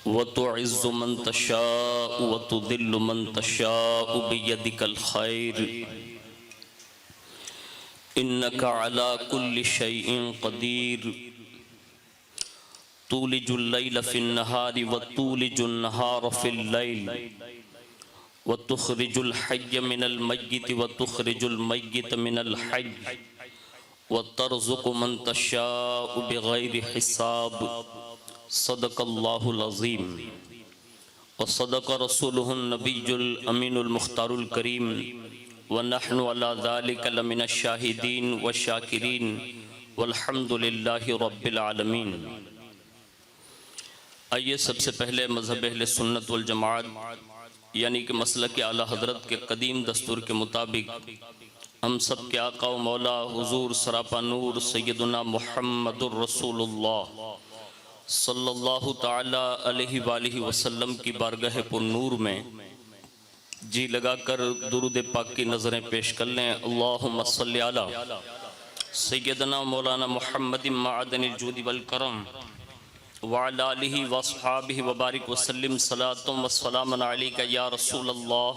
व तुइज़्ज़ु मन तशाअ व तुज़िल्लु मन तशाअ बियदिकल खैर इन्नका अला कुल्लि शैइन क़दीर तूलिजुल लैल फिन नहारि व तूलिजुन नहार फिल लैल व तुखरिजुल हय्य मिनल मय्यित व तुखरिजुल मय्यित मिनल हय्य व तर्ज़ुक़ु मन तशाअ बिग़ैरि हिसाब। सदक़ल्लाहुल अज़ीम व सदक़ रसूलुहुन नबियुल अमीनुल मुख्तारुल करीम व नहनु अला ज़ालिका लमिनश शाहिदीन व शाकिरीन वल्हम्दुलिल्लाहि रब्बिल आलमीन। आइए सबसे पहले मज़हब अहले सुन्नत वल जमाअत यानी कि मसलक आला हज़रत के कदीम दस्तूर के मुताबिक हम सब के आका व मौला हुज़ूर सरापा नूर सय्यदुना मुहम्मदुर रसूलुल्लाह सल्लल्लाहु ताला अलैहि वालिहि वसल्लम की बारगाह पुर नूर में जी लगाकर दुरूद पाक की नज़रें पेश कर लें। अल्लाहुम्मा सल्लि अला सय्यदना मौलाना मुहम्मद मअदनिल जूद वल करम व अला आलिहि व अस्हाबिहि व बारिक वसल्लिम सलातुम व सलामन अलैका या रसूल अल्लाह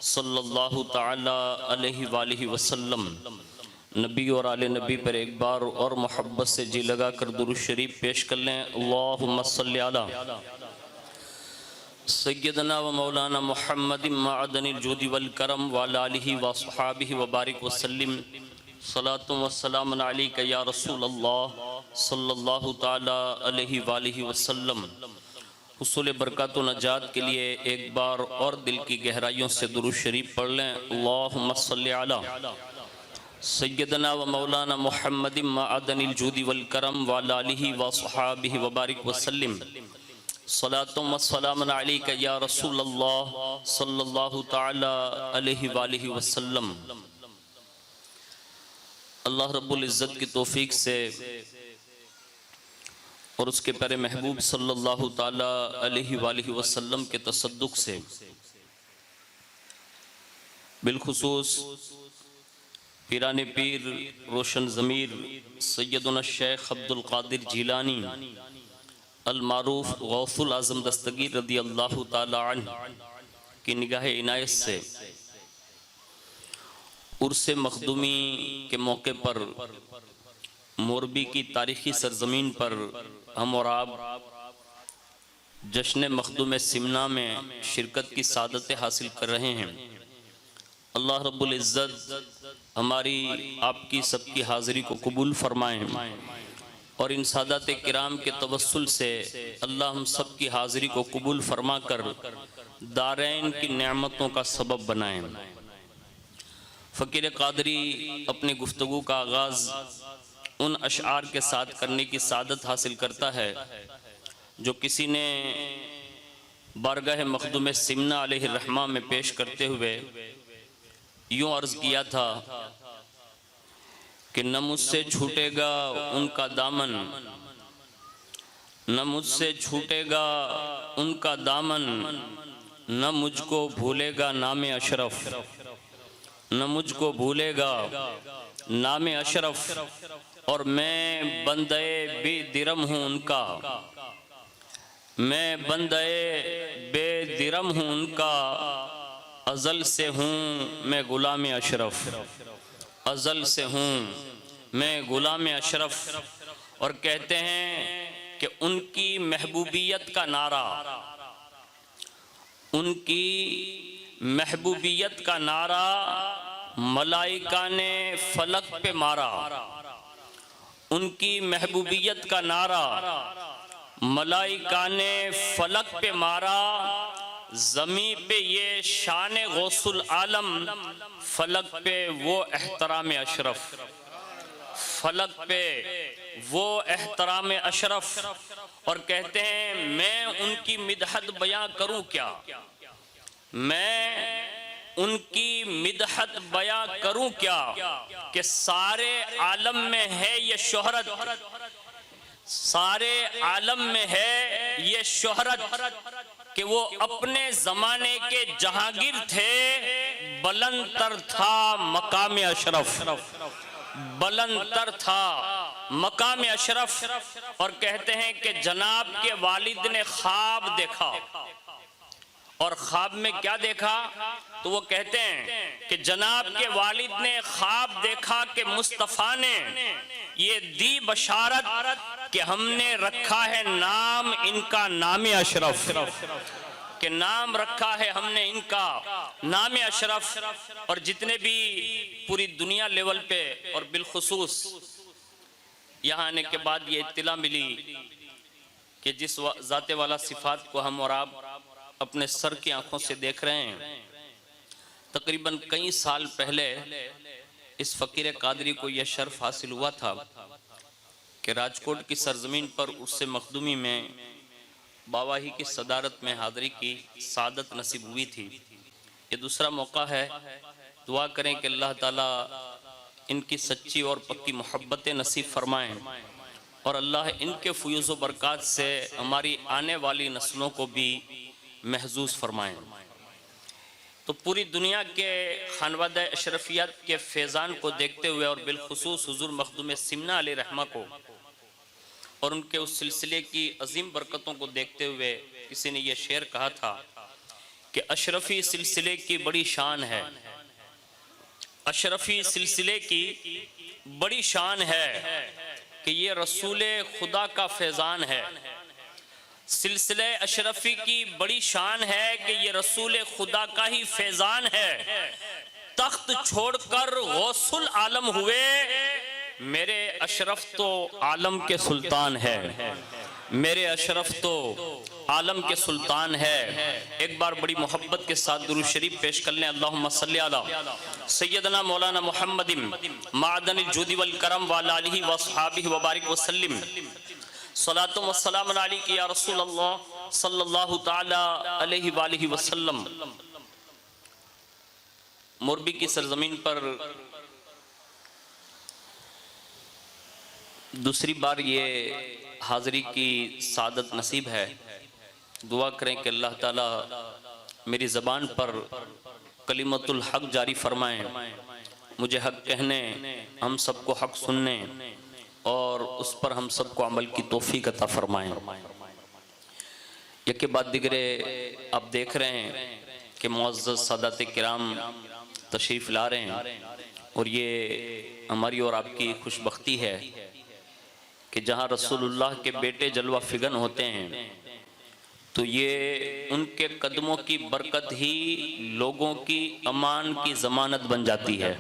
सल्लल्लाहु ताला अलैहि वालिहि वसल्लम। नबी और आले नबी पर एक बार और मोहब्बत से जी लगा कर दुरूद शरीफ पेश कर लें। अल्लाहुम्मा सल्लि अला सय्यदना व मौलाना मुहम्मद मअदनिल जूद वल करम व अला आलिहि व अस्हाबिहि व बारिक वसल्लिम सलातुम व सलामन अलैका या रसूल अल्लाह सल्लल्लाहु ताला अलैहि वालिहि वसल्लम। हुसूल बरकत व नजात के लिए एक बार और दिल की गहराइयों से दुरूद शरीफ पढ़ लें। अल्लाहुम्मा सल्लि अला सय्यदना व मौलाना मुहम्मद मअदनिल जूद वल करम व अला आलिहि व अस्हाबिहि व बारिक वसल्लिम सलातुम व सलामन अलैका या रसूल अल्लाह सल्लल्लाहु ताला अलैहि वालिहि वसल्लम। अल्लाह रब्बुल इज़्ज़त की तौफीक से और उसके प्यारे महबूब सल्लल्लाहु ताला अलैहि वालिहि वसल्लम के तसद्दुक़ से बिलखुसूस पीराने पीर रोशन ज़मीर सैयदुना शेख अब्दुल कादिर जिलानी अल मारूफ गौसुल आज़म दस्तगीर रदी अल्लाह ताला अन्हु की निगाह इनायत से उर्से मखदूमी के मौके पर मोरबी की तारीखी सरजमीन पर हम और आप जश्न मखदूम सिमना में शिरकत की सादत हासिल कर रहे हैं। अल्लाह रब्बुल इज़्ज़त हमारी आपकी सबकी हाज़िरी को कबूल फरमाएं और इन सादात किराम के तवस्सुल से अल्लाह हम सब की हाज़िरी को कबूल फरमा कर दारैन की नेमतों का सबब बनाएं। फ़कीर क़ादरी अपनी गुफ्तगू का आगाज़ उन अशआर के साथ करने की सादत हासिल करता है जो किसी ने बारगाह मखदूम सिमना अलैहि रहमा में पेश करते हुए यूँ अर्ज़ किया था कि न मुझसे छूटेगा उनका दामन, न मुझसे छूटेगा उनका दामन, न मुझको भूलेगा नामे अशरफ, न मुझको भूलेगा नामे अशरफ। और मैं बंदे बेदिरम हूँ उनका, मैं बंदे बेदिरम हूँ उनका, अज़ल से हूँ मैं गुलाम अशरफ, अज़ल से हूँ मैं गुलाम अशरफ। और कहते हैं कि उनकी महबूबियत का नारा, उनकी महबूबियत का नारा मलाइका ने फलक पे मारा, उनकी महबूबियत का नारा मलाइका ने फलक पे मारा। ज़मी पे ये शान गौसुल आलम, फलक पे वो एहतराम अशरफ, फलक पे वो एहतराम अशरफ। और कहते हैं मैं उनकी मिदहत बयां करूं क्या, मैं उनकी मिदहत बयां करूं क्या कि सारे आलम में है ये शोहरत, सारे आलम में है ये शोहरत कि वो अपने ज़माने के जहांगीर थे, बुलंद तर था मकाम अशरफ, बुलंद तर था मकाम अशरफ और कहते हैं कि जनाब के वालिद ने ख्वाब देखा। और ख्वाब में क्या देखा? तो वो कहते हैं कि जनाब के वालिद ने ख्वाब देखा कि मुस्तफ़ा ने ये दी बशारत कि हमने रखा है नाम इनका नाम अशरफ, के नाम रखा है हमने इनका नाम अशरफ। और जितने भी पूरी दुनिया लेवल पे और बिलखुसूस यहाँ आने के बाद ये इत्तला मिली कि जिस ज़ाते वाला सिफात को हम और आप अपने सर की आंखों से देख रहे हैं, तकरीबन कई साल पहले इस फ़कीर कादरी को यह शर्फ हासिल हुआ था कि राजकोट की सरजमीन पर उससे मखदूमी में बावाही की सदारत में हाज़री की सादत नसीब हुई थी। ये दूसरा मौका है। दुआ करें कि अल्लाह ताला इनकी सच्ची और पक्की मोहब्बतें नसीब फरमाएं और अल्लाह इनके फ़यूज़ व बरक़ात से हमारी आने वाली नस्लों को भी महजूज फरमाएं। तो पूरी दुनिया के खानवादा अशरफियत के फैज़ान को देखते हुए और बिलखुसूस हुज़ूर मखदूम सिमना अलैहि रहमा को और उनके उस सिलसिले की अजीम बरकतों को देखते हुए किसी ने यह शेर कहा था कि अशरफी सिलसिले की बड़ी शान है, अशरफी सिलसिले की बड़ी शान है कि ये रसूले खुदा का फैज़ान है। सिलसिले अशरफी की बड़ी शान है कि ये रसूले खुदा का ही फैज़ान है। तख्त छोड़कर गौसुल आलम हुए, मेरे अशरफ तो आलम के सुल्तान है, मेरे अशरफ तो आलम के सुल्तान है। एक बार बड़ी मोहब्बत के साथ दुरूद शरीफ पेश कर लें। अल्लाहुम्मा सल्ली अला सय्यदना मौलाना मुहम्मदिन मादनिल जुदी वल करम व अला आलिहि व अस्हाबिहि व बारिक वसल्लिम। सलातु व सलाम अलैका या रसूल अल्लाह सल्लल्लाहु तआला अलैहि व आलिहि वसल्लम। मोरबी की सरजमीन पर दूसरी बार ये हाज़री की सादत नसीब है। दुआ करें कि अल्लाह ताला मेरी ज़बान पर कलिमतुल हक जारी फरमाएं, मुझे हक कहने, हम सबको हक सुनने और उस पर हम सबको अमल की तौफीक अता फरमाएं। एक के बाद दिगरे आप देख रहे हैं कि मुअज़्ज़ज़ सादात किराम तशरीफ़ ला रहे हैं और ये हमारी और आपकी खुशबख्ती है कि जहाँ रसूलुल्लाह के बेटे जलवा फिगन होते हैं तो ये उनके कदमों की बरकत ही लोगों की अमान की ज़मानत बन जाती है।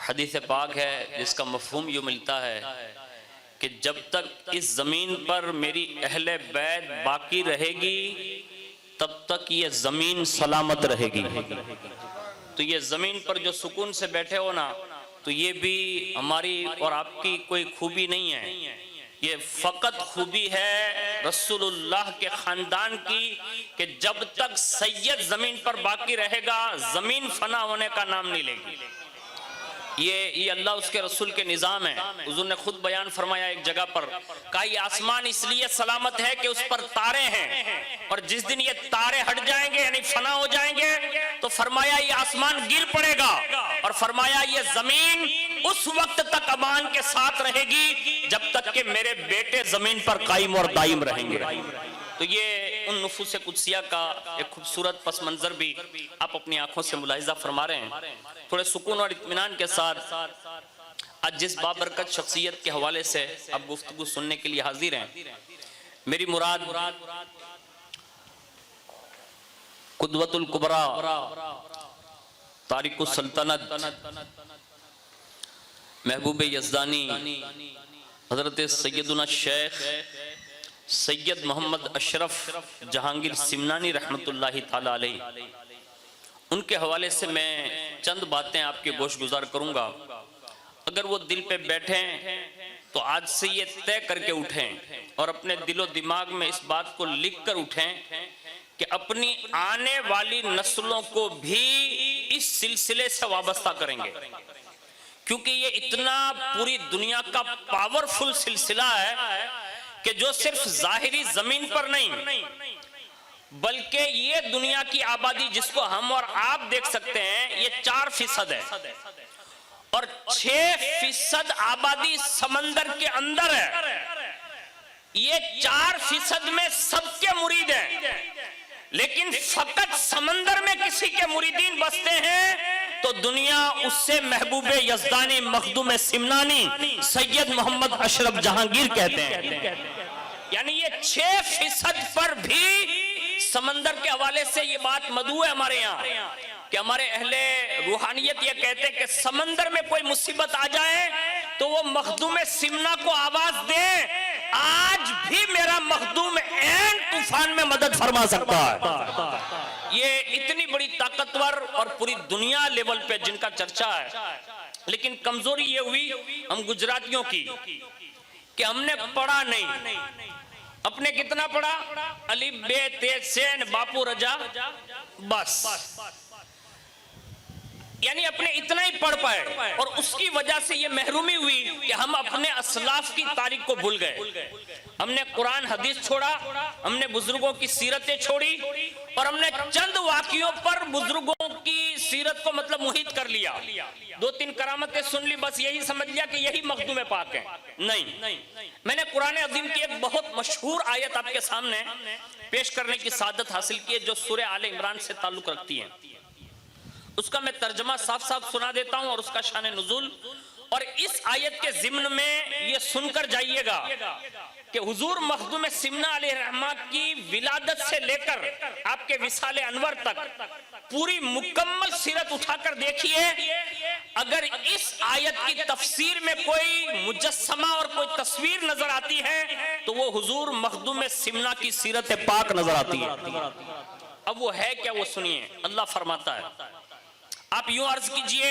हदीस पाक है जिसका मफ़हूम ये मिलता है कि जब तक इस ज़मीन पर मेरी अहले बैत बाकी रहेगी तब तक ये ज़मीन सलामत रहेगी। तो ये ज़मीन पर जो सुकून से बैठे हो ना, तो ये भी हमारी और आपकी कोई खूबी नहीं है, ये फ़कत खूबी है रसूलुल्लाह के ख़ानदान की कि जब तक सैयद ज़मीन पर बाकी रहेगा ज़मीन फना होने का नाम नहीं लेगी। ये अल्लाह उसके रसूल के निज़ाम है। हुज़ूर ने खुद बयान फरमाया एक जगह पर, कहा ये आसमान इसलिए सलामत है कि उस पर तारे हैं और जिस दिन ये तारे हट जाएंगे यानी फना हो जाएंगे तो फरमाया ये आसमान गिर पड़ेगा और फरमाया ये जमीन उस वक्त तक अमान के साथ रहेगी जब तक कि मेरे बेटे जमीन पर कायम और दायम रहेंगे। तो ये उन नुफूस कुदसिया का एक खूबसूरत पस मंजर भी आप अपनी आंखों से मुलाहिजा फरमा रहे हैं। थोड़े सुकून और इत्मीनान के साथ आज जिस बाबरकत शख्सियत के हवाले से आप गुफ्तगू सुनने के लिए हाजिर हैं, मेरी मुराद कुदवतुल कुबरा तारिकुस सल्तनत महबूब यज़दानी हजरत सैयदुना शेख सैयद मोहम्मद अशरफ जहांगीर सिमनानी रहमतुल्लाहि ताला अलैह, उनके हवाले से मैं चंद बातें आपके गोश गुजार करूंगा। अगर वो दिल पे बैठे तो आज से ये तय करके उठें और अपने दिलो दिमाग में इस बात को लिख कर उठें कि अपनी आने वाली नस्लों को भी इस सिलसिले से वाबस्ता करेंगे, क्योंकि ये इतना पूरी दुनिया का पावरफुल सिलसिला है कि जो सिर्फ जाहिरी जमीन पर नहीं बल्कि ये दुनिया की आबादी जिसको हम और आप देख सकते हैं ये 4% है और 6% आबादी समंदर के अंदर है। ये 4% में सबके मुरीद हैं, लेकिन फकत समंदर में किसी के मुरीदीन बसते हैं तो दुनिया उससे महबूबे यज़दानी मखदूम सिमनानी सैयद मोहम्मद अशरफ जहांगीर कहते हैं। यानी ये 6% पर भी समंदर के हवाले से ये बात मदू है हमारे यहाँ कि हमारे अहले रूहानियत ये कहते हैं कि समंदर में कोई मुसीबत आ जाए तो वो मखदूम सिमना को आवाज दे, आज भी मेरा मखदूम ऐन तूफान में मदद फरमा सकता है। ये इतनी बड़ी ताकतवर और पूरी दुनिया लेवल पे जिनका चर्चा है। लेकिन कमजोरी ये हुई हम गुजरातियों की कि हमने पढ़ा नहीं। अपने कितना पढ़ा? अलिफ बे ते सैन बापू रजा बस, यानी अपने इतना ही पढ़ पाए और उसकी वजह से ये महरूमी हुई कि हम अपने असलाफ की तारीख को भूल गए। हमने कुरान हदीस छोड़ा, हमने बुजुर्गों की सीरतें छोड़ी और हमने चंद वाकियों पर बुजुर्गों की सीरत को मतलब मुहित कर लिया। 2-3 करामतें सुन ली, बस यही समझ लिया कि यही मखदूम पाक है। नहीं, मैंने कुरान अज़ीम की एक बहुत मशहूर आयत आपके सामने पेश करने की सादत हासिल की है जो सूरह आले इमरान से ताल्लुक रखती है। उसका मैं तर्जमा साफ साफ सुना देता हूं और उसका शान नुज़ूल, और इस आयत के ज़िम्न में ये सुनकर जाइएगा कि हुजूर मखदूम सिमना अलैहिर्रहमा की विलादत से लेकर आपके विसाले अनवर तक पूरी मुकम्मल सीरत उठाकर देखिए। अगर इस आयत की तफसीर में कोई मुजस्समा और कोई तस्वीर नजर आती है तो वो हुजूर मखदूम सिमना की सीरत पाक नजर आती है। अब वो है क्या, वो सुनिए। अल्लाह फरमाता है, आप यूं अर्ज कीजिए,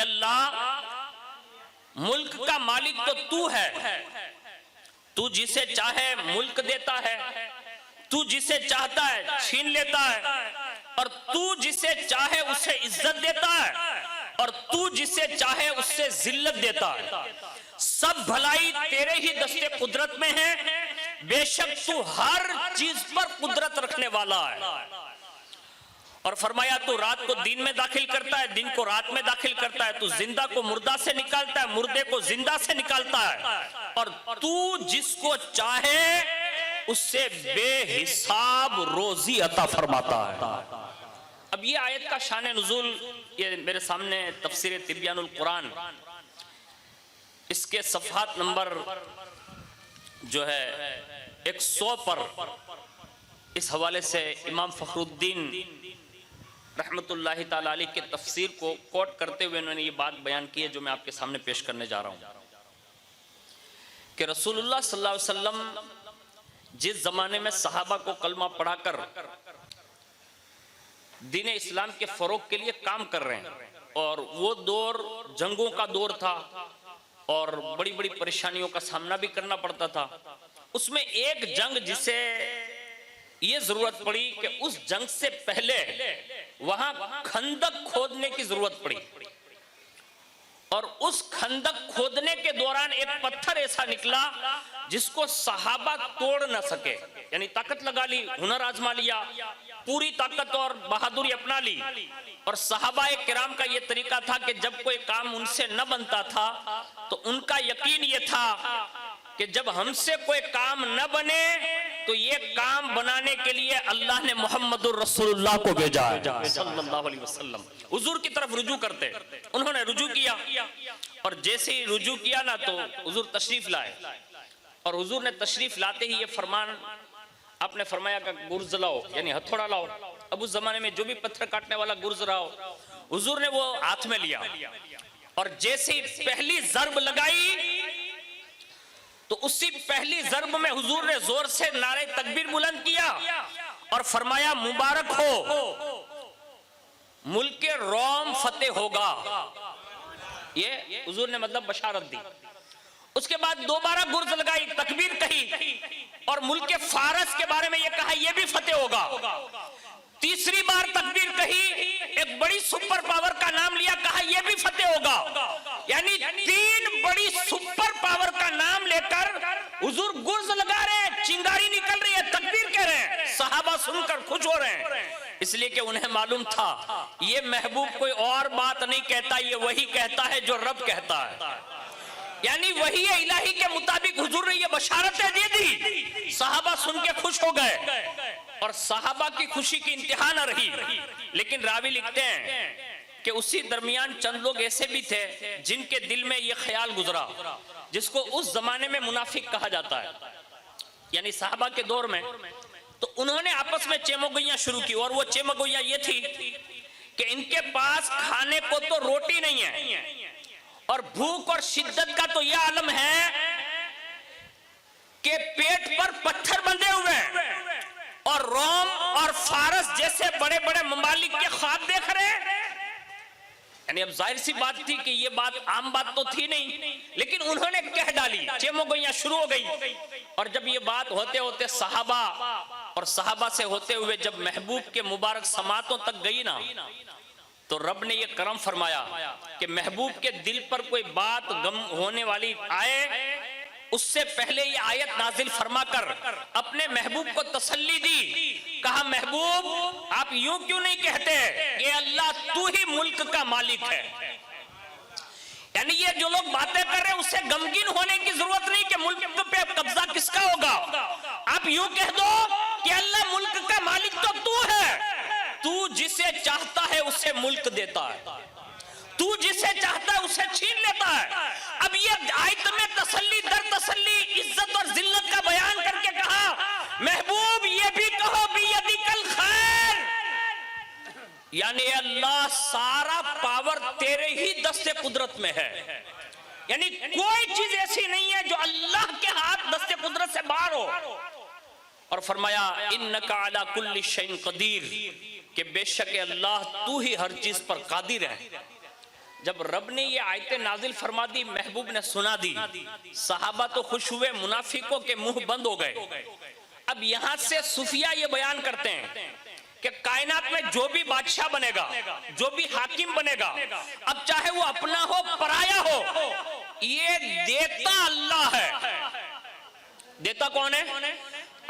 अल्लाह मुल्क का मालिक तो तू है, तू जिसे चाहे मुल्क देता है, तू जिसे चाहता है छीन लेता है, और तू जिसे चाहे उसे इज्जत देता है और तू जिसे चाहे उससे जिल्लत देता है। सब भलाई तेरे ही दस्ते कुदरत में है, बेशक तू हर चीज पर कुदरत रखने वाला है। और फरमाया तू रात को दिन में दाखिल करता है, दिन को रात में दाखिल करता है, तू जिंदा को मुर्दा से निकालता है, मुर्दे को जिंदा से निकालता है, और तू जिसको चाहे उससे बेहिसाब रोजी अता फरमाता है। अब ये आयत का शान नुज़ूल ये मेरे सामने तफसीर तिब्यानुल कुरान, इसके सफ़हात नंबर जो है 100 पर इस हवाले से इमाम फखरुद्दीन रहमतुल्लाहि ताला अलैह के तफसीर को कोट करते हुए उन्होंने ये बात बयान की है जो मैं आपके सामने पेश करने जा रहा हूँ कि रसूलुल्लाह सल्लल्लाहु अलैहि वसल्लम जिस जमाने में सहाबा को कलमा पढ़ाकर दीन इस्लाम के फरोग के लिए काम कर रहे हैं, और वो दौर जंगों का दौर था और बड़ी बड़ी परेशानियों का सामना भी करना पड़ता था। उसमें एक जंग जिसे ये जरूरत पड़ी कि उस जंग से पहले वहां खंदक खोदने की जरूरत पड़ी, और उस खंदक खोदने के दौरान एक पत्थर ऐसा निकला जिसको सहाबा तोड़ न सके, यानी ताकत लगा ली, हुनर आजमा लिया, पूरी ताकत और बहादुरी अपना ली। और सहाबाए किराम का ये तरीका था कि जब कोई काम उनसे न बनता था तो उनका यकीन ये था कि जब हमसे कोई काम न बने तो ये काम बनाने के लिए अल्लाह ने मोहम्मदुर रसूलुल्लाह को भेजा है सल्लल्लाहु अलैहि वसल्लम। हुजूर की तरफ रुजू करते, उन्होंने रुजू किया, और जैसे ही रुजू किया ना तो हुजूर तशरीफ लाए, और हुजूर ने तशरीफ लाते ही ये फरमान आपने फरमाया कि गुर्ज लाओ, यानी हथौड़ा लाओ। अब उस जमाने में जो भी पत्थर काटने वाला गुर्ज रहा हो, हुजूर ने वो हाथ में लिया, और जैसे ही पहली जर्ब लगाई तो उसी पहली जर्ब में हुजूर ने जोर से नारे तकबीर बुलंद किया और फरमाया मुबारक हो, मुल्क के रोम फतेह होगा। ये हुजूर ने मतलब बशारत दी। उसके बाद दोबारा गुर्ज लगाई, तकबीर कही, और मुल्क के फारस के बारे में ये कहा ये भी फतेह होगा। तीसरी बार तकबीर कही, एक बड़ी सुपर पावर का नाम लिया, कहा यह भी फतेह होगा। यानी 3 बड़ी सुपर पावर का नाम लेकर हुजूर गुर्ज लगा रहे हैं, चिंगारी निकल रही है, तकबीर कह रहे हैं। सहाबा सुनकर खुश हो रहे हैं, इसलिए कि उन्हें मालूम था ये महबूब कोई और बात नहीं कहता, ये वही कहता है जो रब कहता है। यानी वही इलाही के मुताबिक हुजूर ने ये बशारतें दे दी। सहाबा सुन के खुश हो गए और सहाबा की खुशी की इंतहा न रही। लेकिन रावी लिखते हैं कि उसी दरमियान चंद लोग ऐसे भी थे जिनके दिल में ये ख्याल गुजरा, जिसको उस जमाने में मुनाफिक कहा जाता है, यानी सहाबा के दौर में। तो उन्होंने आपस में चेमोगोइयां शुरू की, और वो चेमोगोइयां ये थी कि इनके पास खाने को तो रोटी नहीं है, और भूख और शिद्दत का तो यह आलम है कि पेट पर पत्थर बंधे हुए हैं, और रोम और फारस जैसे बड़े बड़े ममालिक के ख्वाब देख रहे हैं। यानी अब जाहिर सी बात थी कि ये बात आम बात तो थी नहीं, लेकिन उन्होंने कह डाली, चेमोगोइयां शुरू हो गई। और जब ये बात होते होते सहाबा और सहाबा से होते हुए जब महबूब के मुबारक समातों तक गई ना, तो रब ने ये करम फरमाया कि महबूब के दिल पर कोई बात गम होने वाली आए, उससे पहले ये आयत नाजिल फरमाकर अपने महबूब को तसल्ली दी। कहा, महबूब आप यूं क्यों नहीं कहते कि अल्लाह तू ही मुल्क का मालिक है। यानी ये जो लोग बातें कर रहे हैं उससे गमगीन होने की जरूरत नहीं कि मुल्क पे कब्जा किसका होगा। आप यूं कह दो कि अल्लाह मुल्क का मालिक तो तू है, तू जिसे चाहता है उसे मुल्क देता है, तू जिसे चाहता है उसे छीन लेता है। अब ये आयत में तसल्ली दर तसल्ली इज्जत और जिल्लत का बयान करके कहा, महबूब ये भी कहो बियदिकल खैर, यानी अल्लाह सारा पावर तेरे ही दस्ते कुदरत में है। यानी कोई चीज ऐसी नहीं है जो अल्लाह के हाथ दस्ते कुदरत से बाहर हो। और फरमाया इन्नका अला कुल्ली शैइन कदीर, कि बेशक अल्लाह तू ही हर चीज पर कादिर है। जब रब ने ये आयतें नाजिल फरमा दी, महबूब ने सुना दी, सहाबा तो खुश हुए, मुनाफिकों के मुंह बंद हो गए। अब यहां से सूफिया ये बयान करते हैं कि कायनात में जो भी बादशाह बनेगा, जो भी हाकिम बनेगा, अब चाहे वो अपना हो पराया हो, ये देता अल्लाह है। देता कौन है?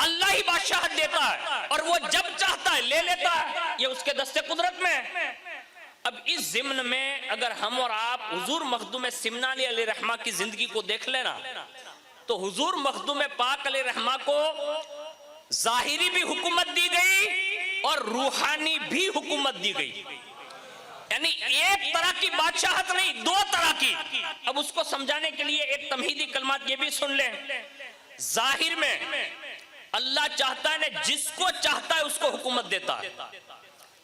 अल्लाह ही बादशाह देता है, और वो जब चाहता है ले लेता है, ये उसके दस्ते कुदरत में है। अब इस जिम्न में अगर हम और आप हुजूर मखदूम सिमनानी अलैहिर्रहमा की जिंदगी को देख लेना, तो हुजूर मखदूम पाक अलैहिर्रहमा को जाहिरी भी हुकूमत दी गई और रूहानी भी हुकूमत दी गई। यानी एक तरह की बादशाहत नहीं, दो तरह की। अब उसको समझाने के लिए एक तमहीदी कलमात ये भी सुन लें। जाहिर में अल्लाह चाहता है ना, जिसको चाहता है उसको हुकूमत देता है।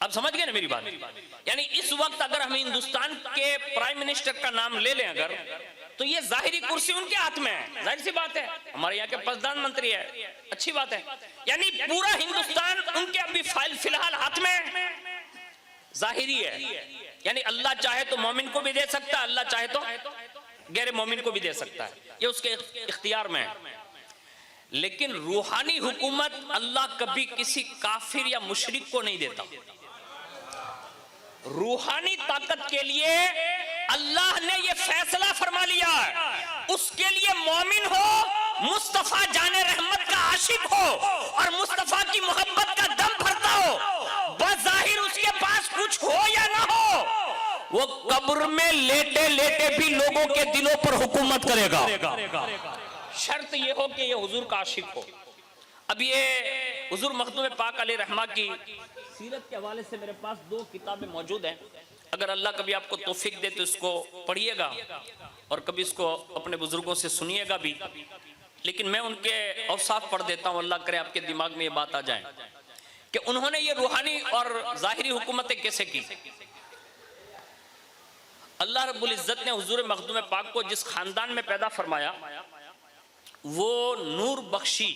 अब समझ गए ना मेरी बात? यानी इस वक्त अगर हम हिंदुस्तान के प्राइम मिनिस्टर का नाम ले लें अगर, तो ये जाहिरी कुर्सी उनके हाथ में है, जाहिर सी बात है। हमारे यहाँ के प्रधानमंत्री है, अच्छी बात है। यानी पूरा हिंदुस्तान उनके अभी फिलहाल हाथ में जाहिरी है। यानी अल्लाह चाहे तो मोमिन को भी दे सकता है, अल्लाह चाहे तो गैर मोमिन को भी दे सकता है, ये उसके इख्तियार में है। लेकिन रूहानी हुकूमत अल्लाह कभी किसी काफिर या मुशरिक को नहीं देता। रूहानी ताकत के लिए अल्लाह ने यह फैसला फरमा लिया है, उसके लिए मोमिन हो, मुस्तफा जाने रहमत का आशिक हो और मुस्तफा की मोहब्बत का दम भरता हो, बज़ाहिर उसके पास कुछ हो या ना हो, वो कब्र में लेटे लेटे भी लोगों के दिलों पर हुकूमत करेगा। शर्त ये हो कि ये हुजूर का आशिक हो। अब ये हुजूर मखदूम पाक अलैहिर्रहमा की सीरत के हवाले से मेरे पास 2 किताबें मौजूद हैं। अगर अल्लाह कभी आपको तौफीक दे तो इसको पढ़िएगा और कभी इसको अपने बुजुर्गों से सुनिएगा भी। लेकिन मैं उनके औसाफ पढ़ देता हूँ, अल्लाह करे आपके दिमाग में ये बात आ जाए कि उन्होंने ये रूहानी और जाहिरी हुकूमतें कैसे की। अल्लाह रब्बुल इज्जत ने हुजूर मखदूम पाक को जिस खानदान में पैदा फरमाया, वो नूर बख्शी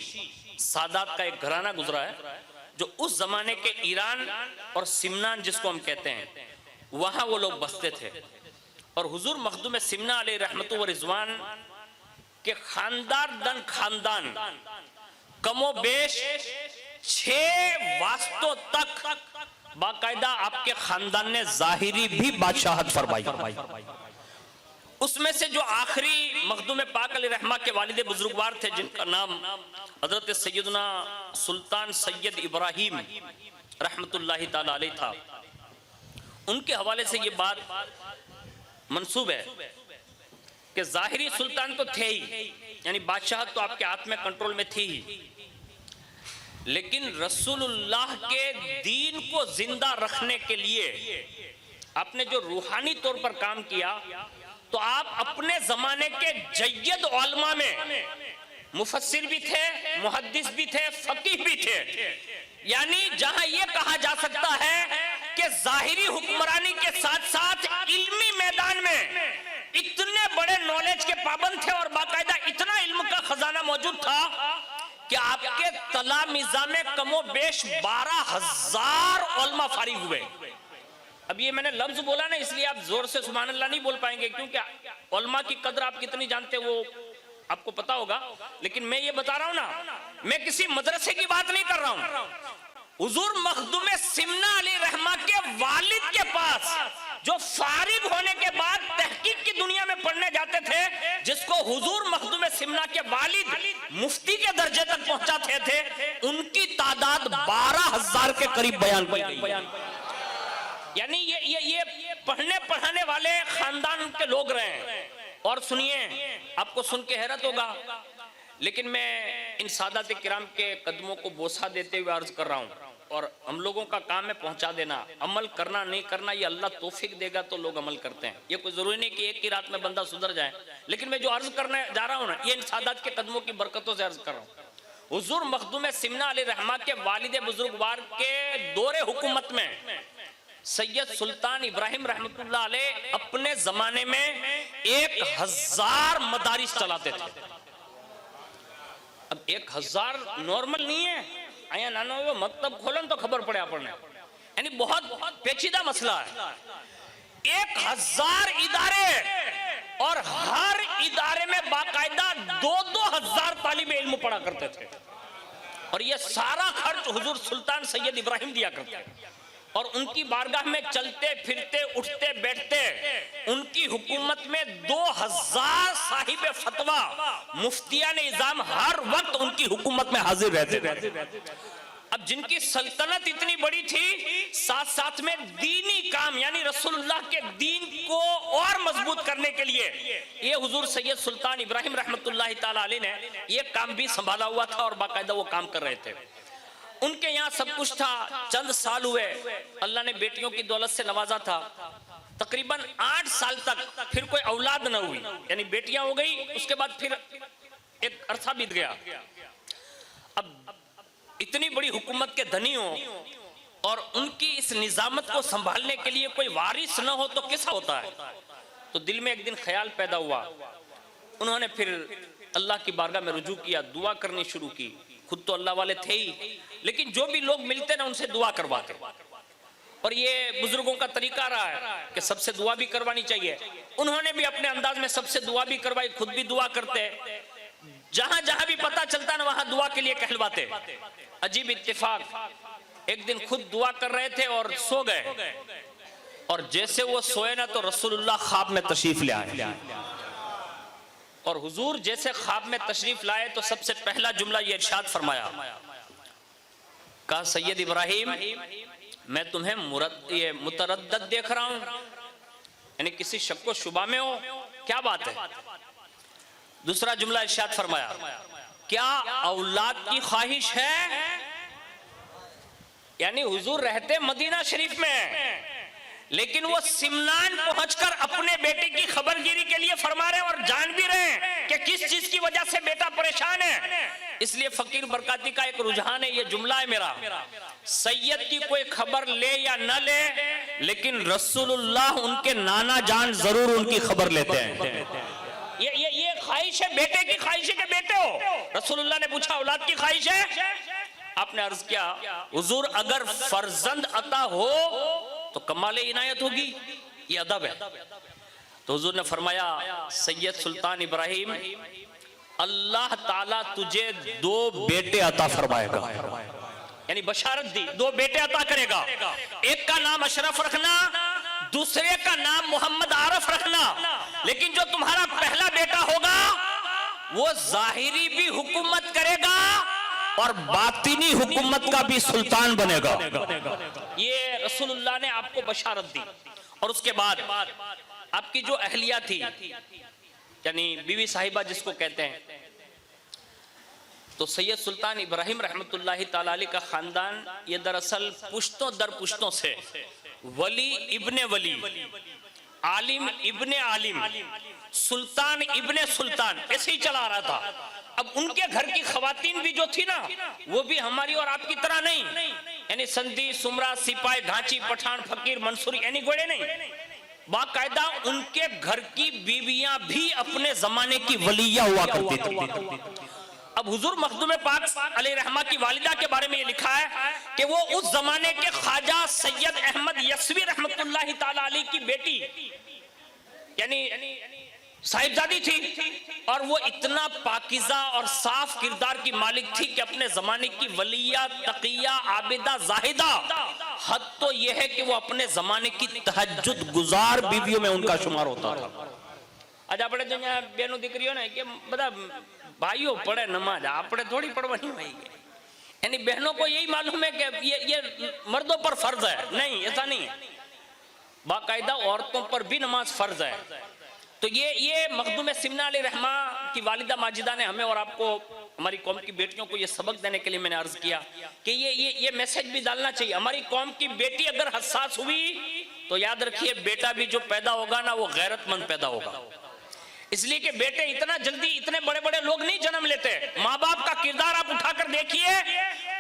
सादात का एक घराना गुजरा है, जो उस जमाने के ईरान और सिमनान जिसको हम कहते हैं, वहां वो लोग बसते थे। और हुजूर मखदूम सिमना अलैहि रहमतु व रिजवान के खानदान कमो बेश 6 वास्तों तक बाकायदा आपके खानदान ने जाहिरी भी बादशाहत फरमाई। उसमें से जो आखिरी मखदूम पाक अलैहिर्रहमा के वालिद बुजुर्गवार थे, जिनका नाम हजरत सैयदना सुल्तान सैयद इब्राहिम रहमतुल्लाहि ताला अलैह था, उनके हवाले से ये बात मंसूब है कि जाहिरी सुल्तान तो थे ही, यानी बादशाह तो आपके हाथ में कंट्रोल में थी ही, लेकिन रसूलुल्लाह के दीन को जिंदा रखने के लिए आपने जो रूहानी तौर पर काम किया, तो आप अपने जमाने के जय्यद उलमा में मुफस्सिर भी थे, मुहद्दिस भी थे, फकीह भी थे, यानी जहां यह कहा जा सकता है कि जाहिरी हुक्मरानी के साथ साथ इल्मी मैदान में इतने बड़े नॉलेज के पाबंद थे और बाकायदा इतना इल्म का खजाना मौजूद था कि आपके तलामिज़ा में कमो बेश 12,000 उलमा फारिग हुए। अब ये मैंने लफ्ज बोला ना, इसलिए आप जोर से सुभान अल्लाह नहीं बोल पाएंगे, क्योंकि उलमा की कदर आप कितनी जानते वो आपको पता होगा, लेकिन मैं ये बता रहा हूं ना, मैं किसी मदरसे की बात नहीं कर रहा हूं। हुजूर मखदूम सिमना अलैहिर्रहमा के वालिद के पास जो फारिग होने के बाद तहकीक की दुनिया में पढ़ने जाते थे, जिसको हुजूर मखदूम सिमना के वालिद मुफ्ती के दर्जे तक पहुंचाते थे, उनकी तादाद 12,000 के करीब बयान की गई। यानी ये पढ़ने पढ़ाने वाले खानदान के लोग रहे हैं। और सुनिए, आपको सुन के हैरत होगा, लेकिन मैं इन सादात किराम के कदमों को बोसा देते हुए अर्ज कर रहा हूँ, और हम लोगों का काम है पहुंचा देना, अमल करना नहीं करना ये अल्लाह तौफीक देगा तो लोग अमल करते हैं। ये कोई जरूरी नहीं कि एक ही रात में बंदा सुधर जाए, लेकिन मैं जो अर्ज करने जा रहा हूँ ना, ये इन सादात के कदमों की बरकतों से अर्ज कर रहा हूँ। हुजूर मखदूम सिमना अलैहिर्रहमा के वालिद बुजुर्गवार के दौरे हुकूमत में सैयद सुल्तान इब्राहिम रहमतुल्लाह अलैह अपने जमाने में 1,000 मदारिस चलाते थे। अब 1,000 नॉर्मल नहीं है, आया नानो वो मकतब खोलन तो खबर पड़े आपने, यानी बहुत पेचीदा मसला है। 1,000 इदारे और हर इदारे में बाकायदा 2-2 हजार तालिब इल्म पढ़ा करते थे, और ये सारा खर्च हुजूर सुल्तान सैयद इब्राहिम दिया करते, और उनकी बारगाह में चलते फिरते उठते बैठते उनकी हुकूमत में 2,000 साहिब फतवा मुफ्तियान निजाम हर वक्त उनकी हुकूमत में हाजिर रहते थे। अब जिनकी सल्तनत इतनी बड़ी थी, साथ साथ में दीनी काम यानी रसूलुल्लाह के दीन को और मजबूत करने के लिए ये हुजूर सैयद सुल्तान इब्राहिम रहमतुल्लाहि ताला अलैह ने ये काम भी संभाला हुआ था और बाकायदा वो काम कर रहे थे। उनके यहाँ सब कुछ था। चंद साल हुए, अल्लाह ने बेटियों की दौलत से नवाजा था। तकरीबन 8 साल तक फिर कोई औलाद न हुई, यानी बेटियां हो गई, उसके बाद फिर एक अरसा बीत गया। अब इतनी बड़ी हुकूमत के धनी हो और उनकी इस निजामत को संभालने के लिए कोई वारिस न हो तो कैसा होता है। तो दिल में एक दिन ख्याल पैदा हुआ, उन्होंने फिर अल्लाह की बारगाह में रुजू किया, दुआ करनी शुरू की। खुद तो अल्लाह वाले थे ही, लेकिन जो भी लोग मिलते ना उनसे दुआ करवाते, और ये बुजुर्गों का तरीका रहा है कि सबसे दुआ भी करवानी चाहिए। उन्होंने भी अपने अंदाज में सबसे दुआ भी करवाई, खुद भी दुआ करते, जहां जहां भी पता चलता ना वहां दुआ के लिए कहलवाते। अजीब इत्तेफाक, एक दिन खुद दुआ कर रहे थे और सो गए, और जैसे वो सोए ना तो रसूलुल्लाह ख्वाब में तशरीफ ले आए, और हुजूर जैसे ख्वाब में तशरीफ लाए तो सबसे पहला जुमला ये इरशाद फरमाया, कहा सैयद इब्राहिम मैं तुम्हें मुतरद्दद देख रहा हूं, यानी किसी शक को शुबा में हो, क्या बात है। दूसरा जुमला इरशाद फरमाया, क्या औलाद की ख्वाहिश है, यानी हुजूर रहते मदीना शरीफ में, लेकिन वो सिमनान पहुंचकर अपने बेटे की खबरगिरी के लिए फरमा रहे हैं और जान भी रहे हैं कि किस चीज की वजह से बेटा परेशान है। इसलिए फकीर बरकाती का एक रुझान है, ये जुमला है मेरा, सैयद की कोई खबर ले या न ले, लेकिन रसूलुल्लाह उनके नाना जान जरूर उनकी खबर लेते हैं। ये ख्वाहिश है, बेटे की ख्वाहिश है कि बेटे हो। रसूलुल्लाह ने पूछा औलाद की ख्वाहिश है, आपने अर्ज किया हुजूर अगर फर्जंद अता हो तो कमाल इनायत होगी, ये अदब है। तो हुजूर ने फरमाया सैयद सुल्तान इब्राहिम अल्लाह ताला तुझे 2 बेटे अता फरमाएगा, यानी बशारत दी 2 बेटे अता करेगा। एक का नाम अशरफ रखना, दूसरे का नाम मोहम्मद आरफ रखना। लेकिन जो तुम्हारा पहला बेटा होगा वो जाहिरी भी हुकूमत करेगा और बातिनी हुकूमत का भी सुल्तान बनेगा। ये रसूलुल्लाह ने आपको बशारत दी। और उसके बाद आपकी जो अहलिया थी, यानी बीवी साहिबा जिसको कहते हैं, तो सैयद सुल्तान इब्राहिम रहमतुल्लाहि ताला अलैह का खानदान ये दरअसल पुश्तों दर पुश्तों से वली इब्ने वली, आलिम इब्ने आलिम, सुल्तान इब्ने सुल्तान ऐसे ही चला रहा था। अब उनके घर की खवातीन भी जो थी ना, वो भी हमारी और आपकी तरह नहीं, यानी संधी, सुमरा, सिपाही, घांची, पठान, फकीर, मंसूरी यानी गोड़े नहीं। बाकायदा उनके घर की बीवियां भी अपने जमाने की वलिया हुआ करती थी। अब हुजूर मखदूम पाक अलैहि रहमा की वालिदा के बारे में ये लिखा है कि वो उस जमाने के ख्वाजा सैयद अहमद यस्वी रहमतुल्लाहि ताला अलैह की बेटी यानी साहिबजादी थी, और वो इतना पाकिज़ा और साफ किरदार की मालिक थी कि अपने जमाने की वलिया, तकिया, आबिदा, जाहिदा, हद तो ये है कि वो अपने जमाने की तहज्जुद गुजार बीवियों में उनका शुमार होता था। आज આપણે જો બેનો દીકરીઓ ને કે બધા ભાઈઓ પढ़े नमाज, આપણે थोड़ी पढ़वानी भाई, यानी बहनों को यही मालूम है कि ये मर्दों पर फर्ज है। नहीं, ऐसा नहीं है, बाकायदा औरतों पर भी नमाज फर्ज है। तो ये मखदूम सिमना अलैहि रहमा की वालिदा माजिदा ने हमें और आपको, हमारी कौम की बेटियों को ये सबक देने के लिए मैंने अर्ज किया कि ये मैसेज भी डालना चाहिए। हमारी कौम की बेटी अगर हसास हुई तो याद रखिए बेटा भी जो पैदा होगा ना वो गैरतमंद पैदा होगा। इसलिए कि बेटे इतना जल्दी इतने बड़े बड़े लोग नहीं जन्म लेते। माँ बाप का किरदार आप उठाकर देखिए,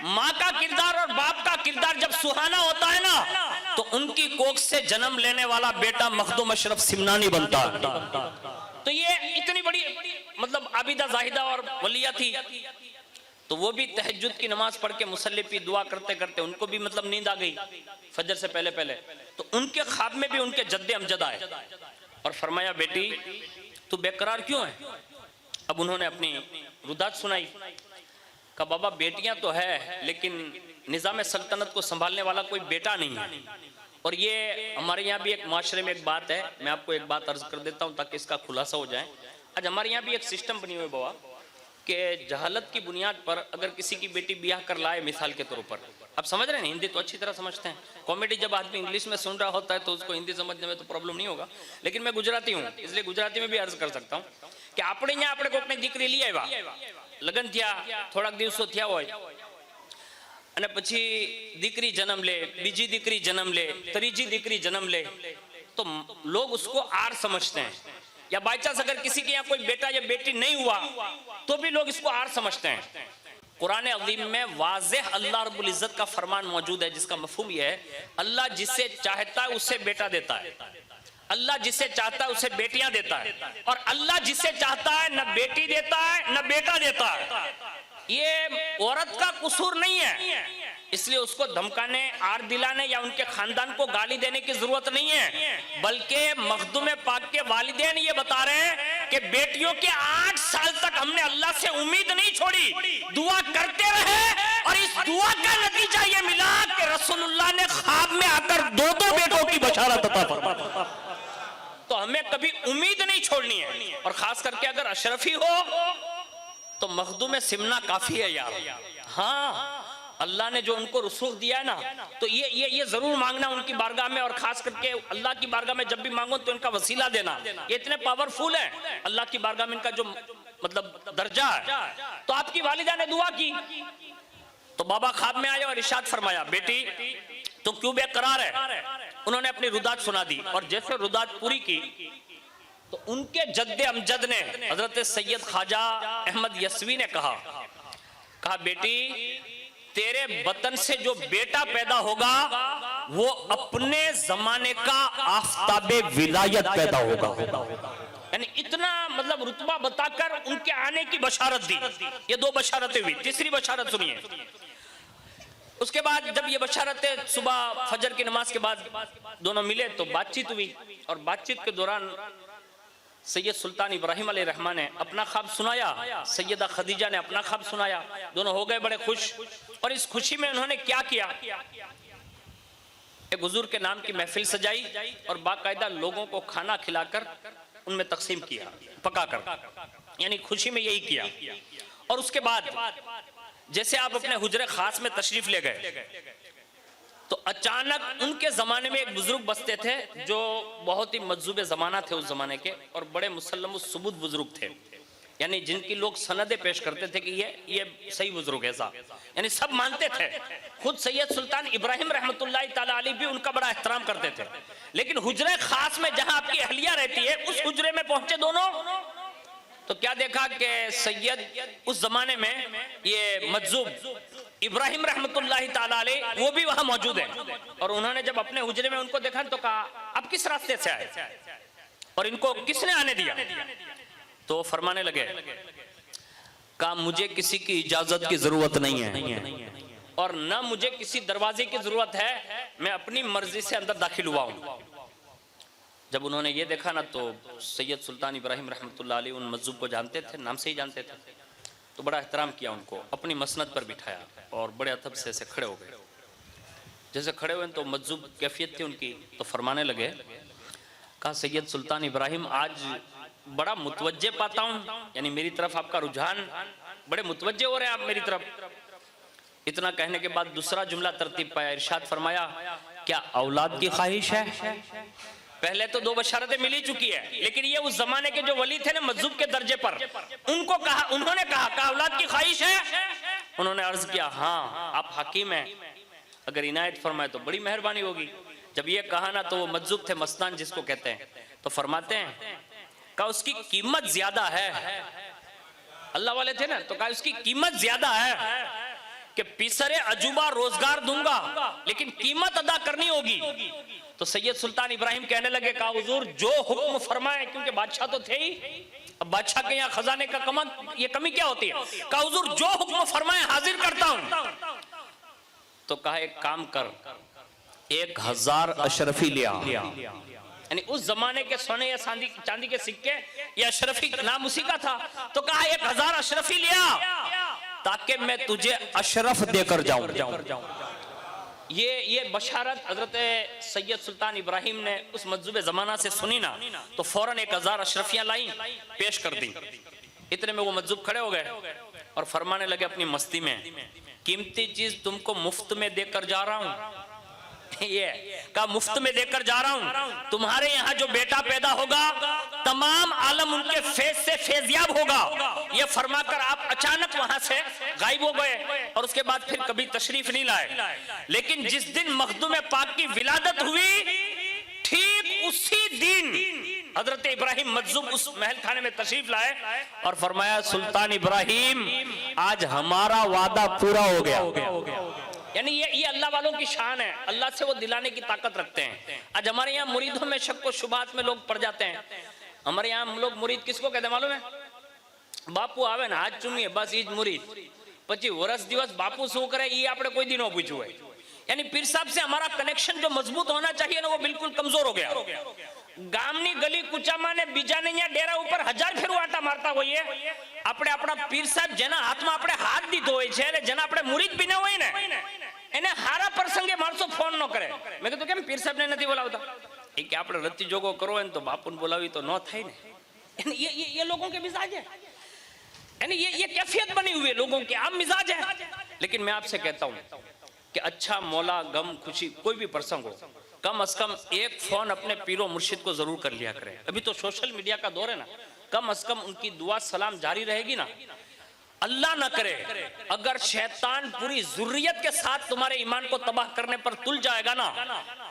माँ का किरदार और बाप का किरदार जब सुहाना होता है ना, तो उनकी कोख से जन्म लेने वाला बेटा मखदूम अशरफ सिमनानी बनता है। तो ये इतनी बड़ी मतलब आबिदा, जाहिदा और वलिया थी, तो वो भी तहज्जुद की नमाज पढ़ के मुसल्ले पे दुआ करते करते उनको भी मतलब नींद आ गई फजर से पहले पहले। तो उनके ख्वाब में भी उनके जद्दे अमजद आए और फरमाया, बेटी तू बेकरार क्यों है? अब उन्होंने अपनी रुदात सुनाई। कहा, बाबा बेटियां तो है लेकिन निज़ाम सल्तनत को संभालने वाला कोई बेटा नहीं है। और ये हमारे यहाँ भी एक माशरे में एक बात है, मैं आपको एक बात अर्ज कर देता हूँ ताकि इसका खुलासा हो जाए। आज हमारे यहाँ भी एक सिस्टम बनी हुई है बाबा कि जहालत की बुनियाद पर अगर किसी की बेटी ब्याह कर लाए, मिसाल के तौर पर, आप समझ रहे हैं, हिंदी तो अच्छी तरह समझते हैं, कॉमेडी जब आदमी इंग्लिश में सुन रहा होता है तो उसको हिंदी समझने में तो प्रॉब्लम नहीं होगा, लेकिन मैं गुजराती हूँ इसलिए गुजराती में भी अर्ज कर सकता हूँ कि આપણે અહીંયા આપણે કોકની દીકરી લઈ આવ્યા, લગ્ન થયા, થોડાક દિવસો થયા હોય અને પછી દીકરી જન્મ લે, બીજી દીકરી જન્મ લે, ત્રીજી દીકરી जन्म ले, तो लोग उसको आर समझते हैं। या बाई चांस अगर किसी के यहाँ कोई बेटा या बेटी नहीं हुआ तो भी लोग इसको आर समझते हैं। कुरान अज़ीम में वाज़ेह अल्लाह रब्बुल इज़्ज़त का फरमान मौजूद है जिसका मफ़हूम यह है, अल्लाह जिसे चाहता है उसे बेटा देता है, अल्लाह जिसे चाहता है उसे बेटियां देता है, और अल्लाह जिसे चाहता है न बेटी देता है न बेटा देता है। ये औरत का कसूर नहीं है, इसलिए उसको धमकाने, आर दिलाने या उनके खानदान को गाली देने की जरूरत नहीं है, बल्कि मखदूम पाक के वालिदैन ये बता रहे हैं कि बेटियों के 8 साल तक हमने अल्लाह से उम्मीद नहीं छोड़ी, दुआ करते रहे, और इस दुआ का नतीजा ये मिला कि रसूलुल्लाह ने ख्वाब में आकर 2 बेटों की बशारत अता फरमाई। तो हमें कभी उम्मीद नहीं छोड़नी है, और खास करके अगर अशरफी हो तो मखदूम सिमना काफी है यार। हाँ, अल्लाह ने जो उनको रुसूख दिया है ना, तो ये जरूर मांगना उनकी बारगाह में, और खास करके अल्लाह की बारगाह में जब भी मांगो तो इनका वसीला देना। ये इतने पावरफुल है अल्लाह की बारगाह में इनका जो मतलब दर्जा है। तो आपकी वालिदा ने दुआ की तो बाबा ख्वाब में आए और इरशाद फरमाया, बेटी तो क्यों बेकरार है? उन्होंने अपनी रुदात सुना दी, और जैसे रुदात पूरी की तो उनके जद्दे अमजद ने हजरत सैयद ख्वाजा अहमद यस्वी ने कहा बेटी तेरे बतन से जो बेटा पैदा होगा वो अपने जमाने का आफताबे विलायत पैदा होगा। यानी इतना मतलब रुतबा बताकर उनके आने की बशारत दी। ये 2 बशारतें हुई, तीसरी बशारत सुनिए। उसके बाद जब ये बशारतें सुबह फजर की नमाज के बाद दोनों मिले तो बातचीत हुई, और बातचीत के दौरान सैयद सुल्तान इब्राहिम अलैहि रहमा ने अपना ख्वाब सुनाया, सैयदा खदीजा ने अपना ख्वाब सुनाया, दोनों हो गए बड़े खुश। और इस खुशी में उन्होंने क्या किया, एक हुजूर के नाम की महफिल सजाई और बाकायदा लोगों को खाना खिलाकर उनमें तकसीम किया पकाकर, यानी खुशी में यही किया। और उसके बाद जैसे आप अपने हुजरे खास में तशरीफ ले गए तो अचानक उनके जमाने में एक बुजुर्ग बसते थे जो बहुत ही मजजूबे जमाना थे उस जमाने के, और बड़े मुसल्लम सुबुत बुजुर्ग थे, यानी जिनकी लोग सनदे पेश करते थे कि ये सही बुजुर्ग है साहब, यानी सब मानते थे। खुद सैयद सुल्तान इब्राहिम रहमतुल्लाह ताला अलैह भी उनका बड़ा एहतराम करते थे। लेकिन हुजरे खास में जहां आपकी अहलिया रहती है उस हुजरे में पहुंचे दोनों, तो क्या देखा कि सैयद उस जमाने में ये मजजूब इब्राहिम रहमतुल्लाह ताला अलैह वो भी वहां मौजूद है। और उन्होंने जब अपने हुजरे में उनको देखा तो कहा आप किस रास्ते से आए और इनको किसने आने दिया? तो फरमाने लगे, कहा मुझे किसी की इजाजत की जरूरत नहीं है और न मुझे किसी दरवाजे की जरूरत है, मैं अपनी मर्जी से अंदर दाखिल हुआ हूं। जब उन्होंने ये देखा ना तो सैयद सुल्तान इब्राहिम रहमतुल्लाह अलैह उन मजजूब को जानते थे, नाम से ही जानते थे, तो बड़ा एहतराम किया उनको, अपनी मसनद पर बिठाया और बड़े अदब से ऐसे खड़े हो गए। जैसे खड़े हुए तो मजजूब कैफियत थी उनकी, तो फरमाने लगे, कहा सैयद सुल्तान इब्राहिम आज बड़ा मुतवज्जे पाता हूं, यानी मेरी तरफ आपका रुझान, बड़े मुतवज्जे हो रहे हैं आप मेरी तरफ। इतना कहने के बाद दूसरा जुमला तरतीब पाया, इरशाद फरमाया, क्या औलाद की ख्वाहिश है? पहले तो 2 बशारतें मिल ही चुकी है, लेकिन ये उस जमाने के जो वली थे ना मजजूब के दर्जे पर, उनको कहा, उन्होंने कहा औलाद की ख्वाहिश है? उन्होंने अर्ज किया, हाँ आप हकीम हैं, अगर इनायत फरमाए तो बड़ी मेहरबानी होगी। जब ये कहा ना तो वो मजजूब थे मस्तान जिसको कहते हैं, तो फरमाते हैं, कहा उसकी कीमत ज्यादा है, अल्लाह वाले थे ना, तो कहा उसकी कीमत ज्यादा है कि पीसरे अजूबा रोजगार दूंगा लेकिन कीमत अदा करनी होगी। तो सैयद सुल्तान इब्राहिम कहने लगे, कहा हुजूर जो हुक्म फरमाए, क्योंकि बादशाह तो थे ही, अब बादशाह के यहाँ खजाने का ये कमी क्या होती है? कहा हुजूर जो हुक्म फरमाए हाजिर करता हूं। तो कहा एक काम कर, 1000 अशरफी लिया, यानी उस जमाने के सोने या चांदी के सिक्के, या अशरफी नाम उसी का था, तो कहा 1000 अशरफी लिया ताकि मैं तुझे अशरफ देकर जाऊं। ये बशारत हजरत सैयद सुल्तान इब्राहिम ने उस मजजूब जमाना से सुनी ना, तो फौरन 1000 अशरफियां लाई, पेश कर दी। इतने में वो मजजूब खड़े हो गए और फरमाने लगे अपनी मस्ती में, कीमती चीज तुमको मुफ्त में देकर जा रहा हूं, ये का मुफ्त में देकर जा रहा हूं, तुम्हारे यहाँ जो बेटा पैदा होगा तमाम आलम उनके फेज से फैजियाब होगा। ये फरमाकर आप अचानक वहां से गायब हो गए और उसके बाद फिर कभी तशरीफ नहीं लाए। लेकिन जिस दिन मखदूम पाक की विलादत हुई, ठीक उसी दिन हजरत इब्राहिम मजजूब उस महल खाने में तशरीफ लाए और फरमाया, सुल्तान इब्राहिम आज हमारा वादा पूरा हो गया। यानी ये अल्लाह वालों की शान है, अल्लाह से वो दिलाने की ताकत रखते हैं। आज हमारे यहाँ मुरीदों में शक व शुबात में लोग पड़ जाते हैं। हमारे यहाँ हम लोग मुरीद किसको कहते हैं मालूम है? बापू आवे ना हाथ चूमिए बस ईज मुरीद, પછી વર્ષ દિવસ બાપુ શું કરે એ આપણે કોઈ દી ન પૂછ્યું હોય। यानी पीर साहब से हमारा कनेक्शन जो मजबूत होना चाहिए ना वो बिल्कुल कमजोर हो गया। गामनी गली कूचामा ने बीजाने न्या डेरा ऊपर 1000 फेरू आटा मारता होइए, આપણે આપણા પીર સાહેબ જેના હાથમાં આપણે હાથ દીધો હોય છે અને જેના આપણે મુરીદ બન્યા હોય ને એને હારા પ્રસંગે માણસો ફોન ન કરે। મેં કીધું કેમ પીર સાહેબ ને નથી બોલાવતા? એ કે આપણે રતી જોગો કરો ને તો બાપુને બોલાવી તો ન થાય ને। ये लोगों के मिजाज है, यानी ये कैफियत बनी हुई है लोगों के, आम मिजाज है। लेकिन मैं आपसे कहता हूं कि अच्छा मौला गम खुशी कोई भी प्रसंग हो, कम से कम एक फोन अपने पीरो मुर्शिद को जरूर कर लिया करें। अभी तो सोशल मीडिया का दौर है ना, कम से कम उनकी दुआ सलाम जारी रहेगी ना। अल्लाह ना करे अगर शैतान पूरी जुर्रियत के साथ तुम्हारे ईमान को तबाह करने पर तुल जाएगा ना,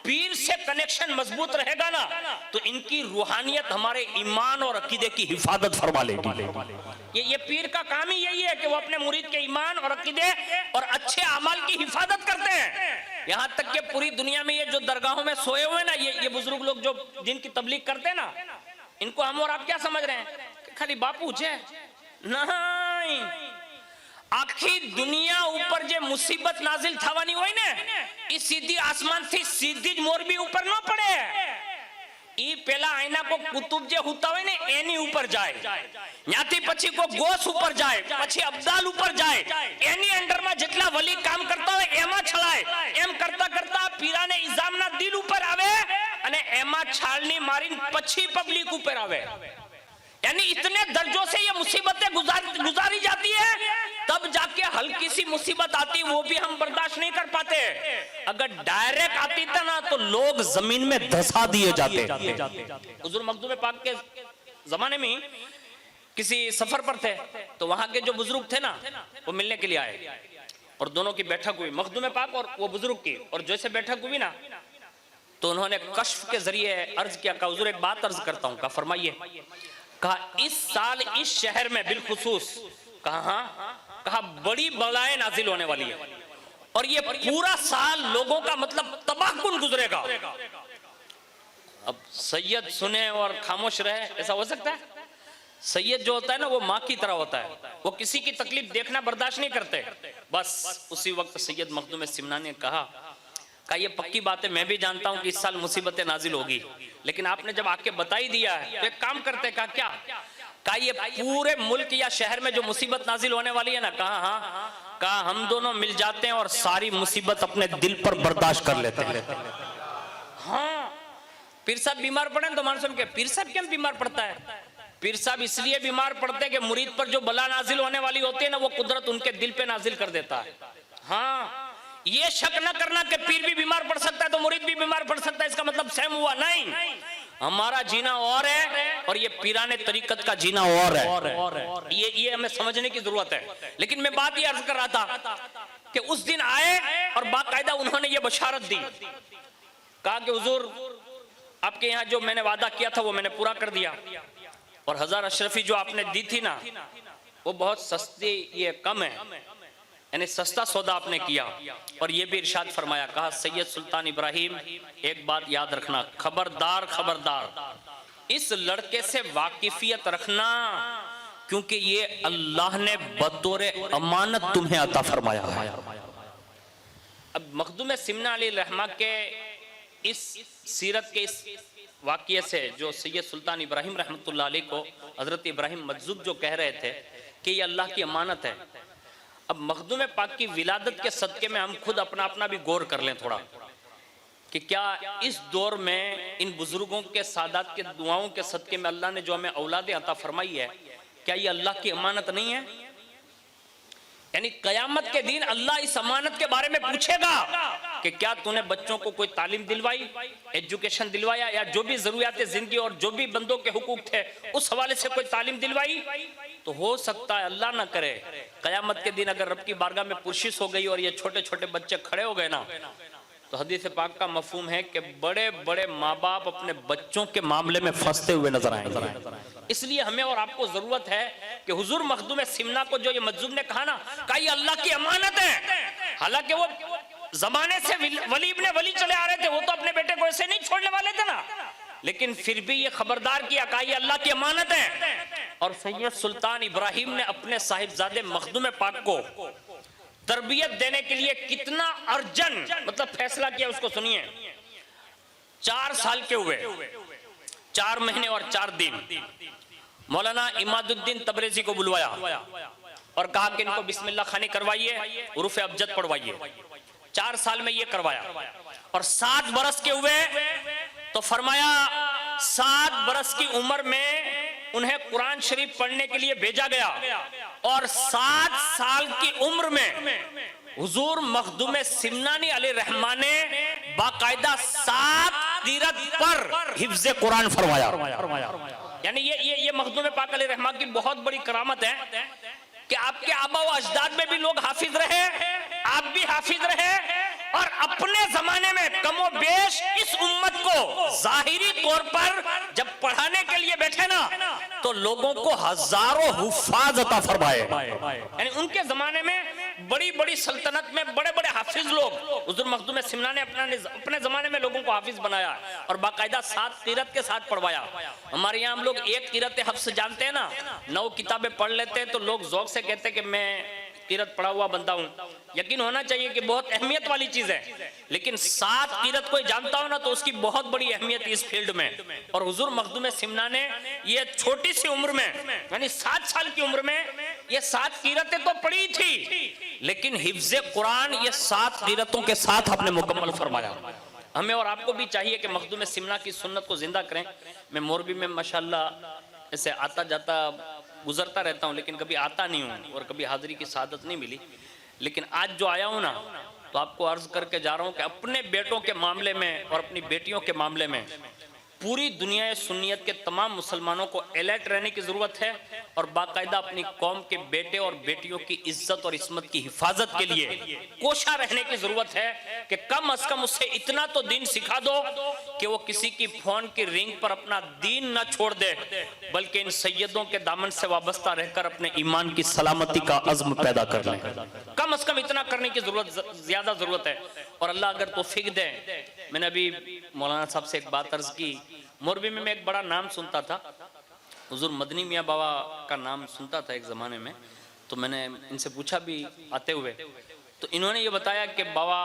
पीर से कनेक्शन मजबूत रहेगा ना, तो इनकी रूहानियत हमारे ईमान और अकीदे की हिफाजत फरमा लेगी। ये पीर का काम ही यही है कि वो अपने मुरीद के ईमान और अकीदे और अच्छे अमाल की हिफाजत करते हैं। यहाँ तक कि पूरी दुनिया में ये जो दरगाहों में सोए हुए ना ये बुजुर्ग लोग जो जिनकी तबलीग करते हैं ना, इनको हम और आप क्या समझ रहे हैं? खाली बापू छे नहीं, आखी दुनिया ऊपर जे मुसीबत नाजिल थवानी होय ने ई सीधी आसमान थी सीधी ज मोरबी ऊपर न पड़े। ई पेला आईना को कुतुब जे होता होय ने एनी ऊपर जाए, न्याथी पछी को गोस ऊपर जाए, पछी अब्दाल ऊपर जाए, एनी अंडर में जेटला वली काम करता होय एमा छलाय। एम करता करता पीरा ने इजाम ना दिल ऊपर आवे અને એમાં एमा छालनी मारी पछी पब्लिक ऊपर आवे, यानी इतने दर्जों से ये मुसीबतें गुजारी जाती है, तब जाके हल्की सी मुसीबत आती वो भी हम बर्दाश्त नहीं कर पाते। अगर डायरेक्ट आती था ना तो लोग जमीन में धंसा दिए जाते। हुजूर मखदूम पाक के जमाने में किसी सफर पर थे, तो वहां के जो बुजुर्ग थे ना वो मिलने के लिए आए और दोनों की बैठक हुई, मखदूम पाक और वो बुजुर्ग की। और जैसे बैठक हुई ना तो उन्होंने कश्फ के जरिए अर्ज किया, कहा हुजूर एक बात अर्ज करता हूं। कहा फरमाइए। कहा इस साल इस शहर में बिलखुसूस, कहा कहा बड़ी बलाएं नाजिल होने वाली है और ये पूरा साल लोगों का मतलब तबाहकुन गुजरेगा। अब सैयद सुने और खामोश रहे, ऐसा हो सकता है? सैयद जो होता है ना वो माँ की तरह होता है, वो किसी की तकलीफ देखना बर्दाश्त नहीं करते। बस उसी वक्त सैयद मखदूम सिमना ने कहा ये पक्की बात है, मैं भी जानता हूं कि इस साल मुसीबतें नाजिल होगी, लेकिन आपने जब आके बता ही दिया है तो एक काम करते। कहा ये पूरे मुल्क या शहर में जो मुसीबत नाजिल होने वाली है ना, कहा हम दोनों मिल जाते हैं और सारी मुसीबत अपने दिल पर बर्दाश्त कर लेते हैं। हाँ, पीर साहब बीमार पड़े तो मान सुन के, पीर साहब क्यों बीमार पड़ता है? पीर साहब इसलिए बीमार पड़ते हैं कि मुरीद पर जो बला नाजिल होने वाली होती है ना वो कुदरत उनके दिल पे नाजिल कर देता है। हाँ, ये शक न करना कि पीर भी बीमार पड़ सकता है तो मुरीद भी बीमार पड़ सकता है, इसका मतलब सेम हुआ नहीं। हमारा जीना और है और ये पीराने तरीकत का जीना और है। ये हमें समझने की जरूरत है। लेकिन मैं बात ये अर्ज कर रहा था कि उस दिन आए और बाकायदा उन्होंने ये बशारत दी, कहा कि हुजूर आपके यहाँ जो मैंने वादा किया था वो मैंने पूरा कर दिया और 1000 अशरफी जो आपने दी थी ना वो बहुत सस्ती, ये कम है, यानी सस्ता सौदा आपने किया। और ये भी इरशाद फरमाया, कहा सैयद सुल्तान इब्राहिम एक बात याद रखना, खबरदार खबरदार इस लड़के से वाकिफियत रखना, क्योंकि ये अल्लाह ने बतौर अमानत तुम्हें अता फरमाया है। अब मखदूम सिमना अली रहमा के इस सीरत के इस वाक़ये से जो सैयद सुल्तान इब्राहिम रहमतुल्लाह अलैह को हजरत इब्राहिम मजजूब जो कह रहे थे कि ये अल्लाह की अमानत है, अब मखदूम पाक की विलादत के सदके में हम खुद अपना भी गौर कर लें थोड़ा, कि क्या इस दौर में इन बुजुर्गों के सादात के दुआओं के सदके में अल्लाह ने जो हमें औलादे अता फरमाई है, क्या ये अल्लाह की अमानत नहीं है? यानी कयामत के दिन अल्लाह इस अमानत के बारे में पूछेगा कि क्या तूने बच्चों को कोई तालीम दिलवाई, एजुकेशन दिलवाया, या जो भी जरूरियात जिंदगी और जो भी बंदों के हुकूक थे उस हवाले से कोई तालीम दिलवाई? तो हो सकता है अल्लाह ना करे कयामत के दिन अगर रब की बारगाह में पुरशिश हो गई और ये छोटे छोटे बच्चे खड़े हो गए ना, तो हदीस पाक का मफहूम है कि बड़े बड़े माँ बाप अपने बच्चों के मामले में फंसते हुए नजर आएंगे। इसलिए हमें और आपको जरूरत है कि हुजूर मखदूम सिमना को जो ये मजजूब ने कहा ना, कहा ये अल्लाह की अमानत है। हालांकि वो जमाने से वली इब्ने वली चले आ रहे थे, वो तो अपने बेटे को ऐसे नहीं छोड़ने वाले थे ना, लेकिन फिर भी ये खबरदार किया, कहा ये अल्लाह की अमानत है। और सैयद सुल्तान इब्राहिम ने अपने साहिबजादे मखदूम पाक को तरबियत देने के लिए कितना अर्जन मतलब फैसला किया, उसको सुनिए। 4 साल के हुए, 4 महीने और 4 दिन मौलाना इमादुद्दीन तबरेजी को बुलवाया और कहा कि इनको बिस्मिल्लाह खानी करवाइए, उरूफ अबजद पढ़वाइए। 4 साल में ये करवाया और 7 बरस के हुए तो फरमाया 7 बरस की उम्र में उन्हें कुरान शरीफ पढ़ने के लिए भेजा गया और 7 साल की उम्र में हुजूर मखदूम सिमनानी अलैहिर्रहमान ने बाकायदा 7 तीरथ पर हिफ्ज़ कुरान फरमाया। यानी ये मखदूम पाक अलैहिर्रहमान की बहुत बड़ी करामत है कि आपके आबा व अजदाद में भी लोग हाफिज रहे, आप भी हाफिज रहे और अपने जमाने में कमो बेश इस उम्मत को जाहिरी तौर पर जब पढ़ाने के लिए बैठे ना तो लोगों को हजारों हुफ्फाज अता फरमाए। यानी उनके जमाने में बड़ी बड़ी सल्तनत में बड़े बड़े हाफिज लोग हुजूर मखदूम सिमना ने अपने जमाने में लोगों को हाफिज बनाया और बाकायदा 7 तीरथ के साथ पढ़वाया। हमारे यहाँ हम लोग 1 तीरथ हफ्स जानते हैं ना, 9 किताबें पढ़ लेते हैं तो लोग ज़ौक़ से कहते हैं कि मैं तीरथ पढ़ा हुआ बंदा हूँ। यकीन होना चाहिए कि बहुत अहमियत वाली चीज है, लेकिन 7 तीरथ कोई जानता हो ना तो उसकी बहुत बड़ी अहमियत इस फील्ड में। और हुजूर मखदूम सिमना ने ये छोटी सी उम्र में यानी 7 साल की उम्र में ये 7 तीरथें तो पढ़ी थी, लेकिन हिफ्ज़े कुरान ये 7 तीरथों के साथ आपने मुकम्मल फरमाया। हमें और आपको भी चाहिए कि मखदूम सिमना की सुन्नत को जिंदा करें। मैं मोरबी में माशाल्लाह ऐसे आता जाता गुजरता रहता हूँ, लेकिन कभी आता नहीं हूँ और कभी हाजिरी की सआदत नहीं मिली। लेकिन आज जो आया हूँ ना, तो आपको अर्ज करके जा रहा हूँ कि अपने बेटों के मामले में और अपनी बेटियों के मामले में पूरी दुनिया सुन्नियत के तमाम मुसलमानों को अलर्ट रहने की जरूरत है और बाकायदा अपनी कौम के बेटे और बेटियों की इज्जत और इस्मत की हिफाजत के लिए कोशा रहने की जरूरत है कि कम अज कम उससे इतना तो दीन सिखा दो कि वो किसी की फोन की रिंग पर अपना दीन न छोड़ दे, बल्कि इन सैयदों के दामन से वाबस्ता रहकर अपने ईमान की सलामती का अज़्म पैदा कर लें। कम अज कम इतना करने की ज्यादा जरूरत है। और अल्लाह अगर तौफीक दे, मैंने अभी मौलाना साहब से एक बात अर्ज की, मोरबी में मैं एक बड़ा नाम सुनता था, हुजूर मदनी मियाँ बाबा का नाम सुनता था एक ज़माने में। तो मैंने इनसे पूछा भी आते हुए, तो इन्होंने ये बताया कि बाबा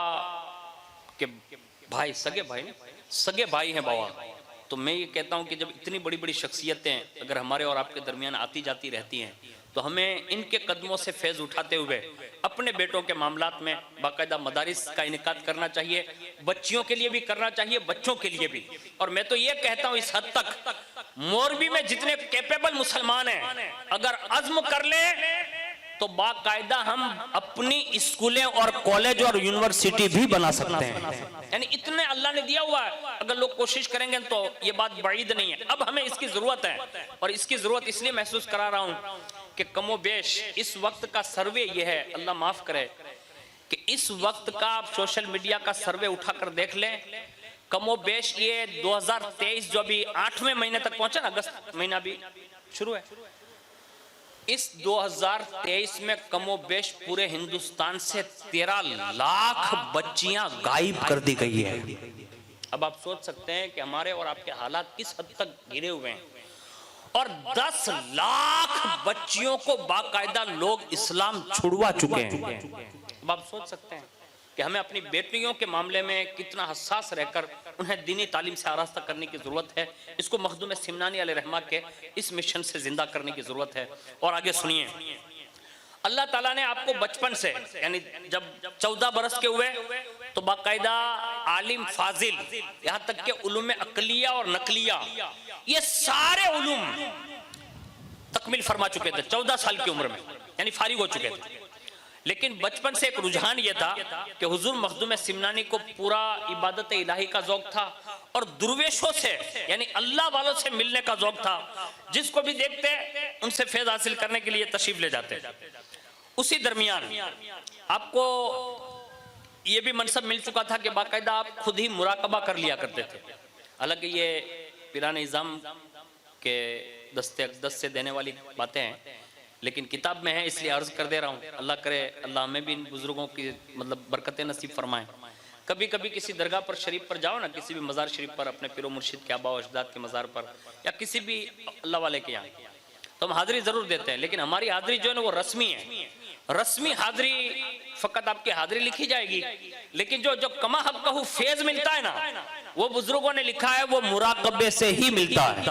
के भाई सगे भाई हैं बाबा। तो मैं ये कहता हूँ कि जब इतनी बड़ी बड़ी शख्सियतें अगर हमारे और आपके दरमियान आती जाती रहती हैं, तो हमें इनके कदमों से फैज़ उठाते हुए अपने बेटों के मामलात में बाकायदा मदारिस का इनेकाद करना चाहिए, बच्चियों के लिए भी करना चाहिए, बच्चों के लिए भी। और मैं तो ये कहता हूँ इस हद तक मोरबी में जितने कैपेबल मुसलमान हैं, अगर अज़्म कर ले तो बाकायदा हम अपनी स्कूलें और कॉलेज और यूनिवर्सिटी भी बना सकते हैं। यानी इतने अल्लाह ने दिया हुआ है, अगर लोग कोशिश करेंगे तो ये बात बईद नहीं है। अब हमें इसकी जरूरत है, और इसकी जरूरत इसलिए महसूस करा रहा हूं कि कमोबेश इस वक्त का सर्वे ये है, अल्लाह माफ करे, कि इस वक्त का आप सोशल मीडिया का सर्वे उठाकर देख लें, कमोबेश ये 2023 जो अभी 8वें महीने तक पहुंचा ना, अगस्त महीना भी शुरू है, इस 2023 में कमोबेश पूरे हिंदुस्तान से 13 लाख बच्चियां गायब कर दी गई है। अब आप सोच सकते हैं कि हमारे और आपके हालात किस हद तक गिरे हुए हैं। और 10 लाख बच्चियों को बाकायदा लोग इस्लाम छुड़वा चुके हैं। अब आप सोच सकते हैं कि हमें अपनी बेटियों के मामले में कितना हसास रहकर उन्हें दीनी तालीम से आरास्ता करने की जरूरत है। इसको मखदूम सिमनानी अलैहिर्रहमा के इस मिशन से जिंदा करने की जरूरत है। और आगे सुनिए, अल्लाह ताला ने आपको बचपन से, यानी जब 14 बरस के हुए तो बाकायदा आलिम फाजिल, यहाँ तक के उलूम अकलिया और नकलिया, ये सारे उलूम तकमील फरमा चुके थे 14 साल की उम्र में, यानी फारिग हो चुके थे। लेकिन बचपन से एक रुझान ये था कि हुजूर मखदूम सिमनानी को पूरा इबादत इलाही का ज़ौक़ था और दुर्वेशों से, यानी अल्लाह वालों से मिलने का ज़ौक़ था। जिसको भी देखते उनसे फैज़ हासिल करने के लिए तशरीफ ले जाते। उसी दरमियान आपको ये भी मनसब मिल चुका था कि बाकायदा आप खुद ही मुराकबा कर लिया करते थे। हालांकि ये पिराने निज़ाम के दस्ते अक़दस से देने वाली बातें हैं, लेकिन किताब में है इसलिए अर्ज कर दे रहा हूँ। अल्लाह करे अल्लाह हमें भी इन बुजुर्गों की मतलब बरकतें नसीब फरमाएं। कभी कभी किसी दरगाह पर शरीफ पर जाओ ना, किसी भी मज़ार शरीफ पर, अपने पीरो मुर्शिद के आबा अजदाद के मज़ार पर या किसी भी अल्लाह वाले के यहाँ, तो हम हाज़िरी ज़रूर देते हैं। लेकिन हमारी हाज़िरी जो है ना वो रस्मी है। रस्मी हाज़िरी फ़कत आपकी हाज़िरी लिखी जाएगी, लेकिन जो कमा हक़ कहू फैज़ मिलता है ना, वो बुजुर्गों ने लिखा है वो मुराकबे से ही मिलता है।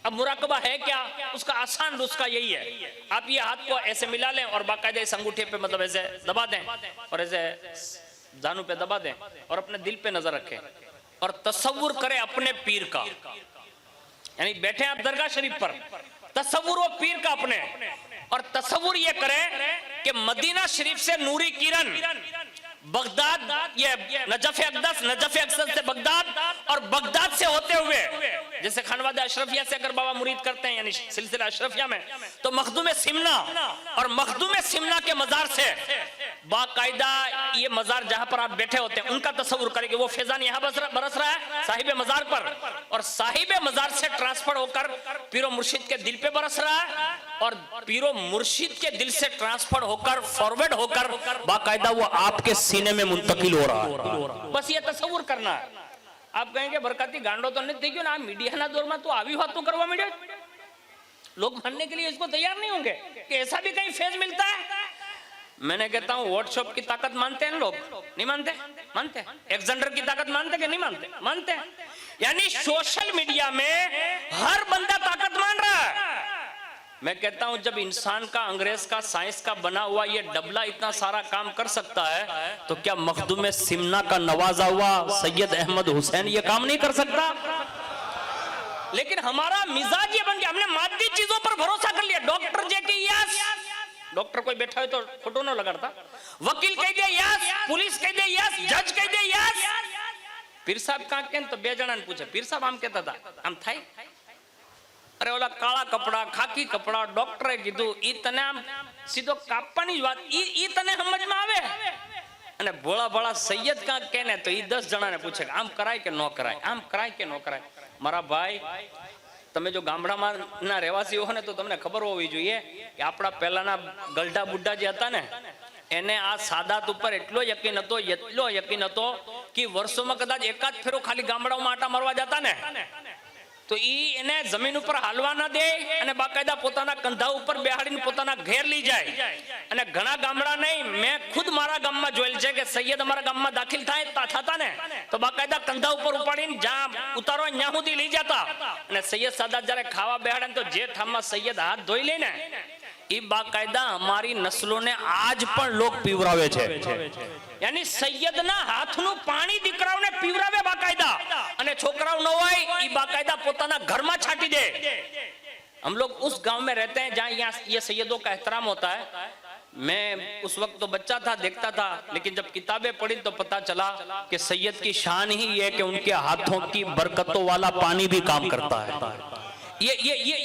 अब मुराकबा है क्या? उसका आसान नुस्खा यही है, आप ये हाथ को ऐसे मिला लें और बाकायदा इस अंगूठे पे मतलब ऐसे दबा दें और ऐसे जानू पे दबा दें और अपने दिल पे नजर रखें और तसव्वुर करें अपने पीर का। यानी बैठे आप दरगाह शरीफ पर, तसव्वुर वो पीर का अपने, और तसव्वुर ये करें कि मदीना शरीफ से नूरी किरण बगदाद, ये नजफ अक़दस, नजफ अक़दस से बगदाद और बगदाद से होते हुए जैसे खानवाद अशरफिया से अगर बाबा मुरीद करते हैं यानी सिलसिला अशरफिया में, तो मखदूम सिमना और मखदूम सिमना के मजार से बाकायदा ये मजार जहां पर आप बैठे होते हैं उनका तस्वुर करेंगे। वो फैजान यहाँ बरस रहा है साहिब मजार पर, और साहिब मजार से ट्रांसफर होकर पीरो मुर्शिद के दिल पे बरस रहा है, और पीरो मुर्शिद के दिल से ट्रांसफर होकर फॉरवर्ड होकर बाकायदा वो आपके सीने में मुंतकिल हो रहा है। बस ये तस्वुर करना है। आप कहेंगे बरकती गांडो तो नहीं देखियो ना मीडिया ना दौर में तो आवी बात तो करवा मीडिया, लोग मानने के लिए इसको तैयार नहीं होंगे कि ऐसा भी कहीं फेज मिलता है। मैंने कहता हूँ व्हाट्सएप की ताकत मानते हैं लोग? नहीं मानते? मानते हैं। एक्जेंडर की ताकत मानते कि नहीं मानते? मानते हैं। यानी सोशल मीडिया में हर बंदा ताकत मान रहा है। मैं कहता हूं जब इंसान का अंग्रेज का साइंस का बना हुआ ये डबला इतना सारा काम कर सकता है तो क्या मखदूम सिमना का नवाजा हुआ सैयद अहमद हुसैन ये काम नहीं कर सकता? लेकिन हमारा मिजाज ये बन गया, हमने मादी चीजों पर भरोसा कर लिया। डॉक्टर जे के यस, डॉक्टर कोई बैठा है तो फोटो ना लगाता, वकील कह दे यस, पुलिस कह दे यस, जज कह दे यस। पीर साहब कहां के तो 2 जणा ने पूछे, पीर साहब आम कहता था आम थाई, अरे ओला काला कपड़ा खाकी कपड़ा डॉक्टरे कीधु ई तने आम सीधो कापવાની જ વાત ઈ તને સમજમાં આવે? અને ભોળા ભોળા સૈયદ કાં કેને તો ઈ 10 જણાને પૂછે આમ કરાય કે નો કરાય, આમ કરાય કે નો કરાય। મારા ભાઈ તમે જો ગામડામાં રહેવાસી હો ને તો તમને ખબર હોવી જોઈએ કે આપણા પહેલાના ગલઢા બુड्ढा જે હતા ને એને આ સાદાત ઉપર એટલો યકીન હતો કે વર્ષોમાં કદાચ એકાદ ફેરો ખાલી ગામડાઓમાં આટા મારવા જતા ને तो એને જમીન ઉપર હાલવા ન દે અને બાકાયદા પોતાના કંધા ઉપર બેહાડીને પોતાના ઘેર લઈ જાય। અને ઘણા ગામડા નહીં, મેં ખુદ મારા ગામમાં જોયેલ છે કે સૈયદ અમારા ગામમાં દાખલ થતા ને તો બાકાયદા કંધા ઉપર ઉપાડીને જ્યાં ઉતારો ત્યાં સુધી લઈ જતા। અને સૈયદ સાદાત જ્યારે ખાવા બેહાડે તો જે ઠામમાં સૈયદ હાથ ધોઈ લે ને એ બાકાયદા અમારી નસ્લોને આજ પણ લોક પીવરાવે છે। यानी सैयदना हाथનું पानी દીકરાઓને પીવરાવે બાકાયदा, અને છોકરાઓ ન હોય ઈ બાકાયदा પોતાના ઘરમાં છાંટી દે। हम लोग उस गांव में रहते हैं जहां यहाँ ये सैयदों का एहतराम होता है। मैं उस वक्त तो बच्चा था, देखता था, लेकिन जब किताबें पढ़ी तो पता चला कि सैयद की शान ही ये कि उनके हाथों की बरकतों वाला पानी भी काम करता है। ये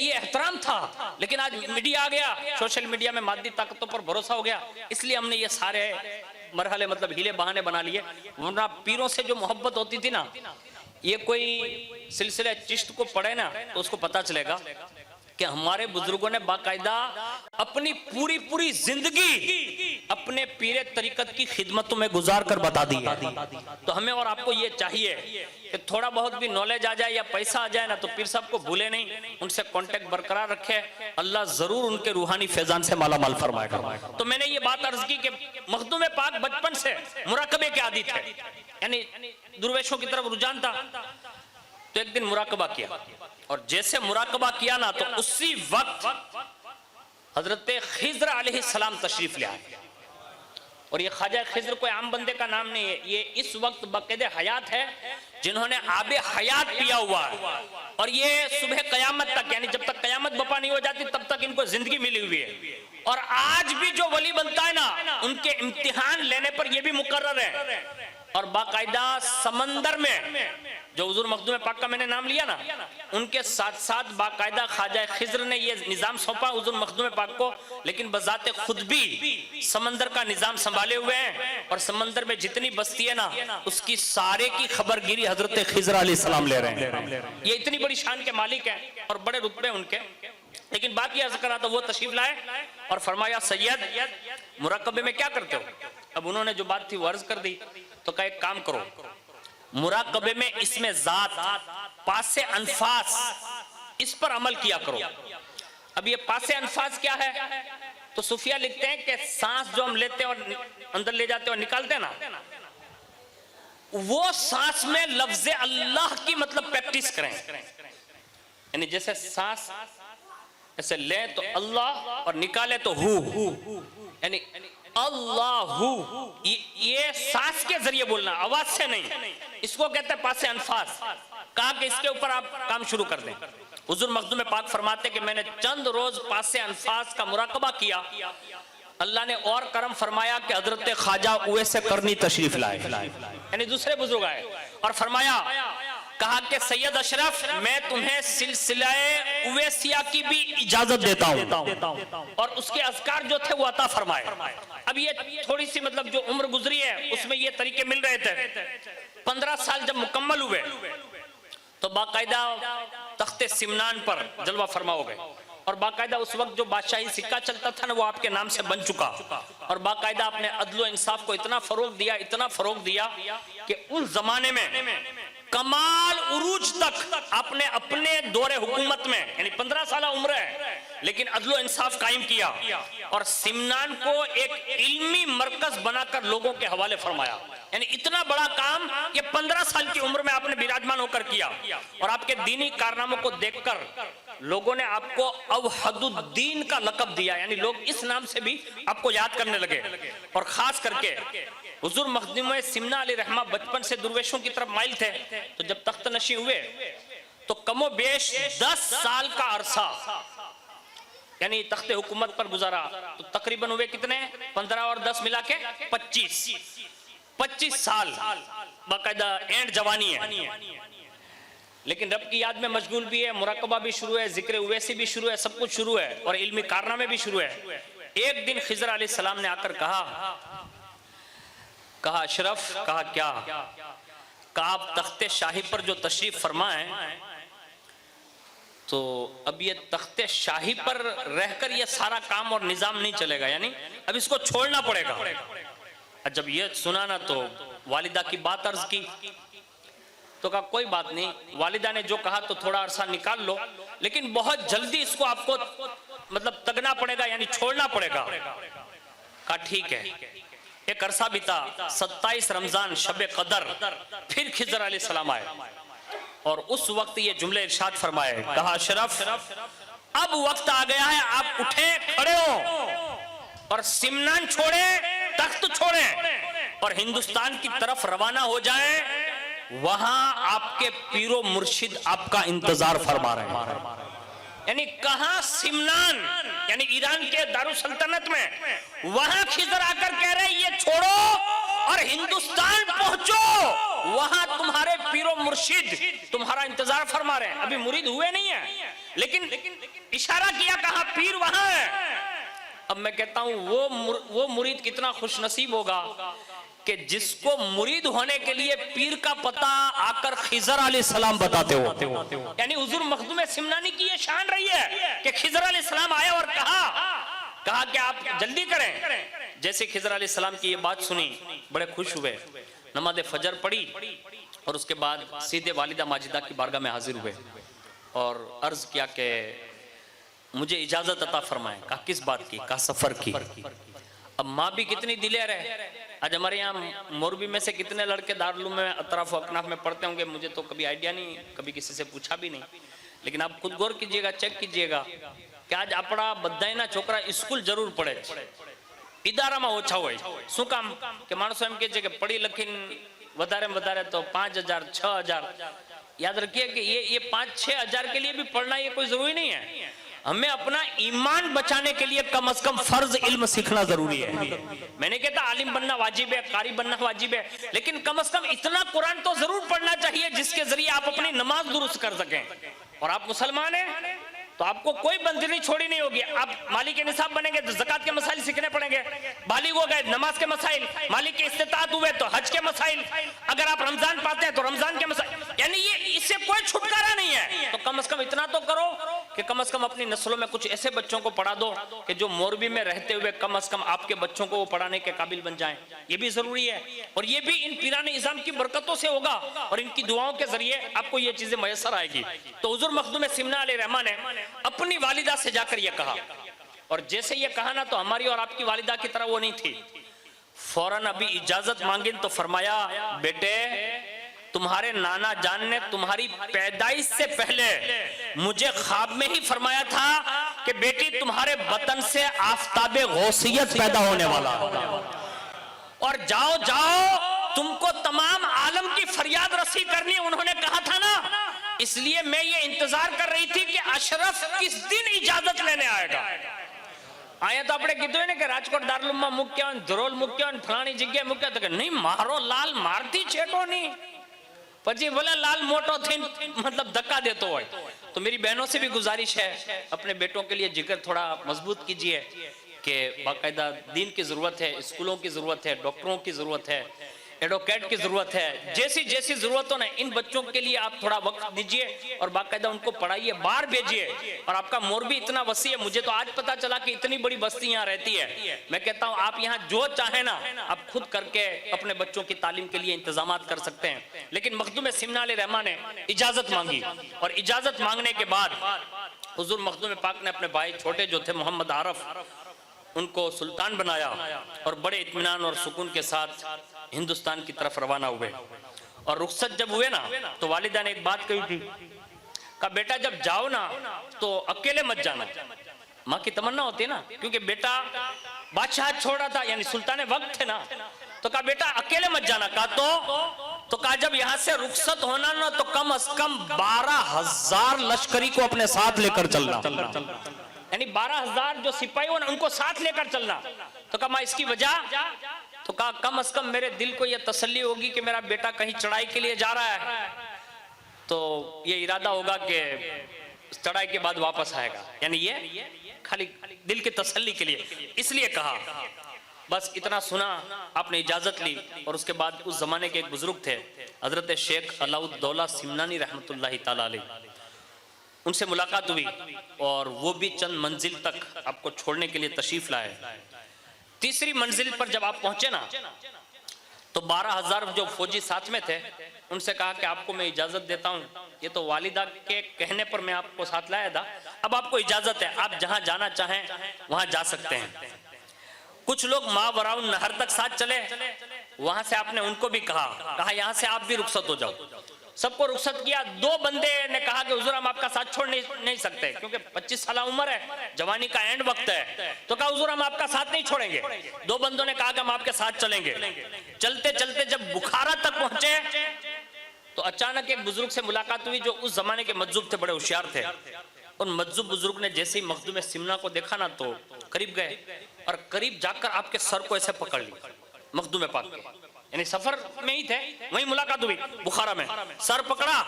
एहतराम था। लेकिन आज मीडिया आ गया, सोशल मीडिया में मादी ताकतों पर भरोसा हो गया, इसलिए हमने ये सारे मरहले मतलब हीले बहाने बना लिए। वरना पीरों से जो मोहब्बत होती थी ना, ये कोई सिलसिले चिश्त को पढ़े ना तो उसको पता चलेगा कि हमारे बुजुर्गों ने बाकायदा अपनी पूरी जिंदगी अपने पीरे तरीकत की खिदमतों में गुजार कर बता दी है। तो हमें और आपको ये चाहिए कि थोड़ा बहुत भी नॉलेज आ जाए या पैसा आ जाए ना तो पीर साहब को भूले नहीं, उनसे कांटेक्ट बरकरार रखे। अल्लाह जरूर उनके रूहानी फैजान से माला माल फरमाएगा। तो मैंने ये बात अर्ज की कि मखदूम पाक बचपन से मुराकबे के आदी थे, यानी दुर्वेशों की तरफ रुझान था। तो एक दिन मुराकबा किया, और जैसे मुराकबा किया ना तो उसी वक्त हजरत खिज्र अलैहिस्सलाम तशरीफ ले आए। और ये ख्वाजा खिज्र कोई आम बंदे का नाम नहीं है, ये इस वक्त बाकायदे हयात है जिन्होंने आबे हयात पिया हुआ है। और ये सुबह कयामत तक, यानी जब तक कयामत बपा नहीं हो जाती तब तक इनको जिंदगी मिली हुई है। और आज भी जो वली बनता है ना, उनके इम्तिहान लेने पर ये भी मुकर्रर है। और बाकायदा समंदर में जो हुजूर मखदूम पाक का मैंने नाम लिया ना, उनके साथ साथ बाकायदा ख्वाजा खिज्र ने ये निजाम सौंपा हुजूर मखदूम पाक को, लेकिन बजाते खुद भी समंदर का निजाम संभाले हुए हैं। और समंदर में जितनी बस्ती है ना, उसकी सारे की खबरगिरी हजरत खिज्र अलैहिस्सलाम ले रहे हैं। ये इतनी बड़ी शान के मालिक हैं और बड़े रुतबे उनके। लेकिन बात यह अर्ज करा तो वो तशरीफ लाए और फरमाया सैयद मुराकबे में क्या करते हो? अब उन्होंने जो बात थी वो अर्ज कर दी। तो कहा एक काम करो, मुराकबे में इसमें जात पासे अनफास इस पर अमल किया करो। अब ये पासे अनफास क्या है? तो सूफिया लिखते हैं कि सांस जो हम लेते हैं और अंदर ले जाते हैं और निकालते हैं ना, वो सांस में लफ्ज अल्लाह की मतलब प्रैक्टिस करें। यानी जैसे सांस ऐसे ले तो अल्लाह और निकाले तो हु, यानी अल्लाहू, ये सांस के जरिए बोलना, आवाज से नहीं। इसको कहते हैं पासे अनफास। कहा कि इसके ऊपर आप काम शुरू कर दें। हुजूर मखदूम पाक फरमाते कि मैंने चंद रोज पासे अनफास का मुराकबा किया, अल्लाह ने और करम फरमाया कि हजरत ख्वाजा उवैस करनी तशरीफ लाए, यानी दूसरे बुजुर्ग आए और फरमाया, कहा कि सैयद अशरफ मैं तुम्हें सिलसिलाए उवैसिया की भी इजाजत देता हूं। और उसके अज़कार जो थे वो अता फरमाए। अब ये थोड़ी सी मतलब जो उम्र गुजरी है उसमें ये तरीके मिल रहे थे। 15 साल जब मुकम्मल हुए तो बाकायदा तख्ते सिमनान पर जलवा फरमा हो गए। और बाकायदा उस वक्त जो बादशाही सिक्का चलता था ना, वो आपके नाम से बन चुका। और बाकायदा अपने अदल इंसाफ को इतना फरोग दिया, इतना फरोग दिया कि उस जमाने में कमाल उरूज तक आपने अपने दौरे हुकूमत में, यानी 15 साल उम्र है, लेकिन अदलो इंसाफ कायम किया और सिमनान को एक इल्मी मरकज बनाकर लोगों के हवाले फरमाया। यानी इतना बड़ा काम ये 15 साल की उम्र में आपने विराजमान होकर किया, और आपके दीनी कारनामों को देखकर लोगों ने आपको अवहदुद्दीन का लक़ब दिया, यानी लोग इस नाम से भी आपको याद करने लगे। और खास करके हुजूर मखदूम सिमना अली रहमा बचपन से दुर्वेशों की तरफ माइल थे, तो जब तख्त नशी हुए तो कमो बेश 10 साल का अरसा यानी तख्ते हुकूमत पर गुजारा। तो तकरीबन हुए कितने, 15 और 10 मिला के 25 साल बाकायदा एंड जवानी है। लेकिन रब की याद में मशगूल भी है, मुराकबा भी शुरू है, जिक्र उवैसी भी शुरू है, सब कुछ शुरू है और इल्मी कारनामे भी शुरू है। एक दिन खिजर अलैहिस्सलाम ने आकर कहा अशरफ, कहा क्या, कहा आप तख्ते शाही पर जो तशरीफ फरमा है, तो अब ये तख्ते शाही पर रहकर ये सारा काम और निजाम नहीं चलेगा, यानी अब इसको छोड़ना पड़ेगा। जब ये सुना ना तो वालिदा की बात अर्ज की, तो कहा कोई बात नहीं, वालिदा ने जो कहा तो थोड़ा अरसा निकाल लो, लेकिन बहुत जल्दी इसको आपको मतलब तगना पड़ेगा, यानी छोड़ना पड़ेगा। कहा ठीक है। एक अरसा बीता, 27 रमजान शब कदर, फिर खिजर अलैहिस्सलाम आए और उस वक्त ये जुमले इरशाद फरमाए, कहा अशरफ अब वक्त आ गया है, आप उठे खड़े हो और सिमनान छोड़े, तख्त छोड़े और हिंदुस्तान की तरफ रवाना हो जाए। वहां आपके पीरो मुर्शिद आपका इंतजार फरमा रहे हैं। यानी कहां, सिमनान यानी ईरान के दारुल सल्तनत में, वहां खिजर आकर कह रहे ये छोड़ो और हिंदुस्तान पहुंचो, वहां तुम्हारे पीरो मुर्शिद तुम्हारा इंतजार फरमा रहे हैं। अभी मुरीद हुए नहीं है, लेकिन इशारा किया, कहा पीर वहां है। अब मैं कहता हूं वो मुरीद कितना खुशनसीब होगा कि जिसको मुरीद होने के लिए पीर का पता आकर खिजर अलैहिस्सलाम बताते हो। यानी हुजूर मखदूम सिमनानी की ये शान रही है कि खिजर अलैहिस्सलाम आए और कहा कि आप जल्दी करें। जैसे खिजर अलैहिस्सलाम की ये बात सुनी, बड़े खुश हुए, नमाज फजर पढ़ी और उसके बाद सीधे वालिदा माजिदा की बारगाह में हाजिर हुए और अर्ज किया कि मुझे इजाजत अता फरमाएं। कहा किस बात की, कहा सफर की। अब माँ भी कितनी दिलेर है। आज हमारे यहाँ मोरबी में से कितने लड़के दारुल में अतराफ अकनाफ में पढ़ते होंगे, मुझे तो कभी आइडिया नहीं, कभी किसी से पूछा भी नहीं, लेकिन आप खुद गौर कीजिएगा, चेक कीजिएगा कि आज अपना बधाईना छोकरा स्कूल जरूर पढ़े, इदाराમાં ઓછા હોય। શું કામ કે માણસો એમ કહે છે કે પઢી લખીને વધારે વધારે તો 5000 6000। याद रखिए कि ये 5-6 हजार के लिए भी पढ़ना ये कोई जरूरी नहीं है। हमें अपना ईमान बचाने के लिए कम से कम फर्ज इल्म सीखना जरूरी है। मैंने कहता आलिम बनना वाजिब है, कारी बनना वाजिब है, लेकिन कम से कम इतना कुरान तो जरूर पढ़ना चाहिए जिसके जरिए आप अपनी नमाज दुरुस्त कर सकें। और आप मुसलमान हैं तो आपको कोई बंदगी छोड़ी नहीं होगी। आप मालिक के निसाब बनेंगे तो ज़कात के मसाइल सीखने पड़ेंगे, बालिग हो गए नमाज के मसाइल, मालिक के इस्तिताअत हुए तो हज के मसाइल, अगर आप रमजान पाते हैं तो रमजान के मसाइल, यानी ये इससे कोई छुटकारा नहीं है। तो कम से कम इतना तो करो कि कम से कम अपनी नस्लों में कुछ ऐसे बच्चों को पढ़ा दो कि जो मोरबी में रहते हुए कम से कम आपके बच्चों को वो पढ़ाने के काबिल बन जाएं। ये भी जरूरी है और ये भी इन पीराने इज़ाम की बरकतों से होगा और इनकी दुआओं के जरिए आपको ये चीजें मैसर आएगी। तो हुजूर मखदूम सिमना अलैहिर्रहमा ने अपनी वालिदा से जाकर ये कहा, और जैसे ये कहा ना तो हमारी और आपकी वालिदा की तरह वो नहीं थी। फौरन अभी इजाजत मांगी तो फरमाया, बेटे तुम्हारे नाना जान ने तुम्हारी पैदाइश से पहले मुझे ख्वाब में ही फरमाया था कि बेटी तुम्हारे बतन से आफताबे गौसियत पैदा होने वाला, और जाओ जाओ तुमको तमाम आलम की फरियाद रसी करनी है, उन्होंने कहा था ना। इसलिए मैं ये इंतजार कर रही थी कि अशरफ किस दिन इजाजत लेने आएगा। आया तो अपने कीधुं ने कि राजकोट दारुलमा मुक्या होय, धरोल मुक्या होय, फलाणी जग्याए मुक्या, तो नहीं मारो लाल मारती छेटो नहीं, પછી ભલે लाल मोटो थी मतलब धक्का देते हो। तो मेरी बहनों से भी गुजारिश है, अपने बेटों के लिए जिगर थोड़ा मजबूत कीजिए कि बाकायदा दीन की जरूरत है, स्कूलों की जरूरत है, डॉक्टरों की जरूरत है, एडवोकेट की जरूरत है। जैसी जैसी जरूरतों ने इन बच्चों के लिए आप थोड़ा वक्त दीजिए और बाकायदा उनको पढ़ाइए, बाहर भेजिए। और आपका मोरबी इतना वसी है, मुझे तो आज पता चला कि इतनी बड़ी बस्ती यहाँ रहती है। मैं कहता हूँ आप यहाँ जो चाहे ना आप खुद करके अपने बच्चों की तालीम के लिए इंतजाम कर सकते हैं। लेकिन मखदूम सिमना अलैहिर्रहमा ने इजाजत मांगी और इजाजत मांगने के बाद हुजूर मखदूम पाक ने अपने भाई छोटे जो थे मोहम्मद आरफ, उनको सुल्तान बनाया और बड़े इत्मीनान और सुकून के साथ हिंदुस्तान की तरफ रवाना हुए। और रुखसत जब हुए ना तो वालिदा ने एक बात कही थी, कहा बेटा जब जाओ ना तो अकेले मत जाना। माँ की तमन्ना होती है ना, क्योंकि बेटा बादशाह छोड़ा था, यानी सुल्तान वक्त थे ना, तो कहा बेटा अकेले मत जाना। कहा तो कहा जब यहां से रुखसत होना ना तो कम से कम 12,000 लश्करी को अपने साथ लेकर चलना, यानी 12,000 जो सिपाही हो ना उनको साथ लेकर चलना। तो कहा माँ इसकी वजह, तो कहा कम से कम मेरे दिल को यह तसल्ली होगी कि मेरा बेटा कहीं चढ़ाई के लिए जा रहा है, तो ये इरादा होगा कि चढ़ाई के बाद वापस आएगा, यानी ये खाली दिल की तसल्ली के लिए, इसलिए कहा। बस इतना सुना, आपने इजाजत ली। और उसके बाद उस जमाने के एक बुजुर्ग थे हजरत शेख अलाउद्दौला सिमनानी रहमतुल्लाहि ताला अलैह, उनसे मुलाकात हुई और वो भी चंद मंजिल तक आपको छोड़ने के लिए तशरीफ लाए। तीसरी मंजिल पर जब आप पहुंचे ना तो 12,000 जो फौजी साथ में थे उनसे कहा कि आपको मैं इजाजत देता हूं, ये तो वालिदा के कहने पर मैं आपको साथ लाया था, अब आपको इजाजत है, आप जहां जाना चाहें वहां जा सकते हैं। कुछ लोग मावराउन नहर तक साथ चले, वहां से आपने उनको भी कहा यहां से आप भी रुखसत हो जाओ। सबको रुखसत किया। 2 बंदे ने कहा कि हुजूर हम आपका साथ छोड़ नहीं सकते, क्योंकि 25 साल उम्र है, जवानी का एंड वक्त है। तो कहा हुजूर हम आपका साथ नहीं छोड़ेंगे। 2 बंदों ने कहा कि हम आपके साथ चलेंगे। चलते चलते जब बुखारा तक पहुंचे तो अचानक एक बुजुर्ग से मुलाकात हुई जो उस जमाने के मज्जुब थे, बड़े होशियार थे। उन मज्जुब बुजुर्ग ने जैसे ही मखदूम सिमना को देखा ना तो करीब गए और करीब जाकर आपके सर को ऐसे पकड़ ली मखदूम पाक के, यानी सफर में ही थे, वहीं मुलाकात हुई बुखारा में, सर पकड़ा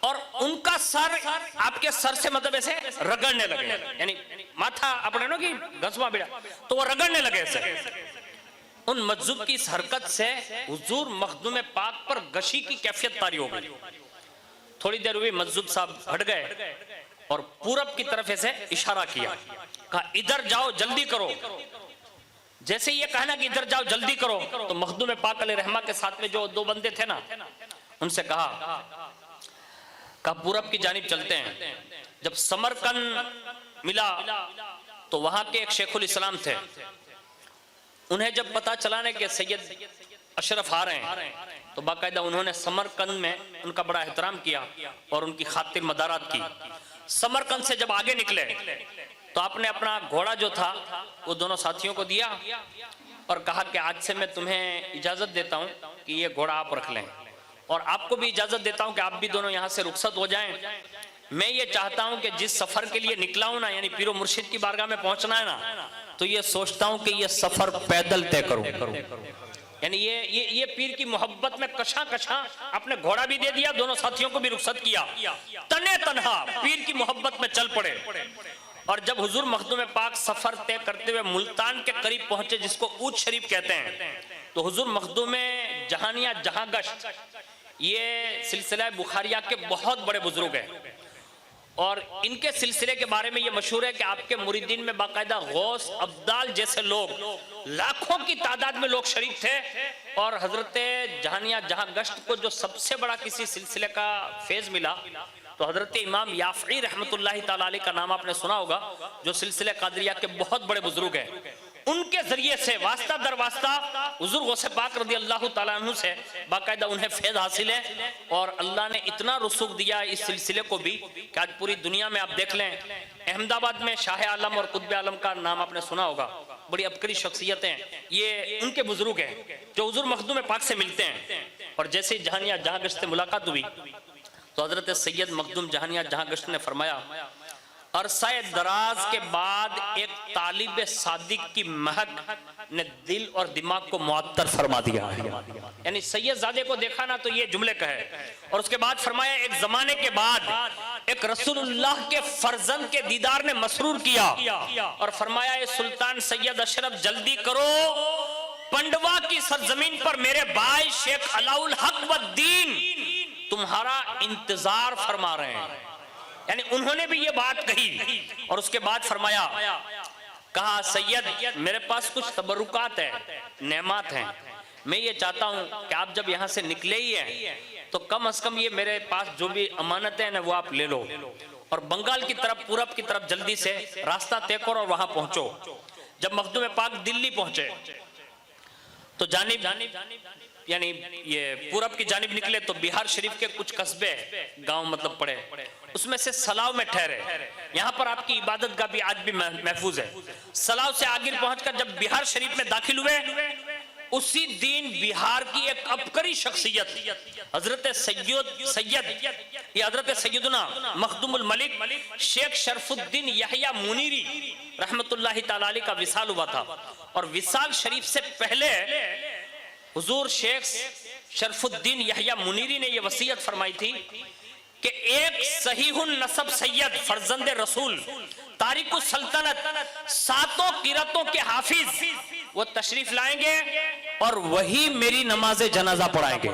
और उनका सर आपके सर से मतलब ऐसे रगड़ने लगे, यानी माथा अपने नो की घसवा बिड़ा तो वो रगड़ने लगे ऐसे। उन मज्जुब की इस हरकत से हुजूर मखदूम पाक पर गशी की कैफियत तारी हो गई। थोड़ी देर हुई, मज्जुब साहब हट गए और पूरब की तरफ ऐसे इशारा किया, कहा इधर जाओ जल्दी करो। जैसे ये कहना कि इधर जाओ जल्दी करो तो मखदूम पाक अलैहिर्रहमा के साथ में जो 2 बंदे थे ना उनसे कहा पूरब की जानिब चलते हैं। जब समरकंद मिला तो वहां के एक शेखुल इस्लाम थे, उन्हें जब पता चला ना कि सैयद अशरफ आ रहे हैं तो बाकायदा उन्होंने समरकंद में उनका बड़ा एहतराम किया और उनकी खातिर मदारात की। समरकंद से जब आगे निकले तो आपने अपना घोड़ा जो था वो दोनों साथियों को दिया और कहा कि आज से मैं तुम्हें इजाजत देता हूं कि ये घोड़ा आप रख लें और आपको भी इजाजत देता हूं कि आप भी दोनों यहां से रुखसत हो जाएं। मैं ये चाहता हूं कि जिस सफर के लिए निकला हूं ना, यानी पीरो मुर्शिद की बारगाह में पहुंचना है ना, तो ये सोचता हूं कि ये सफर पैदल तय करूं। यानी ये पीर की मोहब्बत में कशा आपने घोड़ा भी दे दिया, दोनों साथियों को भी रुखसत किया, तने तनहा पीर की मोहब्बत में चल पड़े। और जब हुजूर मखदूम पाक सफर तय करते हुए मुल्तान के करीब पहुंचे, जिसको ऊद शरीफ कहते हैं, तो हुजूर मखदूम जहानिया जहां गश्त, ये सिलसिला बुखारिया के बहुत बड़े बुजुर्ग हैं और इनके सिलसिले के बारे में ये मशहूर है कि आपके मुरीदीन में बाकायदा गौस अब्दाल जैसे लोग, लाखों की तादाद में लोग शरीक थे। और हजरत जहानिया जहां गश्त को जो सबसे बड़ा किसी सिलसिले का फेज मिला तो हजरत इमाम याफई रहमतुल्लाहि ताला अलैह का नाम आपने सुना होगा, जो सिलसिले कादरिया के बहुत बड़े बुजुर्ग हैं। उनके जरिए से वास्ता दर वास्ता हुजूर गौसे पाक रज़ी अल्लाह ताला अन्हु से बाकायदा उन्हें फैज़ हासिल है और अल्लाह ने इतना रुसूख दिया इस सिलसिले को भी कि आज पूरी दुनिया में आप देख लें, अहमदाबाद में शाह आलम और कुतुब आलम का नाम आपने सुना होगा, बड़ी अबकरी शख्सियतें, ये उनके बुजुर्ग हैं जो हुजूर मखदूम पाक से मिलते हैं। और जैसे जहानिया जहां गश्त से मुलाकात हुई तो हजरत सैयद मखदूम जहानिया जहां गश्त ने फरमाया, अरसाए दराज के बाद एक तालिब सादिक की महक ने दिल और दिमाग को मुअत्तर फरमा दिया है। यानी सैयद ज़ादे को देखा ना तो ये जुमले कहे। और उसके बाद फरमाया, एक जमाने के बाद एक रसूलुल्लाह के फर्जंद के दीदार ने मसरूर किया और फरमाया, ए सुल्तान सैयद अशरफ जल्दी करो, पंडवा की सरजमीन पर मेरे भाई शेख अलाउल हक व दीन तुम्हारा इंतजार फरमा रहे हैं। यानी उन्होंने भी ये बात कही और उसके बाद फरमाया, कहा सैयद मेरे पास कुछ तबरुकात है, नेमात हैं, मैं ये चाहता हूं कि आप जब यहां से निकले ही हैं तो कम से कम ये मेरे पास जो भी अमानतें हैं ना वो आप ले लो और बंगाल की तरफ, पूरब की तरफ जल्दी से रास्ता तय करो और वहां पहुंचो। जब मखदूम पाक दिल्ली पहुंचे तो जानिब यानी ये पूरब की जानिब निकले तो बिहार शरीफ के कुछ कस्बे गांव मतलब पड़े, उसमें से सलाव में ठहरे। यहाँ पर आपकी इबादत गाह भी आज भी महफूज है। सलाव से आगे पहुंचकर जब बिहार शरीफ में दाखिल हुए, उसी दिन बिहार की एक अबकरी शख्सियत हजरत सैयदुना मखदुमुल मलिक शेख शरफुद्दीन यहया मुनीरी रहमतुल्लाहि ताला अलैह का विसाल हुआ था। और विसाल शरीफ से पहले हुजूर शेख शरफुद्दीन यहया मुनीरी ने यह वसीयत फरमाई थी कि एक सहीहुन नसब सैयद फर्जंद रसूल तारिक सल्तनत सातों किरतों के हाफिज वो तशरीफ लाएंगे और वही मेरी नमाज जनाजा पढ़ाएंगे।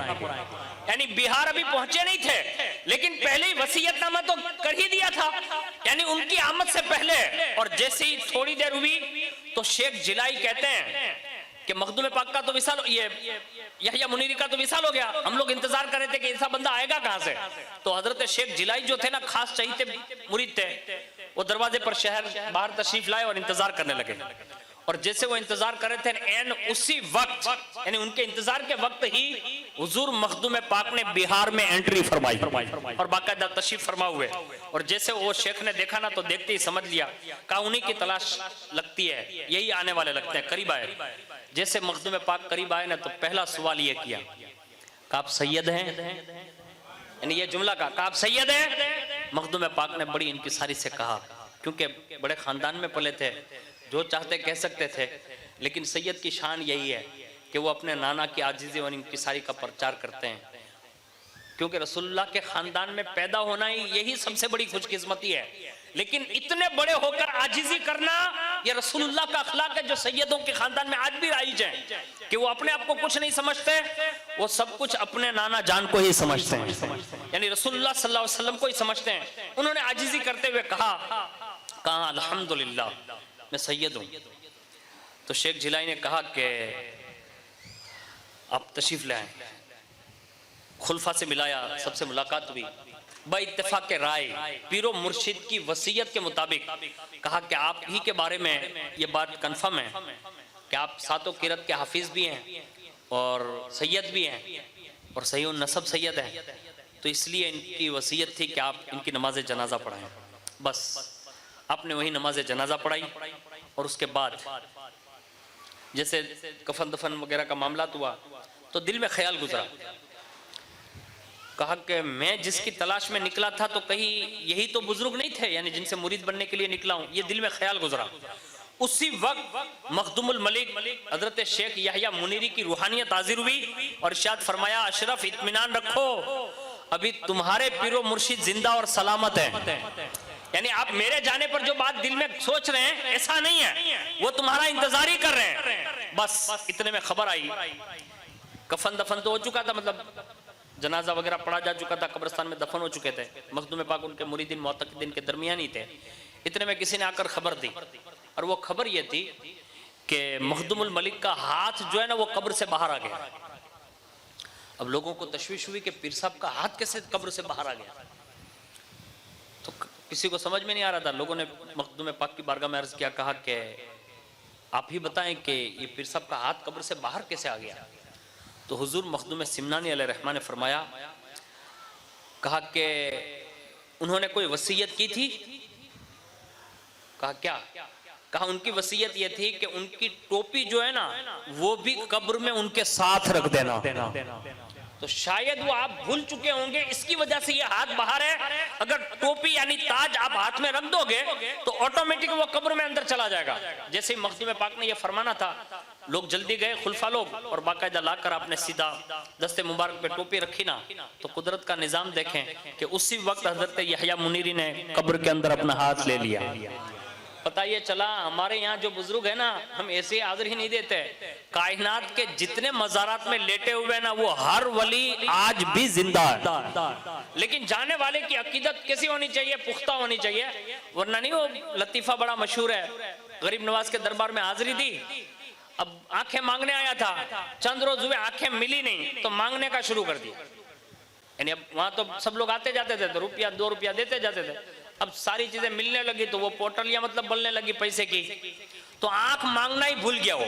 यानी बिहार अभी पहुंचे नहीं थे, लेकिन पहले ही वसीयतनामा तो कर ही दिया था, यानी उनकी आमद से पहले। और जैसे ही थोड़ी देर हुई तो शेख जिलाई कहते हैं कि मखदूम पाक का तो विसाल, ये यहया मुनीरी का तो विसाल हो गया, हम लोग इंतजार कर रहे थे कि ऐसा बंदा आएगा कहां से। तो हजरत शेख जिलाई जो थे ना, खास चाहिए मुरीद थे, वो दरवाजे पर शहर बाहर तशरीफ लाए और इंतजार करने लगे। और जैसे वो इंतजार कर रहे थे, एन उसी वक्त यानी उनके इंतजार के वक्त ही हुजूर मखदूम पाक ने बिहार में एंट्री फरमाई और बाकायदा तशरीफ फरमा हुए। और जैसे वो शेख ने देखा ना, तो देखते ही समझ लिया का उन्हीं की तलाश लगती है, यही आने वाले लगते हैं, करीब आए। जैसे मखदूम पाक करीब आए ना, तो पहला सवाल ये किया का आप सैयद हैं, यानी ये जुमला का आप सैयद हैं। मखदूम पाक ने बड़ी इंकिसारी से कहा, क्योंकि बड़े खानदान में पले थे, जो चाहते कह सकते थे, लेकिन सैयद की शान यही है कि वो अपने नाना की आजिज़ी और इंकिसारी का प्रचार करते हैं। क्योंकि रसूलुल्लाह के खानदान में पैदा होना ही यही सबसे बड़ी खुशकिस्मती है, लेकिन इतने बड़े होकर आजिज़ी करना ये रसूलुल्लाह का अखलाक है, जो सैयदों के खानदान में आज भी राइज है कि वो अपने आप को कुछ नहीं समझते, वो सब कुछ अपने नाना जान को ही समझते हैं, यानी रसूलुल्लाह सल्लल्लाहु अलैहि वसल्लम को ही समझते हैं। उन्होंने आजिज़ी करते हुए कहा अल्हम्दुलिल्लाह मैं सैयद हूं। तो शेख जिलाई ने कहा कि आप तशरीफ ले आए। खुलफा से मिलाया, सबसे मुलाकात हुई, बा इत्तेफाक के राय पीरो मुर्शिद की वसीयत के मुताबिक कहा कि आप ही के बारे में ये बात कन्फर्म है कि आप सातों किरत के हाफिज भी हैं और सैयद भी हैं और सही नसब सैयद हैं, तो इसलिए इनकी वसीयत थी कि आप इनकी नमाज जनाजा पढ़ाएं। बस आपने वही नमाज जनाजा पढ़ाई। और उसके बाद जैसे कफन दफन वगैरह का मामला हुआ, तो दिल में ख्याल गुजरा, कहा कि मैं जिसकी तलाश में निकला था, तो कहीं यही तो बुजुर्ग नहीं थे, यानी जिनसे मुरीद बनने के लिए निकला हूं, ये दिल में ख्याल गुजरा। उसी वक्त मखदुमुल मलिक हजरत शेख यहया मुनीरी की रूहानियत हाजिर हुई और इरशाद फरमाया, अशरफ इत्मीनान रखो, अभी तुम्हारे पीरो मुर्शिद जिंदा और सलामत है। यानी आप मेरे जाने पर जो बात दिल में सोच रहे हैं, ऐसा नहीं है, वो तुम्हारा इंतजार ही कर रहे हैं। बस इतने में खबर आई, कफन दफन तो हो चुका था, मतलब जनाजा वगैरह पढ़ा जा चुका था, कब्रिस्तान में दफन हो चुके थे। मखदूम पाक उनके मुरीदिन मुअत्तक़िदीन के दरमियान ही थे। इतने में किसी ने आकर खबर दी, और वो खबर ये थी कि मखदूमुल मलिक का हाथ जो है ना, वो कब्र से बाहर आ गया। अब लोगों को तशवीश हुई कि पीर साहब का हाथ कैसे कब्र से बाहर आ गया, तो किसी को समझ में नहीं आ रहा था। लोगों ने मखदूम पाक की बारगाह में अर्ज किया, कहा कि आप ही बताएं कि ये पीर साहब का हाथ कब्र से बाहर कैसे आ गया। तो हुजूर मखदूम सिमनानी अलैहि रहमा ने फरमाया, कहा कि उन्होंने कोई वसीयत की थी। कहा क्या? कहा उनकी वसीयत ये थी कि उनकी टोपी जो है ना, वो भी कब्र में उनके साथ रख देना। तो शायद वो आप भूल चुके होंगे, इसकी वजह से ये हाथ बाहर है। अगर टोपी यानी ताज आप हाथ में रख दोगे तो ऑटोमेटिक वो कब्र में अंदर चला जाएगा। जैसे ही मखदूम पाक ने ये फरमाना था, लोग जल्दी गए, खुलफा लोग, और बाकायदा लाकर आपने सीधा दस्ते मुबारक पे टोपी रखी ना, तो कुदरत का निजाम देखें कि उसी वक्त हजरत यहया मुनीरी ने कब्र के अंदर अपना हाथ ले लिया। पता ये चला, हमारे यहाँ जो बुजुर्ग है ना, हम ऐसे हाजिर ही नहीं देते। कायनात के जितने मज़ारात में लेटे हुए ना, वो हर वली आज भी जिंदा है। लेकिन जाने वाले की अकीदत कैसी होनी चाहिए? पुख्ता होनी चाहिए, वरना नहीं। वो लतीफा बड़ा मशहूर है, गरीब नवाज के दरबार में हाजिरी दी, अब आंखें मांगने आया था, चंद रोज हुए आंखें मिली नहीं, तो मांगने का शुरू कर दिया। यानी अब वहां तो सब लोग आते जाते थे, तो रुपया 2 रुपया देते जाते थे। अब सारी चीजें मिलने लगी तो वो पोटलियां मतलब बनने लगी पैसे की, तो आंख मांगना ही भूल गया वो।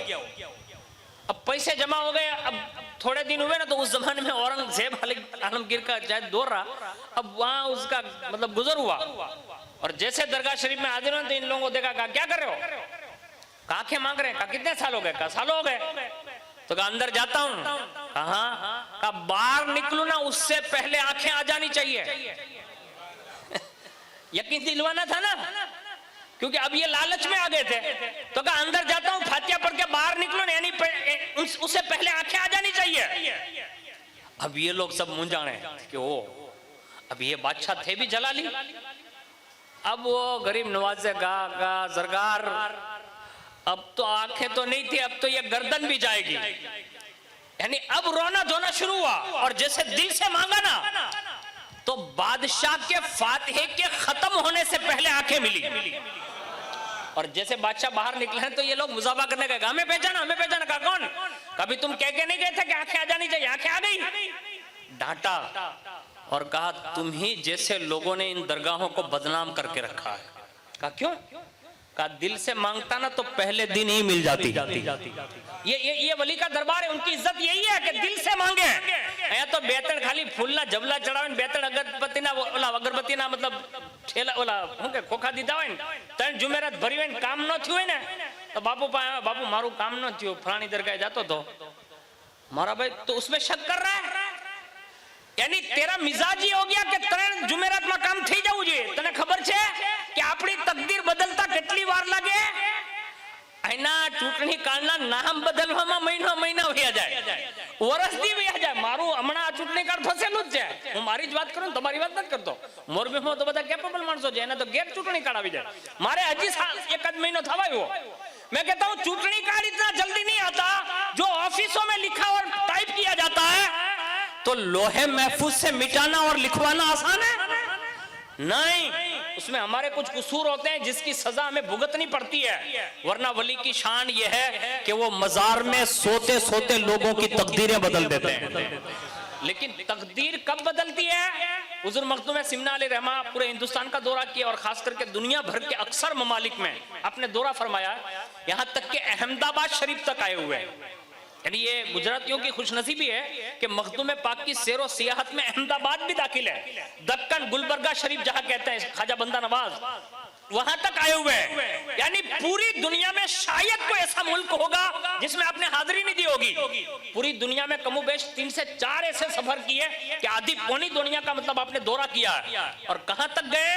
अब पैसे जमा हो गए, अब थोड़े दिन हुए ना तो उस जमाने में औरंगजेब आलमगीर का शायद दौर रहा, अब वहां उसका मतलब गुजर हुआ, और जैसे दरगाह शरीफ में हाजिर हुए तो इन लोगों को देखा, कहा क्या कर रहे हो, कहा आंखें मांग रहे हैं, कहा कितने साल हो गए, कहा साल हो गए, तो कहा अंदर जाता हूं, कहा बाहर निकलू ना उससे पहले आंखें आ जानी चाहिए। यकीन दिलवाना था ना, क्योंकि अब ये लालच में आ गए थे, तो कहा अंदर जाता हूं, फातिहा पढ़ के बाहर निकलो ना, यानी उससे पहले आंखें आ जानी चाहिए। अब ये लोग सब मुंजाने कि ओ अब ये बादशाह थे भी जलाली, अब वो गरीब नवाज से कहा सरकार अब तो आंखें तो नहीं थी, अब तो ये गर्दन भी जाएगी, यानी अब रोना धोना शुरू हुआ, और जैसे दिल से मांगा ना तो बादशाह के फातिहे के खत्म होने से पहले आंखें मिली, और जैसे बादशाह बाहर निकले हैं तो ये लोग मुजाफा करने गए, हमें पहचाना, हमें पहचाना, कहा कौन, कभी तुम कह के नहीं गए थे कि आंखें आ जानी चाहिए, आंखें आ गई, डांटा और कहा तुम ही जैसे लोगों ने इन दरगाहों को बदनाम करके रखा है। कहा क्यों, कहा दिल से मांगता ना तो पहले दिन ही मिल जाती। ये वली का दरबार है, उनकी इज्जत यही है कि दिल से मांगे। या तो बेतन खाली फूल ना जबला चढ़ावे, बेतन अगरबत्ती ना ओला अगरबत्ती ना मतलब ठेला ओला हुंके खोखा दीधा હોય તણ જુમેરાત ભરી હોય ને કામ ન થયું હોય ને તો બાપુ પાસે બાપુ મારું કામ ન થયું ફલાણી દરગાહે જાતો તો મારા ભાઈ તો उसमें शक कर रहा है, यानी तेरा मिजाज ही हो गया कि ત્રણ જુમેરાત માં કામ થઈ જવું જોઈએ। તને ખબર છે કે આપણી તકદીર બદલતા કેટલી વાર લાગે? એના ચૂંટણી કાળના નામ બદલવામાં મહિના વયા જાય, વર્ષથી વયા જાય। મારું હમણાં આ ચૂંટણી કાળ ફસેલું જ છે, હું મારી જ વાત કરું, તમારી વાત નથી કરતો। મોરબીમાં તો બધા કેપેબલ માણસો છે, એને તો ગેર ચૂંટણી કાળ આવી જાય, મારે હજી એક જ મહિનો થવા આવ્યો। मैं कहता हूं चूंटनी कार्ड इतना जल्दी नहीं आता, जो ऑफिसों में लिखा और टाइप किया जाता है तो लोहे महफूज से मिटाना और लिखवाना आसान है? नहीं, उसमें हमारे कुछ कसूर होते हैं जिसकी सजा हमें भुगतनी पड़ती है। वरना वली की शान यह है कि वो मजार में सोते सोते लोगों की तकदीरें बदल देते हैं। लेकिन तकदीर कब बदलती है? हुजूर मखदूम सिमना अलैहि रहमा पूरे हिंदुस्तान का दौरा किया और खास करके दुनिया भर के अक्सर ममालिक में आपने दौरा फरमाया, यहां तक कि अहमदाबाद शरीफ तक आए हुए हैं। यानी ये गुजरातियों की खुशनसीबी है कि मखदूम पाक की सैरो सियाहत में अहमदाबाद भी दाखिल है। दक्कन गुलबर्गा शरीफ जहां कहते हैं ख्वाजा बंदा नवाज, वहां तक आए हुए हैं। यानी पूरी दुनिया में शायद कोई ऐसा मुल्क होगा जिसमें आपने हाजिरी नहीं दी होगी। पूरी दुनिया में कमोबेश 3 से 4 ऐसे सफर किए कि आधी पौनी दुनिया का मतलब आपने दौरा किया है। और कहां तक गए?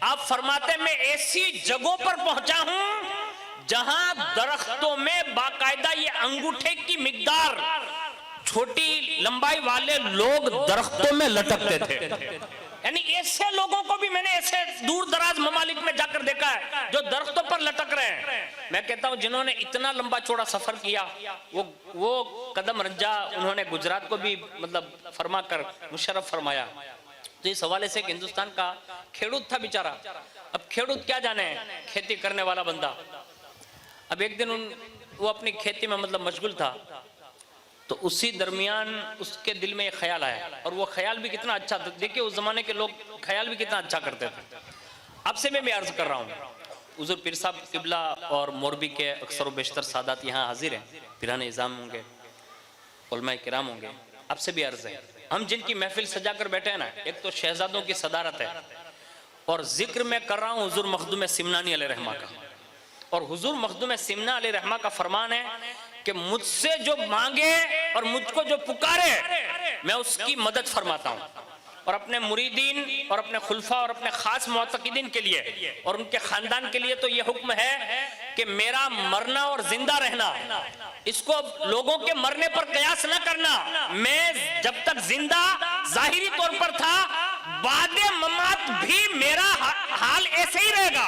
आप फरमाते मैं ऐसी जगहों पर पहुंचा हूं जहां दरख्तों में बाकायदा ये अंगूठे की मिकदार छोटी लंबाई वाले लोग दरख्तों में लटकते थे। यानी ऐसे लोगों को भी मैंने ऐसे दूर दराज ममालिक में जाकर देखा है जो दरख्तों पर लटक रहे हैं। मैं कहता हूं जिन्होंने इतना लंबा चौड़ा सफर किया वो कदम रंजा उन्होंने गुजरात को भी मतलब फरमा कर मुशर्रफ फरमाया। तो इस हवाले से हिंदुस्तान का खेडूत था बेचारा। अब खेडूत क्या जाने, खेती करने वाला बंदा। अब एक दिन वो अपनी खेती में मतलब मशगूल था, तो उसी दरमियान उसके दिल में एक ख्याल आया, और वो ख्याल भी कितना अच्छा था। देखिए उस जमाने के लोग ख्याल भी कितना अच्छा करते थे। आपसे मैं अर्ज कर रहा हूँ, हुजूर पीर साहब किबला और मोरबी के अक्सर बेशतर सादात यहाँ हाजिर हैं, पिराने इज़ाम होंगे, उलमाए किराम होंगे। आपसे भी अर्ज है, हम जिनकी महफिल सजा कर बैठे हैं ना, एक तो शहजादों की सदारत है, और जिक्र मैं कर रहा हूँ हुजूर मखदूम सिमनानी अलैहि रहमा का। और हुजूर मखदूम सिमना अलैहि रहमा का फरमान है कि मुझसे जो मांगे और मुझको जो पुकारे मैं उसकी मदद फरमाता हूँ। और अपने मुरीदीन और अपने खुलफा और अपने खास मुअत्तकीदीन के लिए और उनके खानदान के लिए तो ये हुक्म है कि मेरा मरना और जिंदा रहना, इसको लोगों के मरने पर कयास न करना। मैं जब तक जिंदा जाहिरी तौर पर था, बादे ममात भी मेरा हाल ऐसे ही रहेगा।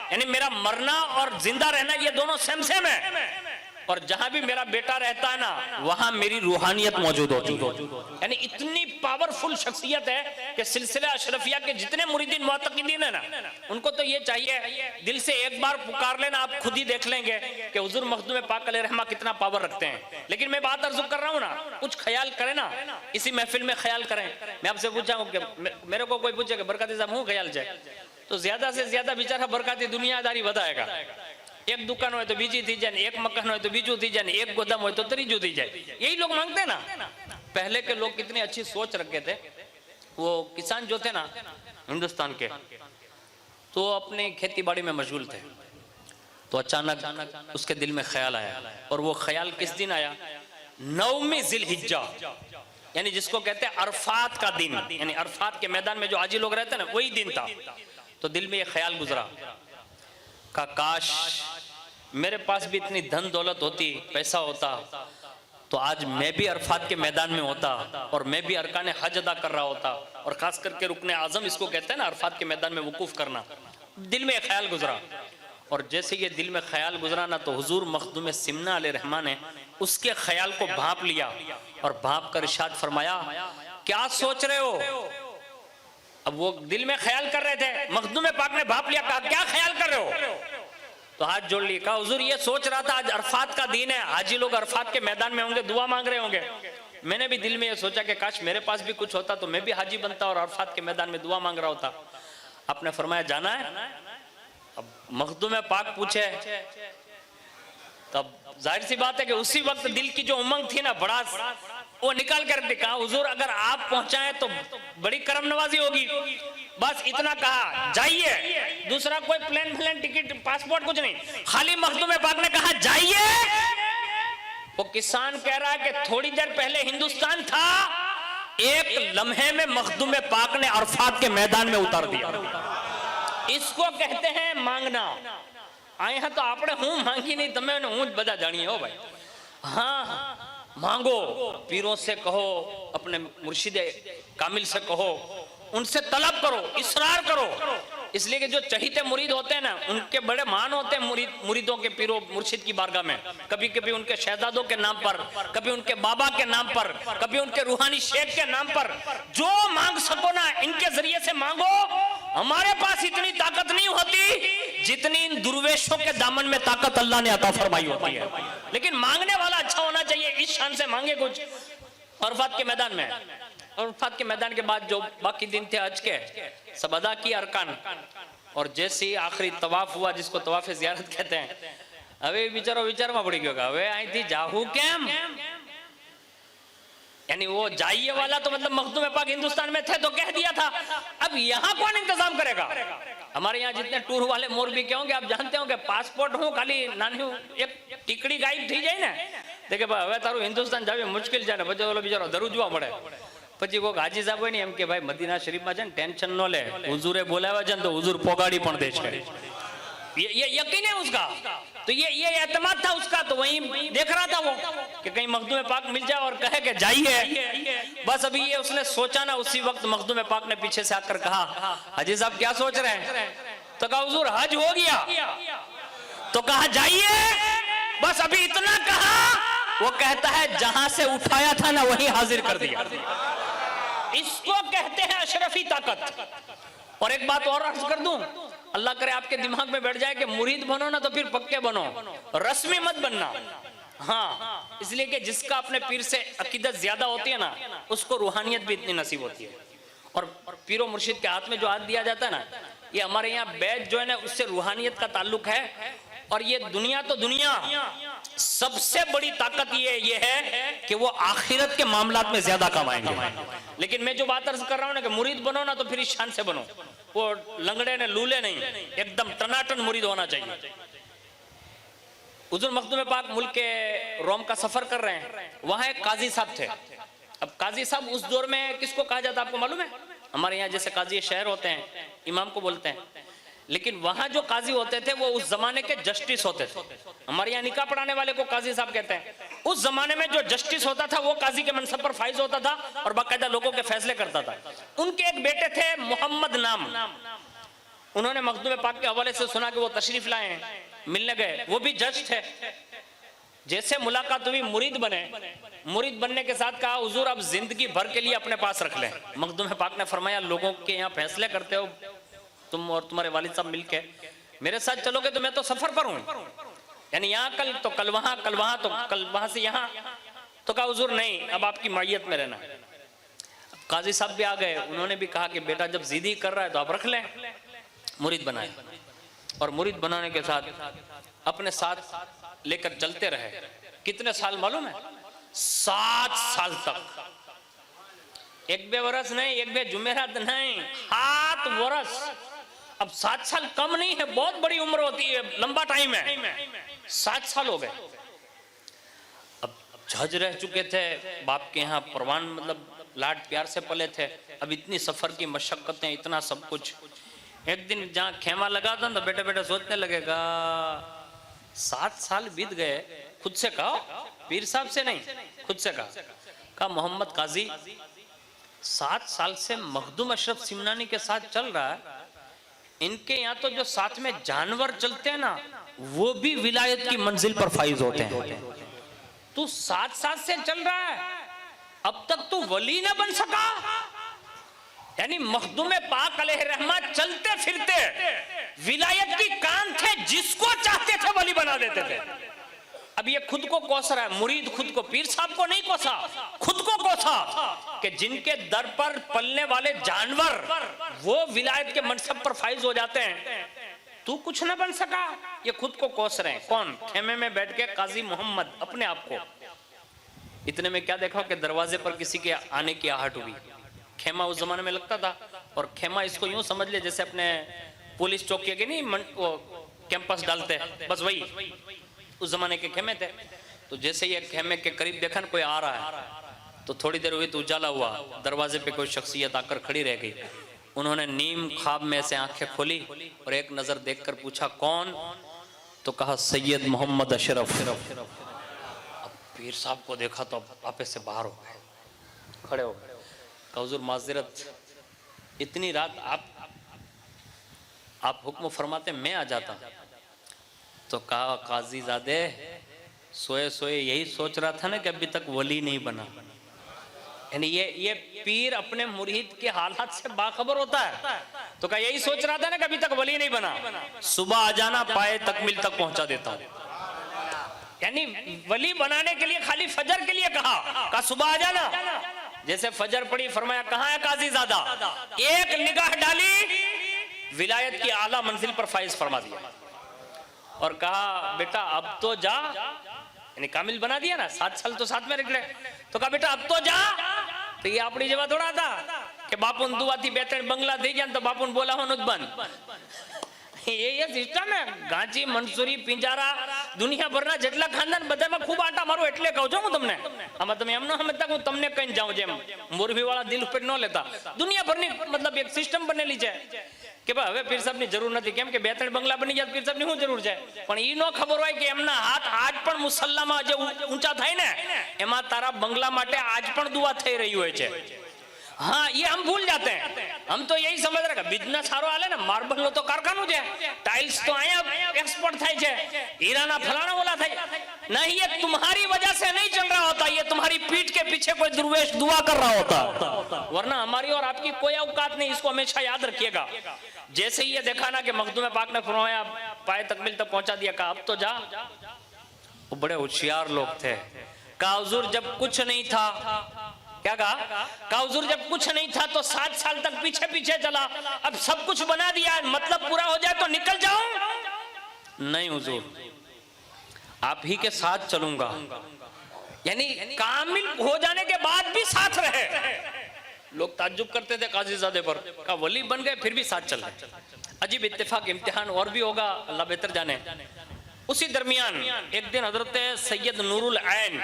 यानी मेरा मरना और जिंदा रहना ये दोनों सेम सेम है। और जहां भी मेरा बेटा रहता है ना, वहां मेरी रूहानियत मौजूद होती है। यानी इतनी पावरफुल शख्सियत है कि सिलसिला अशरफिया के जितने मुरीदीन मुअत्तकीदीन है ना, उनको तो ये चाहिए दिल से एक बार पुकार लेना, आप खुद ही देख लेंगे कि हुजूर मखदूम पाक अलैहि रहमा कितना पावर रखते हैं। लेकिन मैं बात अर्ज़ कर रहा हूँ ना, कुछ ख्याल करें ना, इसी महफिल में ख्याल करें। मैं आपसे पूछा हूँ कि मेरे को कोई पूछे कि बरकती साहब हूँ ख्याल जाए, तो ज्यादा से ज्यादा बेचारा बरकती दुनियादारी बताएगा। एक दुकान हो तो बीजी थी जाए, एक मकान हो तो बीजू थी जाए, एक गोदाम हो तो त्रीजू थी जाए, यही लोग मांगते हैं ना। पहले के लोग कितनी अच्छी सोच रखे थे। वो किसान जो थे ना हिंदुस्तान के, तो अपनी खेती बाड़ी में मशगूल थे। तो अचानक उसके दिल में ख्याल आया, और वो ख्याल किस दिन आया? 9वीं जिलहिज्जा, यानी जिसको कहते हैं अरफात का दिन, यानी अरफात के मैदान में जो हाजी लोग रहते हैं ना, वही दिन था। तो दिल में ये ख्याल गुजरा का काश मेरे पास भी इतनी धन दौलत होती, पैसा होता, तो आज मैं भी अरफात के मैदान में होता और मैं भी अरकान हज अदा कर रहा होता। और खास करके रुकने आजम इसको कहते हैं ना, अरफात के मैदान में वकूफ करना। दिल में ख्याल गुजरा, और जैसे ये दिल में ख्याल गुजरा ना, तो हुजूर मखदूम सिमना अलैहिर्रहमान ने उसके ख्याल को भांप लिया और भांप कर इरशाद फरमाया, क्या सोच रहे हो? अब वो दिल में ख्याल कर रहे थे, मखदूम पाक ने भांप लिया, कहा क्या ख्याल कर रहे हो? तो हाथ जोड़ लिए, कहा हुजूर ये सोच रहा था आज अरफात का दिन है, हाजी लोग अरफात के मैदान में होंगे, दुआ मांग रहे होंगे। मैंने भी दिल में ये सोचा कि काश मेरे पास भी कुछ होता तो मैं भी हाजी बनता और अरफात के मैदान में दुआ मांग रहा होता। आपने फरमाया जाना है? अब मखदूम पाक पूछे, तब जाहिर सी बात है कि उसी वक्त दिल की जो उमंग थी ना, बड़ा वो निकाल कर दिखा, हुजूर अगर आप पहुंचाए तो बड़ी करम नवाजी होगी। बस इतना कहा, जाइए। दूसरा कोई प्लेन टिकट पासपोर्ट कुछ नहीं, खाली मखदूम पाक ने कहा जाइए। वो किसान कह रहा है कि थोड़ी देर पहले हिंदुस्तान था, एक लम्हे में मखदूम पाक ने अरफात के मैदान में उतार दिया। इसको कहते हैं मांगना। आया तो आपने हूं मांगी नहीं, तमे हूं बदा जानिए हो भाई। हाँ मांगो, पीरों से कहो, अपने मुर्शिद कामिल से कहो, उनसे तलब करो, इसरार करो। इसलिए कि जो चहीते मुरीद होते हैं ना, उनके बड़े मान होते हैं मुरीदों के पीरों मुर्शिद की बारगाह में। कभी कभी उनके शहजादों के नाम पर, कभी उनके बाबा के नाम पर, कभी उनके रूहानी शेख के नाम पर। जो मांग सको ना, इनके जरिए से मांगो। हमारे पास इतनी ताकत नहीं होती जितनी इन दुर्वेशों के दामन में ताकत अल्लाह ने अता फरमाई होती है। लेकिन मांगने वाला अच्छा होना चाहिए, इस शान से मांगे कुछ। अरफात के मैदान में, अरफात के मैदान के बाद जो बाकी दिन थे हज के, सब अदा किए अरकान। और जैसे ही आखिरी तवाफ हुआ, जिसको तवाफ ज़ियारत कहते हैं, હવે વિચારો વિચારમાં પડી ગયો કે હવે અહીંથી જાહું કેમ। यानी वो जाइए वाला तो मतलब मखदूम पाक हिंदुस्तान में थे तो कह दिया था, अब यहाँ कौन इंतजाम करेगा। हमारे यहाँ जितने टूर वाले मोरबी के होंगे, आप जानते हो कि पासपोर्ट हूँ खाली नानी एक टिकड़ी गायब थी जाए ना, देखे भाई હવે તારું હિન્દુસ્તાન જાવી મુશ્કેલ છે ને, પછી ઓલો બિચારો ધરુજવા મળે। પછી કોઈક હાજી સાહેબ હોય ને એમ કે ભાઈ મદીના શરીફમાં છે ને ટેન્શન ન લે, હુઝુરે બોલાવ્યા છે ને તો હુઝુર પોગાડી પણ દે છે। ये यकीन है उसका, तो ये एतमाद था उसका। तो वहीं देख रहा था वो कि कहीं मखदूम पाक मिल जाए और कहे कि जाइए। बस अभी ये उसने सोचा ना, उसी वक्त मखदूम पाक ने पीछे से आकर कहा, हाजी साहब क्या सोच रहे हैं? तो कहा हुजूर हज हो गया। तो कहा जाइए। बस अभी इतना कहा, वो कहता है जहां से उठाया था ना वहीं हाजिर कर दिया। इसको कहते हैं अशरफी ताकत। और एक बात और अर्ज कर दूं, अल्लाह करे आपके दिमाग में बैठ जाए कि मुरीद बनो ना तो फिर पक्के बनो, रस्मी मत बनना। हाँ, इसलिए कि जिसका अपने पीर से अकीदत ज्यादा होती है ना, उसको रूहानियत भी इतनी नसीब होती है। और पीरो मुर्शिद के हाथ में जो हाथ दिया जाता है ना, ये हमारे यहाँ बैच जो है ना, उससे रूहानियत का ताल्लुक है। और ये दुनिया तो दुनिया, सबसे बड़ी ताकत ये है कि वो आखिरत के मामलात में ज्यादा कमाएंगे। लेकिन मैं जो बात अर्ज कर रहा हूं ना कि मुरीद बनो ना तो फिर इस शान से बनो, वो लंगड़े ने लूले नहीं, एकदम टनाटन मुरीद होना चाहिए। हुजूर मखदूम पाक मुल्क के रोम का सफर कर रहे हैं, वहां एक काजी साहब थे। अब काजी साहब उस दौर में किसको कहा जाता आपको मालूम है? हमारे यहाँ जैसे काजी शहर होते हैं, इमाम को बोलते हैं, लेकिन वहां जो काजी होते थे वो उस जमाने के जस्टिस होते थे। हमारे यहाँ निकाह पढ़ाने वाले को काजी साहब कहते हैं। उस जमाने में जो जस्टिस होता था वो काजी के मनसब पर फाइज होता था और बाकायदा लोगों के फैसले करता था। उनके एक बेटे थे मोहम्मद नाम, उन्होंने मखदूम पाक के हवाले से सुना कि वो तशरीफ लाए हैं, मिलने गए। वो भी जज थे। जैसे मुलाकात हुई, मुरीद बने। मुरीद बनने के साथ कहा हुजूर अब जिंदगी भर के लिए अपने पास रख लें। मखदूम पाक ने फरमाया लोगों के यहाँ फैसले करते हो तुम और तुम्हारे वालिद साहब मिलके, मेरे साथ चलोगे तो मैं तो सफर पर हूं, यानी यहाँ कल तो कल वहां, कल वहां तो कल वहां से यहाँ। तो कहा हुजूर नहीं, अब आपकी मायत में रहना। काजी साहब भी आ गए, उन्होंने भी कहा कि बेटा जब जिद ही कर रहा है तो आप रख लें। मुरीद बनाए। और मुरीद बनाने के साथ अपने साथ लेकर चलते रहे। कितने साल मालूम है? 7 साल तक। एक बे वर्ष नहीं, एक बे जुमेरात नहीं, 7 वर्ष। अब 7 साल कम नहीं है, बहुत बड़ी उम्र होती है, लंबा टाइम है। 7 साल हो गए। अब जज रह चुके थे बाप के यहाँ, परवान मतलब लाड प्यार से पले थे। अब इतनी सफर की मशक्कतें, इतना सब कुछ। एक दिन जहाँ खेमा लगा था तो बेटे बेटे सोचने लगेगा 7 साल बीत गए। खुद से कहा, पीर साहब से नहीं, खुद से कहा मोहम्मद काजी 7 साल से मखदूम अशरफ सिमनानी के साथ चल रहा है। इनके यहाँ तो जो साथ में जानवर चलते हैं ना, वो भी विलायत की मंजिल पर फाइज होते हैं। तू 7 साल से चल रहा है, अब तक तू वली ना बन सका। यानी मखदूम पाक अलैहिर्रहमत चलते फिरते विलायत की कान थे, जिसको चाहते थे वली बना देते थे। अब ये खुद को कोस रहा है, मुरीद खुद को, पीर साहब को नहीं कोसा, खुद को कोसा कि जिनके दर पर पलने वाले जानवर वो विलायत के मनसब पर फाइज हो जाते हैं, तू कुछ ना बन सका। ये खुद को कोस रहे हैं। कौन? खेमे में बैठ के काजी मोहम्मद अपने आप को। इतने में क्या देखा कि दरवाजे पर किसी के आने की आहट हुई। खेमा उस जमाने में लगता था, और खेमा इसको यूं समझ ले जैसे अपने पुलिस चौकी के नहीं वो कैंपस डालते, बस वही उस जमाने के खेमे थे। तो जैसे ये खेमे के करीब देखा ना कोई आ रहा है, तो थोड़ी देर हुई तो उजाला हुआ, दरवाजे पे कोई शख्सियत आकर खड़ी रह गई। उन्होंने नीम ख्वाब में से आंखें खोली और एक नजर देखकर पूछा कौन? तो कहा सैयद मोहम्मद अशरफ। अब पीर साहब को देखा तो आपे से बाहर हो गए, खड़े हो गए। कहा हुजूर माजरत, इतनी रात आप हुक्म फरमाते मैं आ जाता। तो कहा काजी ज़ादे, सोए सोए यही सोच रहा था ना कि अभी तक वली नहीं बना। यानी ये पीर अपने मुरीद के हालात से बाखबर होता है। तो कहा यही सोच रहा था ना कि अभी तक वली नहीं बना, सुबह आ जाना, पाए तकमील तक पहुंचा देता हूं। यानी वली बनाने के लिए खाली फजर के लिए कहा सुबह आ जाना। जैसे फजर पड़ी, फरमाया कहाँ है काजी ज़ादा? एक निगाह डाली, विलायत की आला मंजिल पर फाइज फरमा दिया और कहा बेटा अब तो जा। यानी कामिल बना दिया ना, 7 साल तो साथ में निकले। तो कहा बेटा अब तो जा। तो ये अपनी जगह थोड़ा था कि बापुन दुआ थी बेहतर बंगला दे गया तो बापुन बोला हो नुकबन। ये सिस्टम है। गांची, मंसूरी, पिंजारा, दुनिया भरना જેટલા ખાનદાન બધામાં ખૂબ આટા મારો એટલે કહું છું હું તમને। આમાં તમે એમ ન સમજતા હું તમને કઈ જાઉં જેમ મોરબી વાળા દિલ ઉપર ન લેતા। દુનિયા ભરની मतलब એક સિસ્ટમ બનેલી છે કે ભાઈ હવે પીર સાહેબની જરૂર નથી, કેમ કે 2-3 બંગલા બની જાય પીર સાહેબની શું જરૂર છે। પણ ઈ ન ખબર હોય કે એમના હાથ આજ પણ મુસલ્લામાં જે ઊંચા થાય ને, એમાં તારા બંગલા માટે આજ પણ દુઆ થઈ રહી હોય છે। हाँ, ये हम भूल जाते हैं। हम तो यही समझ रहे बिजनेस सारो हाले ना, मार्बल नो तो कारखानु है, टाइल्स तो आया एक्सपोर्ट थाय छे, हीराना फलाना वाला थाय। नहीं, ये तुम्हारी वजह से नहीं चल रहा होता, ये तुम्हारी पीठ के पीछे कोई दुर्वेश दुआ कर रहा होता। वरना हमारी और आपकी कोई औकात नहीं, इसको हमेशा याद रखिएगा। जैसे ही ये देखा ना कि मखदूम पाक ने फरमाया पाए तकमील तक पहुंचा दिया, कहा अब तो जा। वो बड़े होशियार लोग थे। कहा हुजूर जब कुछ नहीं था, क्या कहा हुजूर जब कुछ नहीं था तो 7 साल तक पीछे पीछे चला, अब सब कुछ बना दिया, मतलब पूरा हो जाए तो निकल जाऊं। नहीं हुजूर, आप ही के साथ चलूंगा। यानी कामिल हो जाने के बाद भी साथ रहे। लोग ताज्जुब करते थे काजी ज़ादे पर, का वली बन गए फिर भी साथ चल रहे। अजीब इत्तेफाक, इम्तिहान और भी होगा, अल्लाह बेहतर जाने। उसी दरमियान एक दिन हजरत सैयद नूरुल ऐन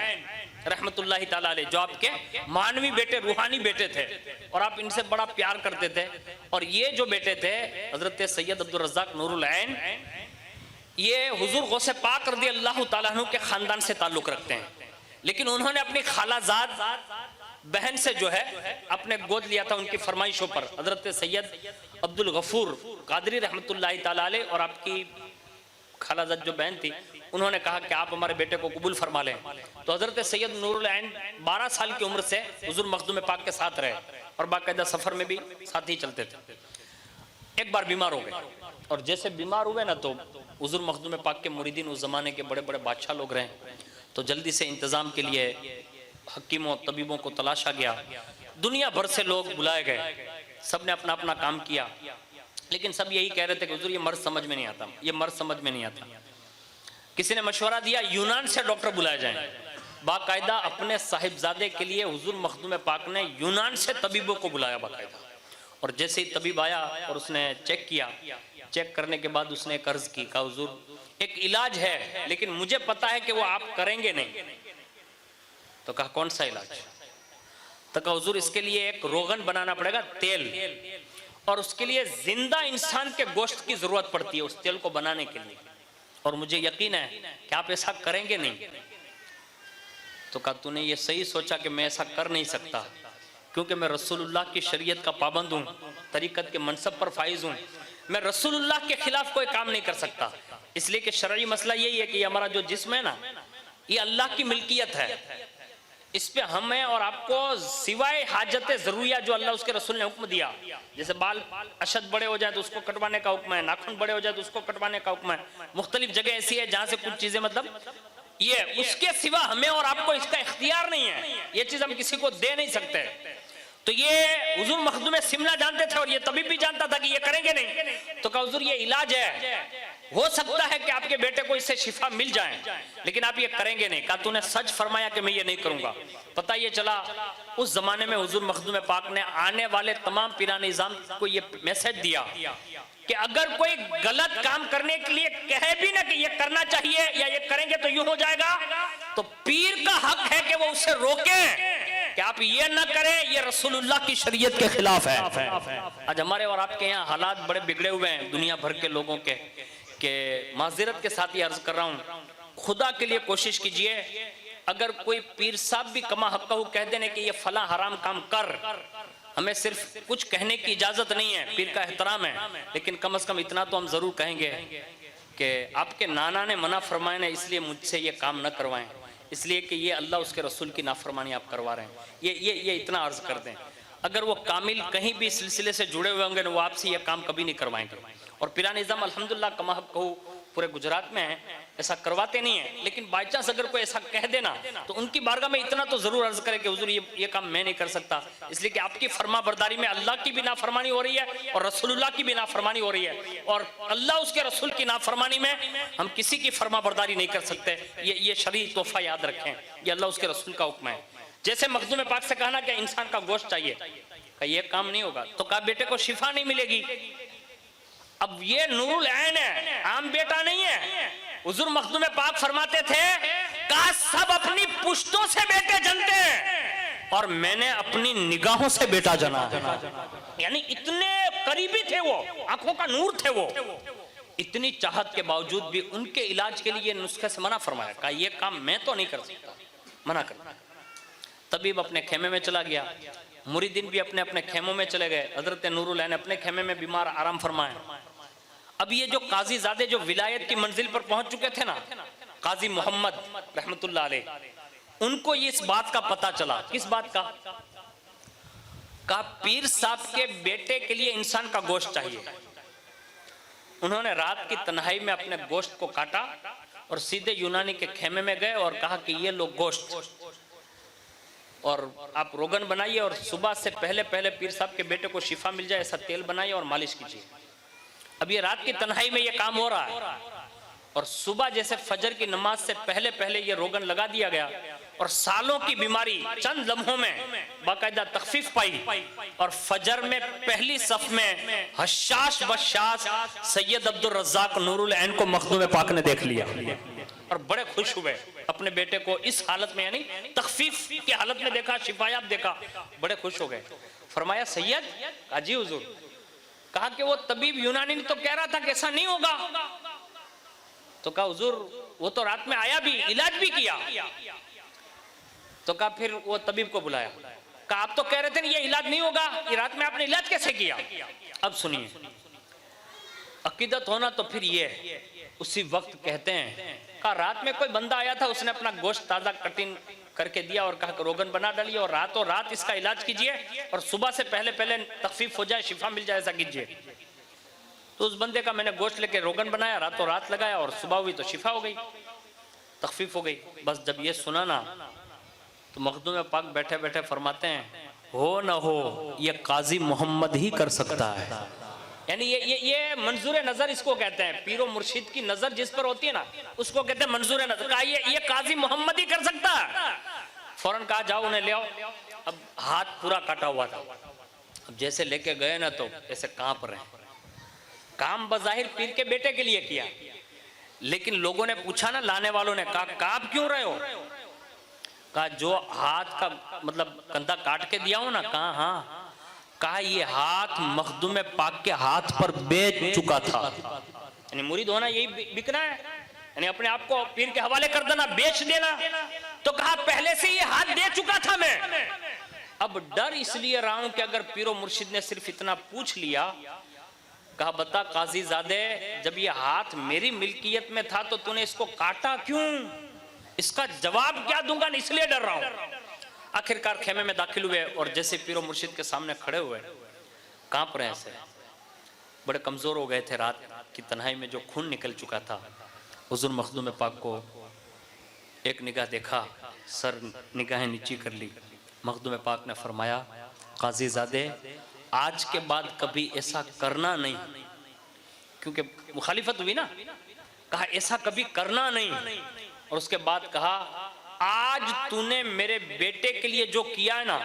रहमतुल्लाहि ताला अलैह, जो आपके मानवी बेटे, रूहानी बेटे थे और आप इनसे बड़ा प्यार करते थे, और ये जो बेटे थे हजरत सैयद अब्दुल रज़्ज़ाक नूरुल ऐन, ये हुजूर गौसे पाक रज़ी अल्लाह ताला अन्हु के खानदान से ताल्लुक रखते हैं। लेकिन उन्होंने अपनी खालाजाद बहन से जो है अपने गोद लिया था उनकी फरमाइशों पर। हजरत सैयद अब्दुल गफूर कादरी रहमतुल्लाहि ताला अलैह और आपकी खालाजाद जो बहन थी, उन्होंने कहा कि आप हमारे बेटे को कबूल फरमा लें। तो हजरत सैयद नूरुल ऐन 12 साल की उम्र से हुजूर मखदूम पाक के साथ रहे और बाकायदा सफर में भी साथ ही चलते थे। एक बार बीमार हो गए, और जैसे बीमार हुए ना तो हुजूर मखदूम पाक के मुरीदीन उस जमाने के बड़े बड़े बादशाह लोग रहे, तो जल्दी से इंतजाम के लिए हकीमों तबीबों को तलाशा गया। दुनिया भर से लोग बुलाए गए, सबने अपना अपना काम किया। लेकिन सब यही कह रहे थे कि हुजूर ये मर्ज समझ में नहीं आता, ये मर्ज समझ में नहीं आता। किसी ने मशवरा दिया यूनान से डॉक्टर बुलाए जाएं। बाकायदा अपने साहिबजादे के लिए हुजूर मखदूम पाक ने यूनान से तबीबों को बुलाया बाकायदा। और जैसे ही तबीब आया और उसने चेक किया, चेक करने के बाद उसने एक अर्ज की, कहा हुजूर एक इलाज है लेकिन मुझे पता है कि वो आप करेंगे नहीं। तो कहा कौन सा इलाज? तो कहा हुजूर इसके लिए एक रोगन बनाना पड़ेगा, तेल, और उसके लिए जिंदा इंसान के गोश्त की जरूरत पड़ती है उस तेल को बनाने के लिए, और मुझे यकीन है कि आप ऐसा करेंगे नहीं। तो कहा तूने ये सही सोचा कि मैं ऐसा कर नहीं सकता, क्योंकि मैं रसूलुल्लाह की शरीयत का पाबंद हूँ, तरीकत के मनसब पर फाइज हूँ, मैं रसूलुल्लाह के खिलाफ कोई काम नहीं कर सकता। इसलिए कि शरई मसला यही है कि हमारा जो जिस्म है ना, ये अल्लाह की मिल्कियत है, इस पे हमें और आपको सिवाय हाजत जरूरिया जो अल्लाह उसके रसूल ने हुक्म दिया, जैसे बाल अशद बड़े हो जाए तो उसको कटवाने का हुक्म है, नाखून बड़े हो जाए तो उसको कटवाने का हुक्म है, मुख्तलिफ जगह ऐसी है जहां से कुछ चीजें मतलब ये, उसके सिवा हमें और आपको इसका इख्तियार नहीं है, ये चीज हम किसी को दे नहीं सकते। तो ये हुजूर मखदूम सिमला जानते थे और ये तबीब भी जानता था कि ये करेंगे नहीं। तो कहा हुजूर ये इलाज है, हो सकता है कि आपके बेटे को इससे शिफा मिल जाए, लेकिन आप ये करेंगे नहीं। कहा तूने सच फरमाया कि मैं ये नहीं करूंगा। पता ये चला उस जमाने में हुजूर मखदूम पाक ने आने वाले तमाम पीरान निजाम को ये मैसेज दिया कि अगर कोई गलत काम करने के लिए कहे भी ना कि ये करना चाहिए या ये करेंगे तो यूं हो जाएगा, तो पीर का हक है कि वो उसे रोके कि आप ये ना करें, ये रसूलुल्लाह की शरीयत के खिलाफ है। आज हमारे और आपके यहाँ हालात बड़े बिगड़े हुए हैं दुनिया भर के लोगों के माजरत के साथ ये अर्ज कर रहा हूँ, खुदा के लिए कोशिश कीजिए, अगर कोई पीर साहब भी कमा हक़हू कह देने कि ये फला हराम काम कर, हमें सिर्फ कुछ कहने की इजाजत नहीं है, पीर का एहतराम है, लेकिन कम से कम इतना तो हम जरूर कहेंगे कि आपके नाना ने मना फरमाया ना, इसलिए मुझसे ये काम न करवाएं, इसलिए कि ये अल्लाह उसके रसूल की नाफरमानी आप करवा रहे हैं, ये इतना अर्ज कर दें। अगर वो कामिल कहीं भी सिलसिले से जुड़े हुए होंगे ना, वो आपसे ये काम कभी नहीं करवाएंगे। और पीरान निज़ाम अल्हम्दुलिल्लाह कमा हक़हू पूरे गुजरात में है, ऐसा करवाते नहीं है, लेकिन बाई चांस अगर कोई ऐसा कह देना तो उनकी बारगाह में इतना तो जरूर अर्ज करे कि हुजूर ये काम मैं नहीं कर सकता, इसलिए कि आपकी फरमा बरदारी में अल्लाह की भी नाफरमानी हो रही है और रसूलुल्लाह की भी नाफरमानी हो रही है, और अल्लाह उसके रसूल की नाफरमानी में हम किसी की फरमा बरदारी नहीं कर सकते। ये शरई तोहफा याद रखें, ये अल्लाह उसके रसूल का हुक्म है। जैसे मखदूम पाक से कहना कि इंसान का गोश्त चाहिए, ये काम नहीं होगा, तो कहा बेटे को शिफा नहीं मिलेगी। अब ये नूरुल ऐन है, आम बेटा नहीं है। हुजूर मखदूम पाक फरमाते थे कहा सब अपनी पुश्तों से बेटे जनते हैं और मैंने अपनी निगाहों से बेटा जना, यानी इतने करीबी थे वो, आंखों का नूर थे वो। इतनी चाहत के बावजूद भी उनके इलाज के लिए नुस्खे से मना फरमाया, कहा ये काम मैं तो नहीं कर सकता, मना कर। तबीब अपने खेमे में चला गया, मुरीदीन भी अपने अपने खेमों में चले गए, हजरत नूरुल ऐन अपने खेमे में बीमार आराम फरमाए। अब ये जो काजी ज़ादे जो विलायत की मंजिल पर पहुंच चुके थे ना, काजी मोहम्मद रहमतुल्लाह अलैह, उनको ये इस बात का पता चला। किस बात का? पीर साहब के बेटे के लिए इंसान का गोश्त चाहिए। उन्होंने रात की तन्हाई में अपने गोश्त को काटा और सीधे यूनानी के खेमे में गए और कहा कि ये लो गोश्त, और आप रोगन बनाइए और सुबह से पहले पहले पीर साहब के बेटे को शिफा मिल जाए ऐसा तेल बनाइए और मालिश कीजिए। अब ये रात की तन्हाई में ये काम हो रहा है और सुबह जैसे फजर की नमाज से पहले पहले ये रोगन लगा दिया गया और सालों की बीमारी चंद लम्हों में बाकायदा तखफीफ पाई और फजर में पहली सफ में हशाश बशाश सैयद अब्दुल रज़्ज़ाक नूरुल ऐन को मखदूम पाक ने देख लिया और बड़े खुश हुए अपने बेटे को इस हालत में, यानी तखफीफ की हालत में देखा, शिफायाब देखा, बड़े खुश हो गए। फरमाया सैयद, अजी हुजूर, कहा कि वो तबीब यूनानी तो कह रहा था कि ऐसा नहीं होगा। तो कहा हुजूर वो तो रात में आया भी, इलाज भी किया। तो कहा फिर वो तबीब को बुलाया, कहा आप तो कह रहे थे ना ये इलाज नहीं होगा, ये रात में आपने इलाज कैसे किया? अब सुनिए, अकीदत होना तो फिर ये उसी वक्त कहते हैं। कहा रात में कोई बंदा आया था, उसने अपना गोश्त ताजा कटिंग करके दिया और कहा रोगन बना डालिए और रातों रात इसका इलाज कीजिए और सुबह से पहले पहले तखफीफ हो जाए, शिफा मिल जाए, ऐसा कीजिए। तो उस बंदे का मैंने गोश्त लेके रोगन बनाया, रातों रात लगाया और सुबह हुई तो शिफा हो गई, तखफीफ हो गई। बस जब ये सुना ना तो मखदूम पाक बैठे बैठे फरमाते हैं हो न हो ये काजी मोहम्मद ही कर सकता है, यानी ये मंजूर नजर इसको कहते हैं। पीरो मुर्शिद की नजर जिस पर होती है ना, उसको कहते हैं मंजूर नजर। कहा ये काजी मोहम्मद ही कर सकता है। फौरन कहा जाओ उन्हें ले आओ। अब हाथ पूरा कटा हुआ था। अब जैसे लेके गए ना तो ऐसे कांप रहे। काम बजाहिर पीर के बेटे के लिए किया, लेकिन लोगों ने पूछा ना, लाने वालों ने कहा कांप क्यों रहे हो? कहा जो हाथ का मतलब कंधा काट के दिया हो ना। कहा हाँ। कहा ये हाथ मखदूम पाक के हाथ पर बेच चुका था। यानी मुरीद होना यही बिकना है, यानी अपने आप को पीर के हवाले कर देना, बेच देना। तो कहा पहले से ये हाथ दे चुका था मैं। अब डर इसलिए रहा हूं कि अगर पीरो मुर्शिद ने सिर्फ इतना पूछ लिया, कहा बता काजी ज़ादे, जब ये हाथ मेरी मिल्कियत में था तो तूने इसको काटा क्यों? इसका जवाब क्या दूंगा, इसलिए डर रहा हूं। आखिरकार खेमे में दाखिल हुए और जैसे पीरो मुर्शिद के सामने खड़े हुए, कांप रहे से, बड़े कमजोर हो गए थे। रात की तन्हाई में जो खून निकल चुका था। हुजूर मखदूम पाक को एक निगाह देखा, सर निगाहें नीची कर ली। मखदूम पाक ने फरमाया काजी ज़ादे, आज के बाद कभी ऐसा करना नहीं, क्योंकि मुखालिफत हुई ना। कहा ऐसा कभी करना नहीं। और उसके बाद कहा आज तूने मेरे बेटे के लिए जो किया है ना,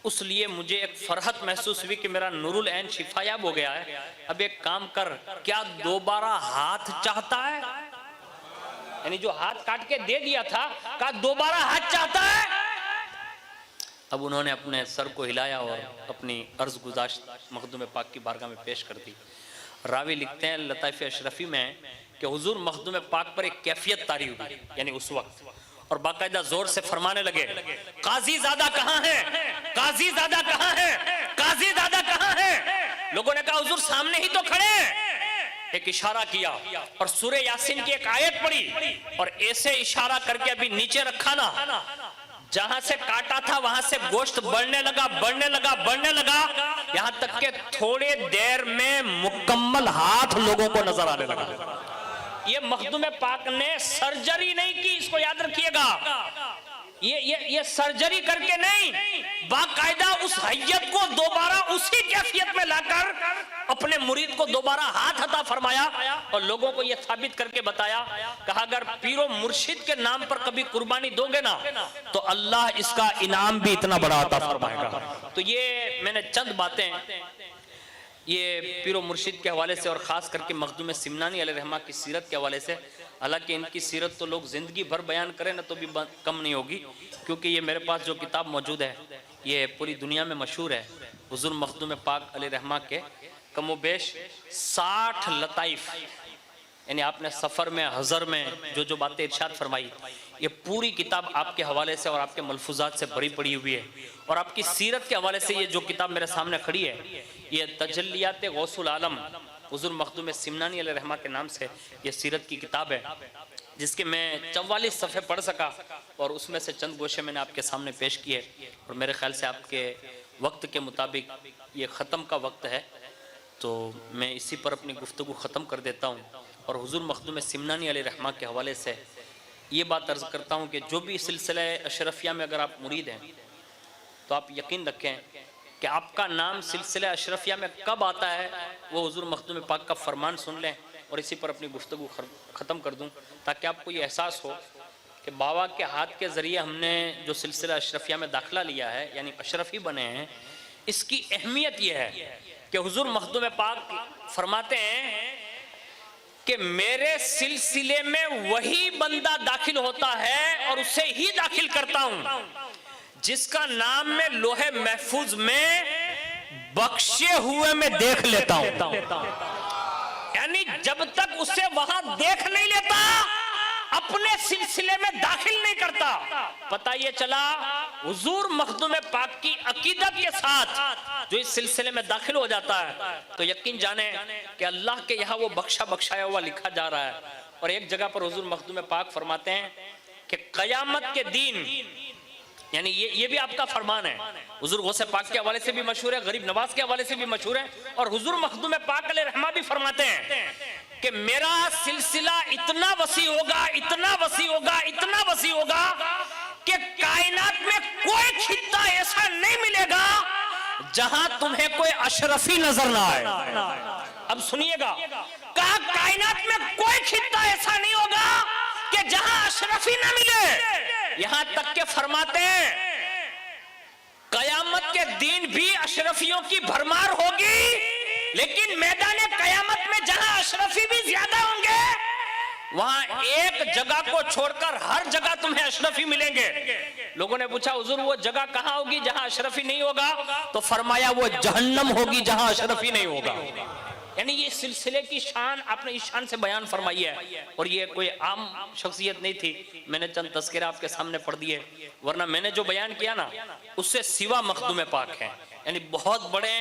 उस लिए मुझे एक फरहत महसूस हुई कि मेरा नूरुल ऐन शिफायाब हो गया है। अब एक काम कर, क्या दोबारा हाथ चाहता है? यानी जो हाथ काट के दे दिया था, क्या दोबारा हाथ चाहता है? अब उन्होंने अपने सर को हिलाया और अपनी अर्ज गुजारिश मखदूम पाक की बारगाह में पेश कर दी। रावी लिखते हैं लताइफ अशरफी में कि हुजूर मखदूम पाक पर एक कैफियत तारी हुई, यानी उस वक्त, और बाकायदा जोर से फरमाने लगे काजी ज़ादा कहाँ है? काजी ज़ादा कहाँ है? काजी ज़ादा कहाँ है? लोगों ने कहा हुजूर सामने ही तो खड़े हैं। एक इशारा किया और सूरे यासीन की एक आयत पढ़ी और ऐसे इशारा करके अभी नीचे रखा ना, जहां से काटा था वहां से गोश्त बढ़ने लगा, बढ़ने लगा, बढ़ने लगा, यहां तक के थोड़े देर में मुकम्मल हाथ लोगों को नजर आने लगा। ये मखदूम पाक ने सर्जरी नहीं की, इसको याद रखिएगा। ये सर्जरी करके नहीं, बाकायदा उस हैयत को दोबारा उसी कैफियत में लाकर अपने मुरीद को दोबारा हाथ अता फरमाया और लोगों को यह साबित करके बताया, कहा अगर पीरो मुर्शिद के नाम पर कभी कुर्बानी दोगे ना तो अल्लाह इसका इनाम भी इतना बड़ा अता फरमाएगा। तो ये मैंने चंद बातें ये पीरो मुर्शिद के हवाले से और ख़ास करके मखदूम सिमनानी अलैहिर्रहमा की सीरत के हवाले से, हालांकि इनकी सीरत तो लोग ज़िंदगी भर बयान करें ना तो भी कम नहीं होगी, क्योंकि ये मेरे पास जो किताब मौजूद है ये पूरी दुनिया में मशहूर है। हुज़ूर मखदूम पाक अलैहिर्रहमा के कमोबेश 60 लताइफ, यानी आपने सफ़र में हज़र में जो जो बातें इरशाद फरमाई, ये पूरी किताब आपके हवाले से और आपके मलफूजात से भरी पड़ी हुई है। और आपकी सीरत के हवाले से ये जो किताब मेरे सामने खड़ी है, ये तजल्लियात गौसुल आलम हुज़ूर मखदूम सिमनानी अलैहिर्रहमा के नाम से ये सीरत की किताब है, जिसके मैं 44 सफ़े पढ़ सका और उसमें से चंद गोशे मैंने आपके सामने पेश किए। और मेरे ख्याल से आपके वक्त के मुताबिक ये ख़त्म का वक्त है, तो मैं इसी पर अपनी गुफ्तगू ख़त्म कर देता हूँ। और हुज़ूर मखदूम सिमनानी अलैहिर्रहमा के हवाले से ये बात अर्ज़ करता हूँ कि जो भी सिलसिला अशरफिया में अगर आप मुरीद हैं तो आप यकीन रखें कि आपका नाम सिलसिला अशरफिया में कब आता है वो हुज़ूर मखदूम पाक का फरमान सुन लें। और इसी पर अपनी गुफ्तगू ख़त्म कर दूँ ताकि आपको ये एहसास हो कि बाबा के हाथ के ज़रिए हमने जो सिलसिला अशरफिया में दाखिला लिया है, यानी अशरफी बने हैं, इसकी अहमियत यह है कि हुज़ूर मखदूम पाक फरमाते हैं कि मेरे सिलसिले में वही बंदा दाखिल होता है और उसे ही दाखिल करता हूं जिसका नाम मैं लोहे महफूज में बख्शे हुए में देख लेता हूं। यानी जब तक उसे वहां देख नहीं लेता अपने सिलसिले में दाखिल नहीं करता। पता ये चला हुजूर मखदूम पाक की अकीदत के साथ जो इस सिलसिले में दाखिल हो जाता है तो यकीन जाने कि अल्लाह के यहाँ वो बख्शा बख्शाया हुआ लिखा जा रहा है। और एक जगह पर हुजूर मखदूम पाक फरमाते हैं कि कयामत के दिन, यानी ये भी आपका फरमान है, हुजूर गौसे पाक के हवाले से भी मशहूर है, गरीब नवाज के हवाले से भी मशहूर है, और हुजूर मखदूम पाक अलैहिर्रहमा भी फरमाते हैं कि मेरा सिलसिला इतना वसी होगा, इतना वसी होगा, इतना वसी होगा कि कायनात में कोई खित्ता ऐसा नहीं मिलेगा जहां तुम्हें कोई अशरफी नजर ना आए। अब सुनिएगा, कहा कायनात में कोई खित्ता ऐसा नहीं होगा कि जहां अशरफी ना मिले। यहां तक के फरमाते हैं कयामत के दिन भी अशरफियों की भरमार होगी, लेकिन मैदान कयामत में जहां अशरफी भी ज्यादा होंगे, वहां एक जगह को छोड़कर हर जगह तुम्हें अशरफी मिलेंगे। लोगों ने पूछा हुजूर वो जगह कहां होगी जहां अशरफी नहीं होगा? तो फरमाया वो जहन्नम होगी जहां अशरफी नहीं होगा। यानी ये सिलसिले की शान आपने इस शान से बयान फरमाई है, और ये कोई आम शख्सियत नहीं थी। मैंने चंद तस्करा आपके सामने पढ़ दिए, वरना मैंने जो बयान किया ना उससे सिवा मखदूम पाक है, यानी बहुत बड़े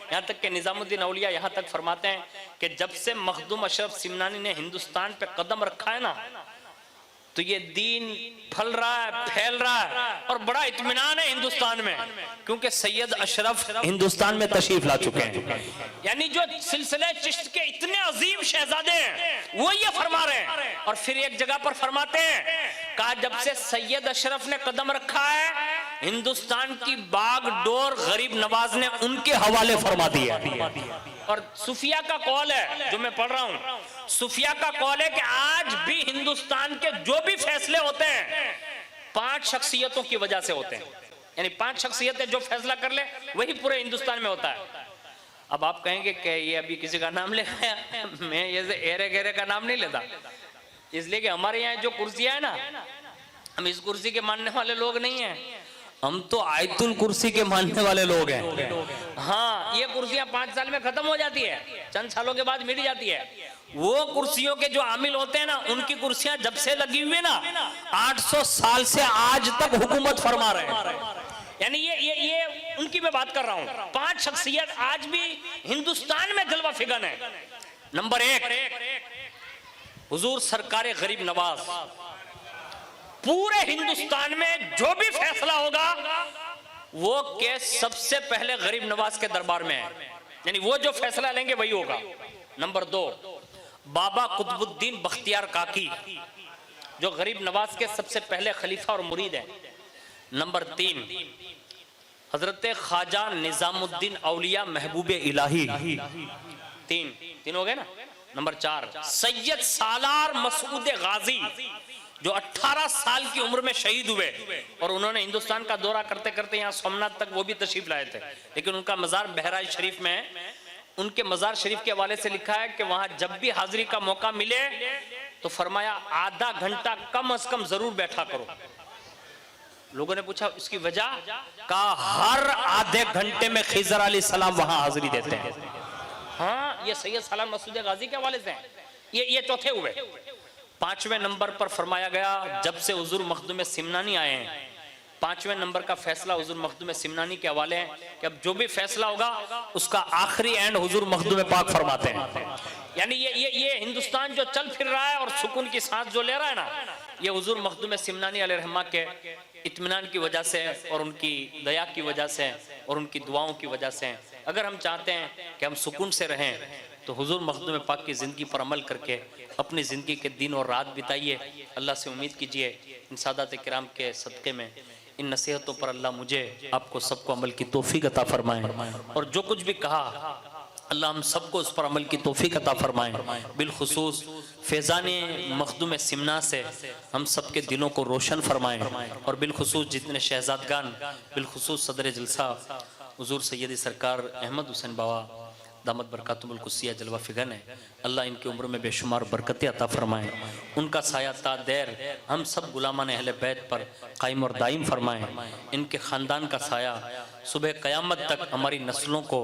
यहाँ तक कि निजामुद्दीन औलिया यहाँ तक फरमाते हैं कि जब से मखदूम अशरफ सिमनानी ने हिंदुस्तान पे कदम रखा है ना, तो ये दीन फल रहा है, फैल रहा है, और बड़ा इत्मीनान है हिंदुस्तान में, क्योंकि सैयद अशरफ हिंदुस्तान में तशरीफ ला चुके हैं। यानी जो सिलसिले चिश्त के इतने अजीम शहजादे हैं वो ये फरमा रहे हैं। और फिर एक जगह पर फरमाते हैं, कहा जब से सैयद अशरफ ने कदम रखा है, हिंदुस्तान की बागडोर गरीब नवाज ने उनके हवाले फरमा दिया। और सूफिया का कौल है जो मैं पढ़ रहा हूं, सूफिया का कौल है कि आज भी हिंदुस्तान के जो भी फैसले होते हैं 5 शख्सियतों की वजह से होते हैं। यानी 5 शख्सियतें जो फैसला कर ले वही पूरे हिंदुस्तान में होता है। अब आप कहेंगे कि ये अभी किसी का नाम ले आया, मैं ये एरे गेरे का नाम नहीं लेता, इसलिए कि हमारे यहाँ जो कुर्सियां है ना, हम इस कुर्सी के मानने वाले लोग नहीं हैं, हम तो आयतुल कुर्सी के मानने वाले लोग हैं। हाँ, ये कुर्सियां 5 साल में खत्म हो जाती है, चंद सालों के बाद मिट जाती है। वो कुर्सियों के जो आमिल होते हैं ना, उनकी कुर्सियां जब से लगी हुई है ना, 800 साल से आज तक हुकूमत फरमा रहे हैं। यानी ये उनकी मैं बात कर रहा हूं। 5 शख्सियत आज भी हिंदुस्तान में जलवा फिगन है। नंबर 1 हुजूर सरकार गरीब नवाज। पूरे हिंदुस्तान में जो भी फैसला होगा वो केस सबसे पहले गरीब नवाज के दरबार में है, यानी वो जो फैसला लेंगे वही होगा। नंबर 2 बाबा कुतुबुद्दीन बख्तियार काकी, जो गरीब नवाज के सबसे पहले खलीफा और मुरीद है। नंबर 3 हजरत ख्वाजा निजामुद्दीन औलिया महबूब इलाही। 3 हो गए ना। नंबर 4 सैयद सालार मसूद गाजी, जो 18 साल की उम्र में शहीद हुए, और उन्होंने हिंदुस्तान का दौरा करते करते यहाँ सोमनाथ तक वो भी तशरीफ लाए थे, लेकिन उनका मजार बहराइच शरीफ में है। उनके मजार शरीफ के हवाले से लिखा है कि वहां जब भी हाजिरी का मौका मिले तो फरमाया आधा घंटा कम से कम जरूर बैठा करो। लोगों ने पूछा इसकी वजह, का हर आधे घंटे में खिजर अली सलाम वहां हाजिरी देते हैं। हाँ, ये सैयद सालार मसूद गाजी के हवाले से है। ये चौथे हुए। 5वें नंबर पर फरमाया गया, जब से हुजूर मखदूम सिमनानी आए हैं, 5वें नंबर का फैसला हुजूर मखदूम सिमनानी के हवाले है कि अब जो भी फैसला होगा उसका आखिरी एंड हुजूर मखदूम पाक फरमाते हैं। यानी ये हिंदुस्तान जो चल फिर रहा है और सुकून की सांस जो ले रहा है ना, ये हुजूर मखदूम सिमनानी अलैहिर्रहमा के इत्मीनान की वजह से और उनकी दया की वजह से और उनकी दुआओं की वजह से। अगर हम चाहते हैं कि हम सुकून से रहें तो हुजूर मखदूम पाक की ज़िंदगी पर अमल करके अपनी ज़िंदगी के दिन और रात बिताइए। अल्लाह से उम्मीद कीजिए इन सादात किराम के सदक़े में, इन नसीहतों पर अल्लाह मुझे आपको सबको अमल की तौफीक अता फरमाएं, और जो कुछ भी कहा अल्लाह हम सबको उस पर अमल की तौफीक अता फरमाएं। बिलखुसूस फैज़ाने मखदूम सिमना से हम सबके दिलों को रोशन फरमाएं, और बिलखुसूस जितने शहजादगान, बिलखुसूस सदर जलसा हुजूर सैयदी सरकार अहमद हुसैन बाबा दामद बरकातुहुल कुद्सिया जलवा फिगन है, अल्लाह इनकी उम्र में बेशुमार बरकतें अता फरमाएं। उनका साया ता देर हम सब गुलामान अहले बैत पर कायम और दायम फरमाएं। इनके ख़ानदान का साया सुबह क़यामत तक हमारी नस्लों को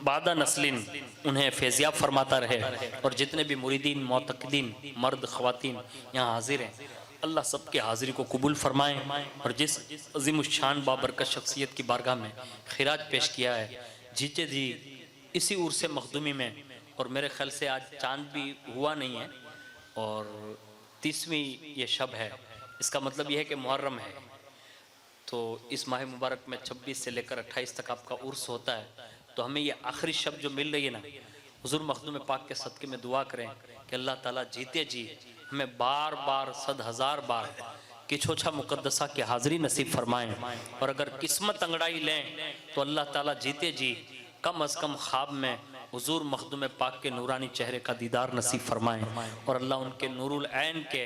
बादा नस्लिन उन्हें फैज़याब फरमाता रहे, और जितने भी मुरीदीन मोतक़दीन मर्द ख़वातीन यहाँ हाजिर हैं अल्लाह सबके हाजिरी को कबूल फरमाएं, और जिस अज़ीमुश्शान बाबरकत शख्सियत की बारगाह में खिराज पेश किया है, जीते जी इसी उर्स मखदूमी में, और मेरे ख्याल से आज चांद भी हुआ नहीं है और 30वीं ये शब है, इसका मतलब यह है कि मुहर्रम है। तो इस माह मुबारक में 26 से लेकर 28 तक आपका उर्स होता है, तो हमें ये आखिरी शब जो मिल रही है ना, हुजूर मखदूम पाक के सदक़े में दुआ करें कि अल्लाह ताला जीते जी हमें बार बार 100,000 बार कि छोछा मुकद्दसा की हाज़िरी नसीब फरमाएं, और अगर किस्मत अंगड़ाई लें तो अल्लाह ताला जीते जी कम अज़ कम ख्वाब में हुजूर मखदूम पाक के नूरानी चेहरे का दीदार नसीब फरमाएं, और अल्लाह उनके नूरुल ऐन के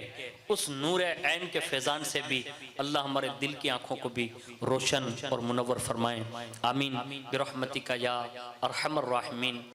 उस नूर ऐन के फैज़ान से भी अल्लाह हमारे दिल की आँखों को भी रोशन और मुनव्वर फरमाएं। आमीन बिरहमतिका या अरहमर राहिमीन।